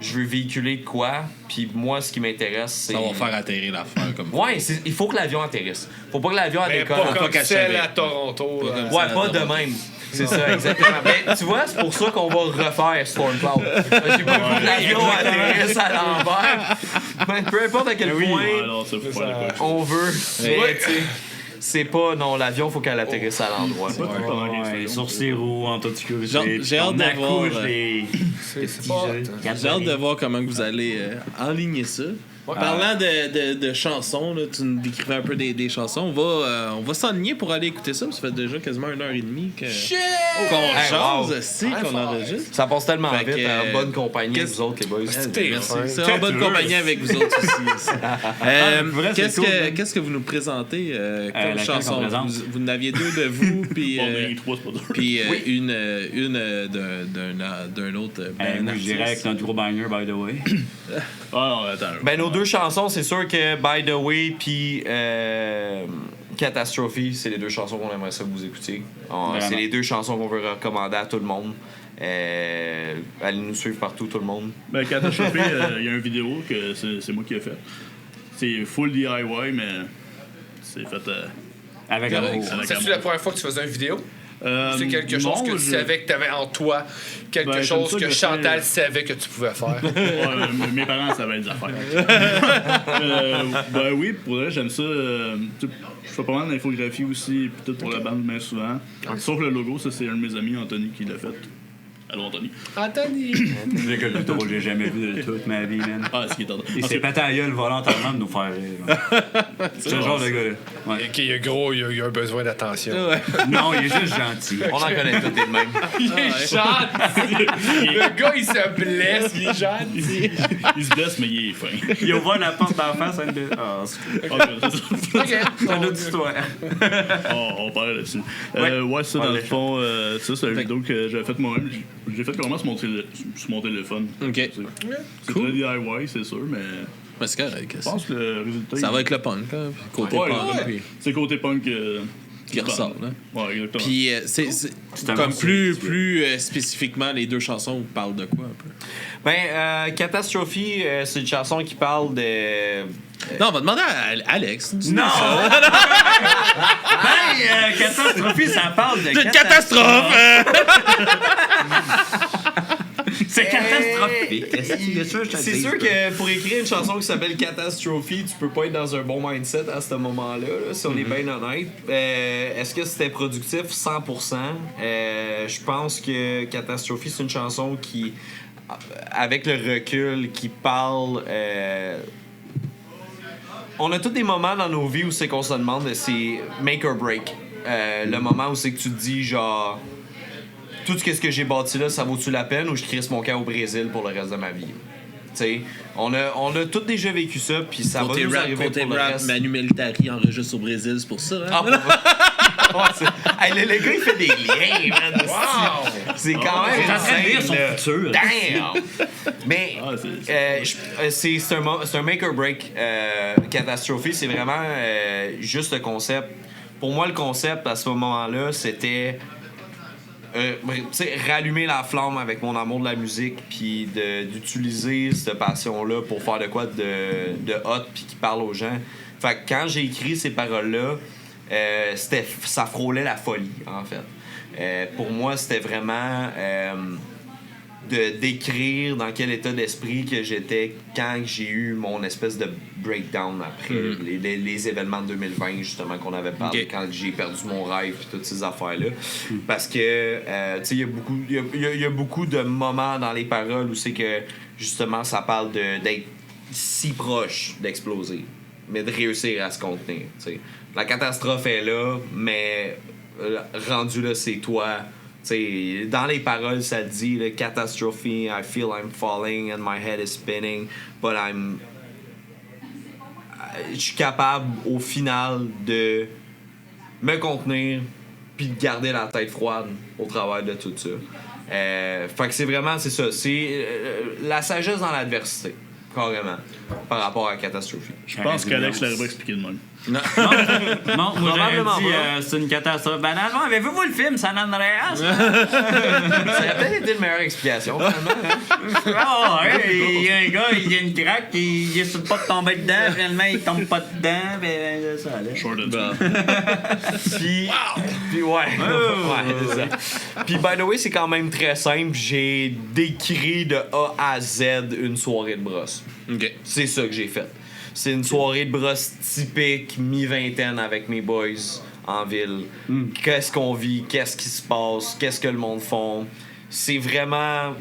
Je veux véhiculer de quoi, puis moi, ce qui m'intéresse, c'est... Ça va faire atterrir l'affaire comme ça. Ouais, il faut que l'avion atterrisse. Faut pas que l'avion atterrisse. Pas comme celle à Toronto. Ouais, pas de même. C'est ça, exactement. Mais tu vois, c'est pour ça qu'on va refaire Storm Cloud. J'ai pas vu que l'avion atterrisse à l'envers. Peu importe à quel point on veut. Mais c'est pas... Non, l'avion, faut qu'elle atterrisse à l'endroit. Sur ses roues, en toute sécurité. J'ai hâte de voir... J'ai hâte de voir comment vous allez enligner ça. Parlant de chansons, là, tu nous décrivais un peu des chansons. On va s'enligner pour aller écouter ça. Ça fait déjà quasiment 1h30 qu'on chante aussi, qu'on enregistre. Ça passe tellement Fait vite, que, en bonne compagnie avec vous autres, les boys. Merci. C'est en bonne compagnie avec vous autres aussi. Qu'est-ce que vous nous présentez comme chanson? Vous en aviez 2 de vous, puis une d'un autre Moi, je dirais avec notre gros banger, by the way. Ben, nos 2 chansons, c'est sûr que By the Way puis Catastrophe, c'est les 2 chansons qu'on aimerait ça que vous écoutiez. C'est les 2 chansons qu'on veut recommander à tout le monde. Allez nous suivre partout, tout le monde. Ben, Catastrophe, il y a une vidéo que c'est moi qui ai fait. C'est full DIY, mais c'est fait avec amour. C'est-tu la première fois que tu faisais une vidéo? C'est quelque chose que tu savais que tu avais en toi, quelque chose que Chantal savait que tu pouvais faire. Mes parents savaient des affaires. Ben oui, pour vrai, j'aime ça. Je fais pas mal d'infographie aussi, peut-être pour la bande, mais souvent. Sauf le logo, ça c'est un de mes amis, Anthony, qui l'a fait. Allô, Anthony. Anthony! C'est que le drôle, j'ai jamais vu de toute ma vie, man. Ah, c'est qui est tard. Il s'est pété à la gueule volontairement de nous faire rire. C'est le genre de gars-là. Ouais. Il a un besoin d'attention. Non, il est juste gentil. On en connaît tous les mêmes. Il est gentil! Le gars, il se blesse, il est gentil. Il se blesse, mais il est fin. Il a ouvert la porte d'en face à une de... Ah, c'est une autre histoire. On parlait là-dessus. Ouais, ça, dans le fond, ça, c'est une vidéo que j'avais faite moi-même. J'ai fait comment sur mon téléphone. OK. C'est très DIY, c'est sûr, mais... Ben, c'est correct. Je pense que le résultat... Ça va avec le punk, hein, côté punk. C'est côté punk qui ressort, là. Ouais, exactement. Puis, c'est comme plus spécifiquement, les 2 chansons parlent de quoi, un peu? Ben, Catastrophe, c'est une chanson qui parle de... Non, on va demander à Alex. Non! Ben, Catastrophe, ça parle de catastrophe! C'est catastrophique. C'est sûr que pour écrire une chanson qui s'appelle Catastrophe, tu peux pas être dans un bon mindset à ce moment-là, là, si on est bien honnête. Est-ce que c'était productif? 100%. Je pense que Catastrophe, c'est une chanson qui, avec le recul, qui parle... on a tous des moments dans nos vies où c'est qu'on se demande, c'est make or break. Le moment où c'est que tu te dis, genre... Tout ce que j'ai bâti là, ça vaut-tu la peine ou je crisse mon camp au Brésil pour le reste de ma vie? T'sais, on a tous déjà vécu ça, puis ça va nous arriver pour le reste. Manu Militari enregistre au Brésil, c'est pour ça. Hein? Le gars, il fait des liens, man. Wow! C'est quand même insane, son futur. Damn! Mais c'est un make or break. Catastrophe, c'est vraiment juste le concept. Pour moi, le concept, à ce moment-là, c'était... rallumer la flamme avec mon amour de la musique, puis d'utiliser cette passion-là pour faire de quoi de hot, puis qui parle aux gens. Fait que quand j'ai écrit ces paroles-là, ça frôlait la folie, en fait. Pour moi, c'était vraiment de décrire dans quel état d'esprit que j'étais quand j'ai eu mon espèce de breakdown après les événements de 2020, justement, qu'on avait parlé, quand j'ai perdu mon rêve et toutes ces affaires-là. Parce que, tu sais, il y a beaucoup de moments dans les paroles où c'est que, justement, ça parle d'être si proche d'exploser, mais de réussir à se contenir, tu sais. La catastrophe est là, mais rendu là, c'est toi. T'sais, dans les paroles, ça dit « Catastrophe, I feel I'm falling and my head is spinning, but je suis capable, au final, de me contenir puis de garder la tête froide au travers de tout ça. » Fait que c'est ça. C'est la sagesse dans l'adversité, carrément, par rapport à Catastrophe. Je pense qu'Alex l'aurait expliqué de même. Non, moi j'aurais dit c'est une catastrophe. Ben, dans le fond, avez-vous vu le film San Andreas? Ça a peut-être été une meilleure explication, finalement. Il y a un gars, il y a une craque, il est sur le pas de tomber dedans, finalement, il tombe pas dedans, ben ça allait. Puis ouais, c'est ça. Puis, by the way, c'est quand même très simple. J'ai décrit de A à Z une soirée de brosse. C'est ça que j'ai fait. C'est une soirée de brosse typique, mi-vingtaine avec mes boys en ville. Qu'est-ce qu'on vit, qu'est-ce qui se passe, qu'est-ce que le monde font. C'est vraiment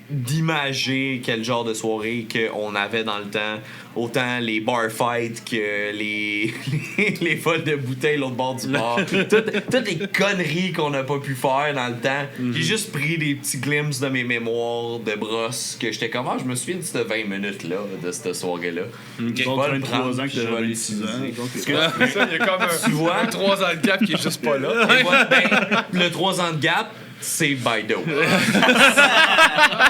d'imager quel genre de soirée qu'on avait dans le temps. Autant les bar fights que les vols de bouteilles l'autre bord du bar. Toutes les conneries qu'on n'a pas pu faire dans le temps. J'ai juste pris des petits glimpses de mes mémoires de brosse que j'étais comme, je me souviens de cette 20 minutes-là, de cette soirée-là. J'ai pas 23 ans que je vais 26 ans. Il y a comme un 3 ans de gap qui est juste pas là. Le 3 ans de gap, c'est by the way.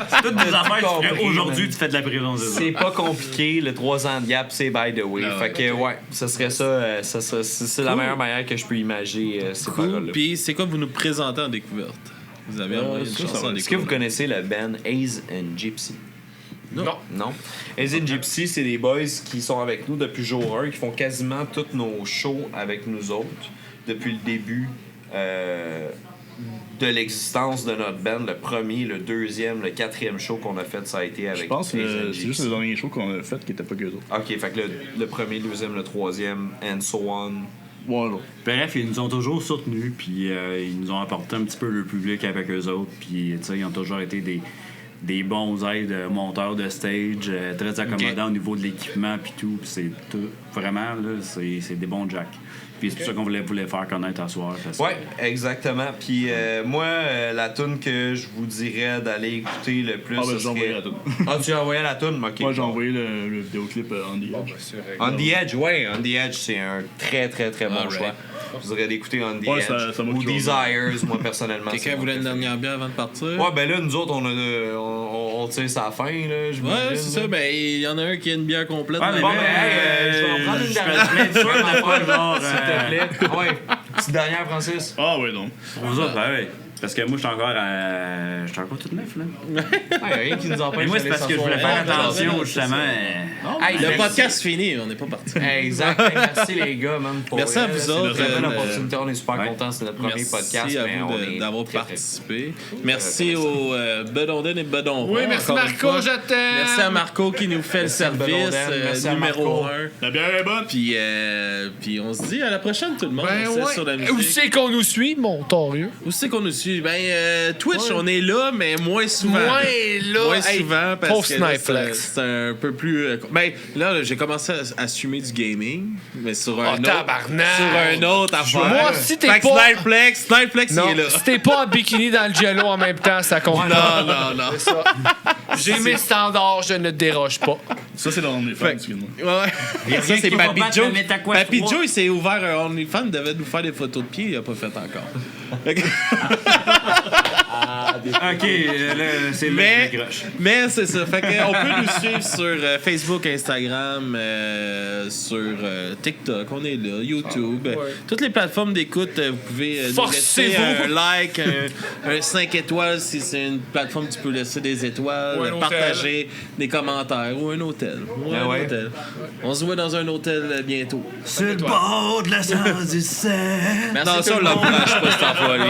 C'est toutes des affaires que aujourd'hui, tu fais de la prison. C'est pas compliqué. Le 3 ans de gap, c'est by the way. Fait que, ça serait ça. C'est la meilleure manière que je peux imaginer ces paroles-là. Puis, c'est quoi vous nous présentez en découverte? Vous avez envoyé une chanson en découverte. Est-ce que vous connaissez le band Haze and Gypsy? Non. Haze and Gypsy, c'est des boys qui sont avec nous depuis jour 1, qui font quasiment tous nos shows avec nous autres depuis le début de l'existence de notre band. Le premier, le deuxième, le quatrième show qu'on a fait, ça a été avec. Je pense que c'est juste le dernier show qu'on a fait qui était pas qu'eux autres. Ok, fait que le premier, le deuxième, le troisième, and so on. Voilà. Bref, ils nous ont toujours soutenus, puis ils nous ont apporté un petit peu le public avec eux autres, puis ils ont toujours été des bons aides monteurs de stage, très accommodants au niveau de l'équipement, puis tout. Puis c'est tout. Vraiment, là, c'est des bons jacks. Puis c'est pour ça qu'on voulait faire connaître à soir. Ouais, exactement. Puis moi, la toune que je vous dirais d'aller écouter le plus, j'ai envoyé la toune. Tu as envoyé la toune? Ok. Moi, j'ai envoyé le vidéoclip On the Edge. On the Edge, On the Edge, c'est un très, très, très bon choix. Je voudrais d'écouter On the Edge ou Desires, moi, personnellement. Quelqu'un voulait une dernière bière avant de partir? Ouais, ben là, nous autres, on tire ça à la fin, là, ouais, c'est ça. Ben, il y en a un qui a une bière complète. Ouais, bon, je vais en prendre une dernière. S'il te plaît. Ouais, petite dernière, Francis. Ah, ouais, donc. Vous autres, ouais. Parce que moi, je suis encore tout neuf, là. Rien qui nous empêche. Mais moi, c'est parce que je voulais faire attention, justement. Le podcast fini, on n'est pas parti. Exact. Merci, les gars, man. Merci à vous autres. C'est une opportunité. On est super contents. C'est notre premier podcast. Merci à vous d'avoir participé. Merci aux Bedonden et Bedon. Oui, merci Marco, je t'aime. Merci à Marco qui nous fait le service numéro 1. La bière est bonne. Puis on se dit à la prochaine, tout le monde. Sur la musique. Où c'est qu'on nous suit, mon torieux? Où c'est qu'on nous suit? Twitch, on est là, mais moins souvent. Moins souvent, parce que c'est un peu plus... là, j'ai commencé à assumer du gaming, mais sur un autre affaire. Moi, si t'es pas... Snipeplex, il est là. Si t'es pas en bikini dans le jello en même temps, ça compte pas. Non. C'est ça. J'ai mes standards, je ne déroge pas. Ça, c'est le OnlyFans, excuse-moi. Ouais. Ça, c'est Papy Joe. Papy Joe, il s'est ouvert un OnlyFans, il devait nous faire des photos de pied, il a pas fait encore. OK, là, c'est mais c'est ça. Fait qu'on peut nous suivre sur Facebook, Instagram, sur TikTok, on est là, YouTube. Toutes les plateformes d'écoute, vous pouvez nous laisser un like, un 5 étoiles si c'est une plateforme, tu peux laisser des étoiles, partager des commentaires ou un hôtel. Hôtel. On se voit dans un hôtel bientôt. Sur le bord de la 117. Non, ça, on l'encourage pas, cet employé.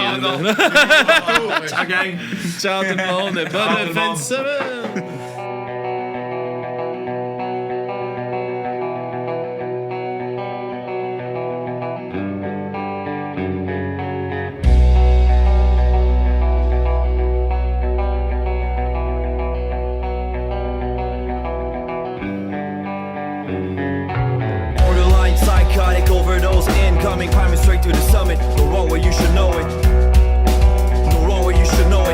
Ciao, gang. Ciao tout le monde. Bonne fin de semaine. Borderline psychotic overdose incoming, climbing straight to the summit. The wrong way, you should know it.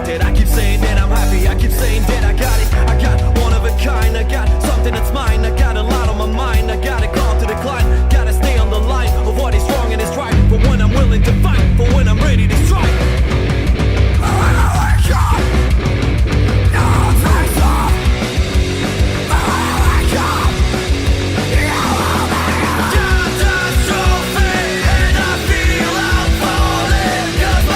That I keep saying that I'm happy, I keep saying that I got it. I got one of a kind, I got something that's mine. I got a lot on my mind, I got a call to decline. Gotta stay on the line of what is wrong and is right. For when I'm willing to fight, for when I'm ready to strike. Catastrophe, and I feel I'm falling.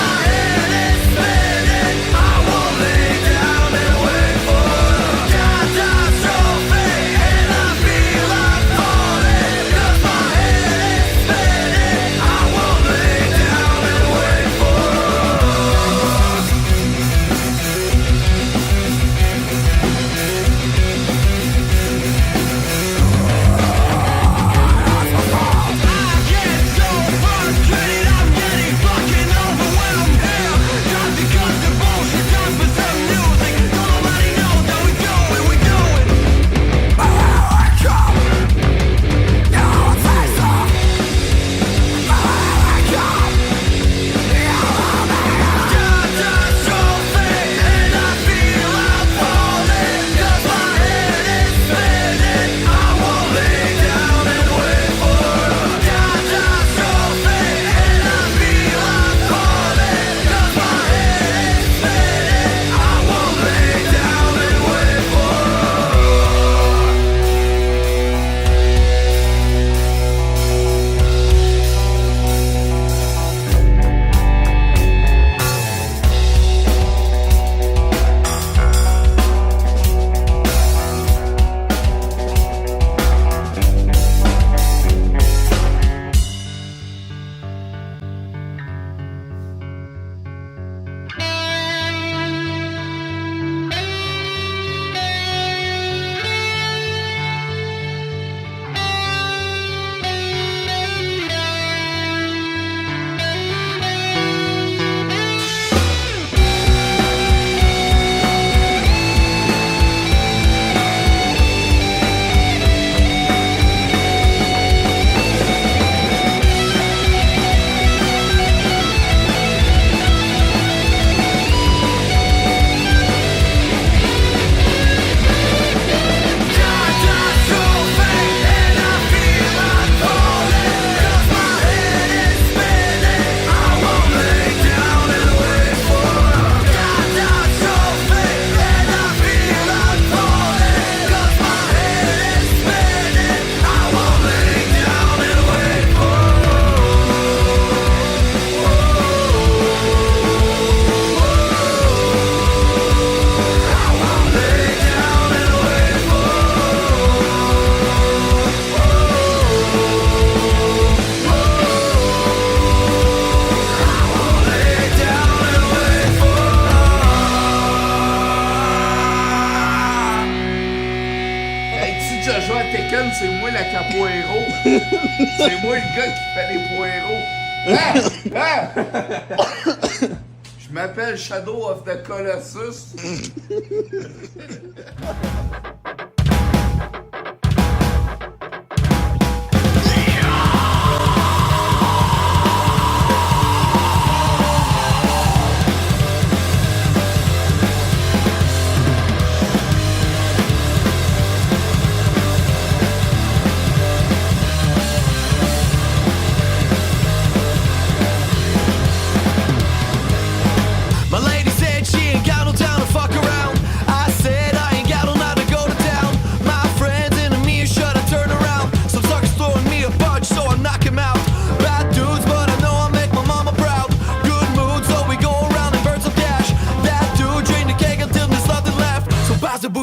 Ben, c'est moi la capoeiro. C'est moi le gars qui fait les poireaux. Je m'appelle Shadow of the Colossus.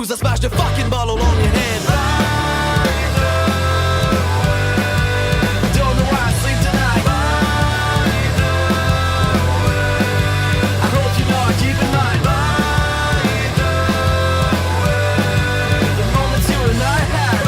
I smashed the fucking bottle on your head. Don't know why I sleep tonight. I hope you know I keep in mind the moments you and I had.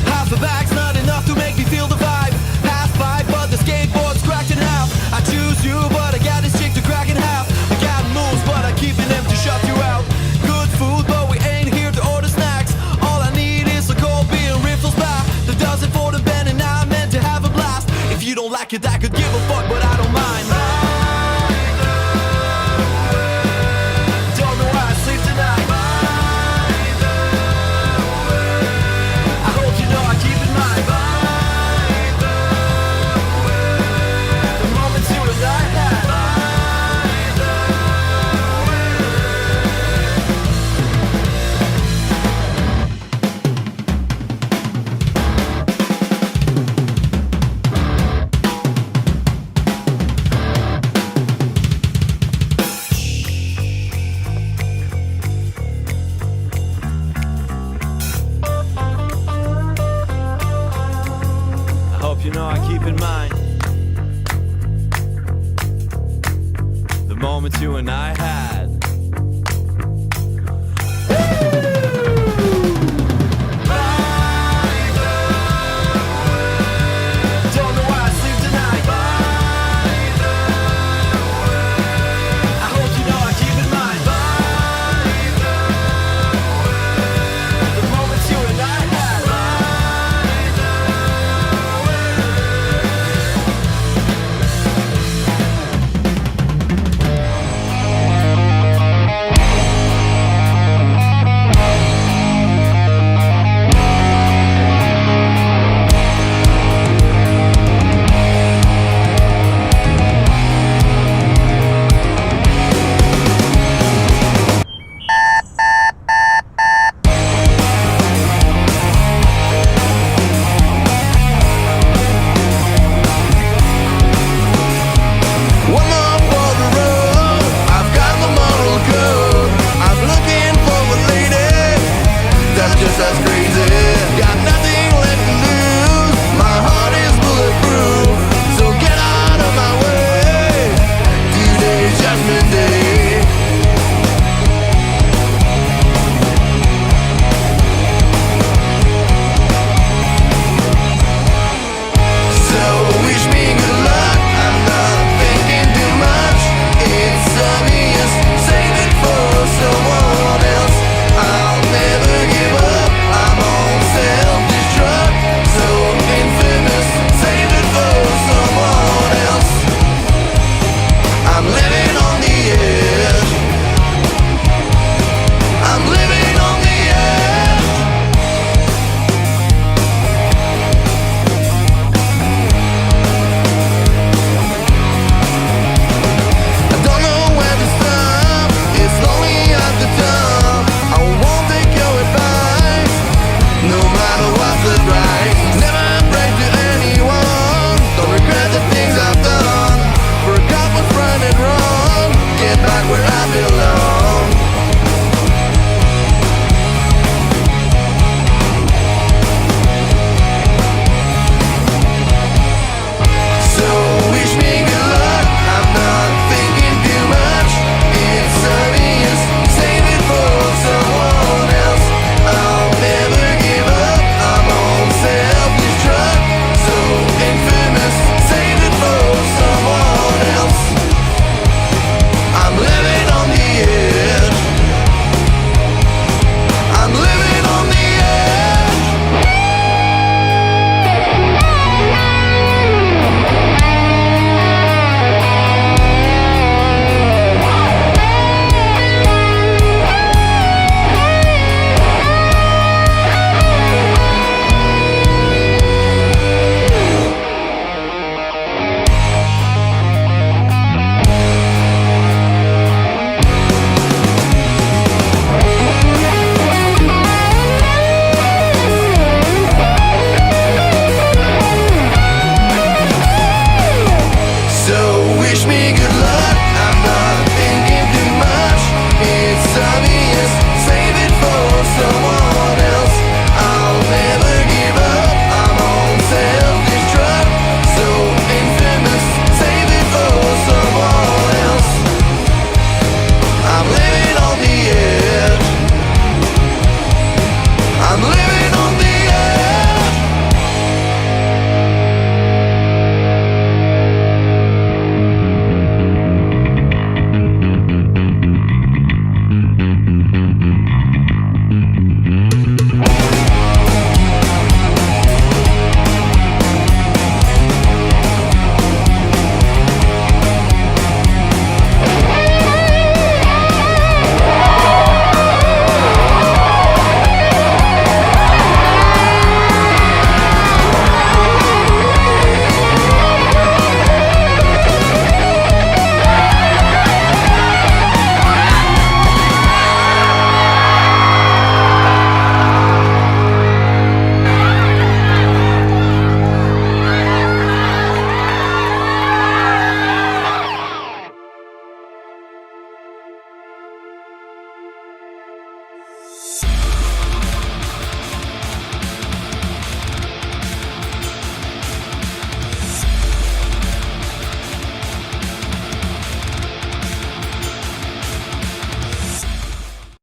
Half the bag's not enough to make me feel the vibe. Half five, but the skateboard's cracked in half. I choose you, but I got this chick to crack in half. I got moves, but I keeping them to shut you out. Good food, but we ain't here to order snacks. All I need is a cold beer and riffles back. That does it for the band, and now I'm meant to have a blast. If you don't like it, I could give a fuck, but I don't mind. Don't know why I sleep tonight. I hope you know I keep in mind the moments you and I had. I hope you know I keep in mind the moments you and I had.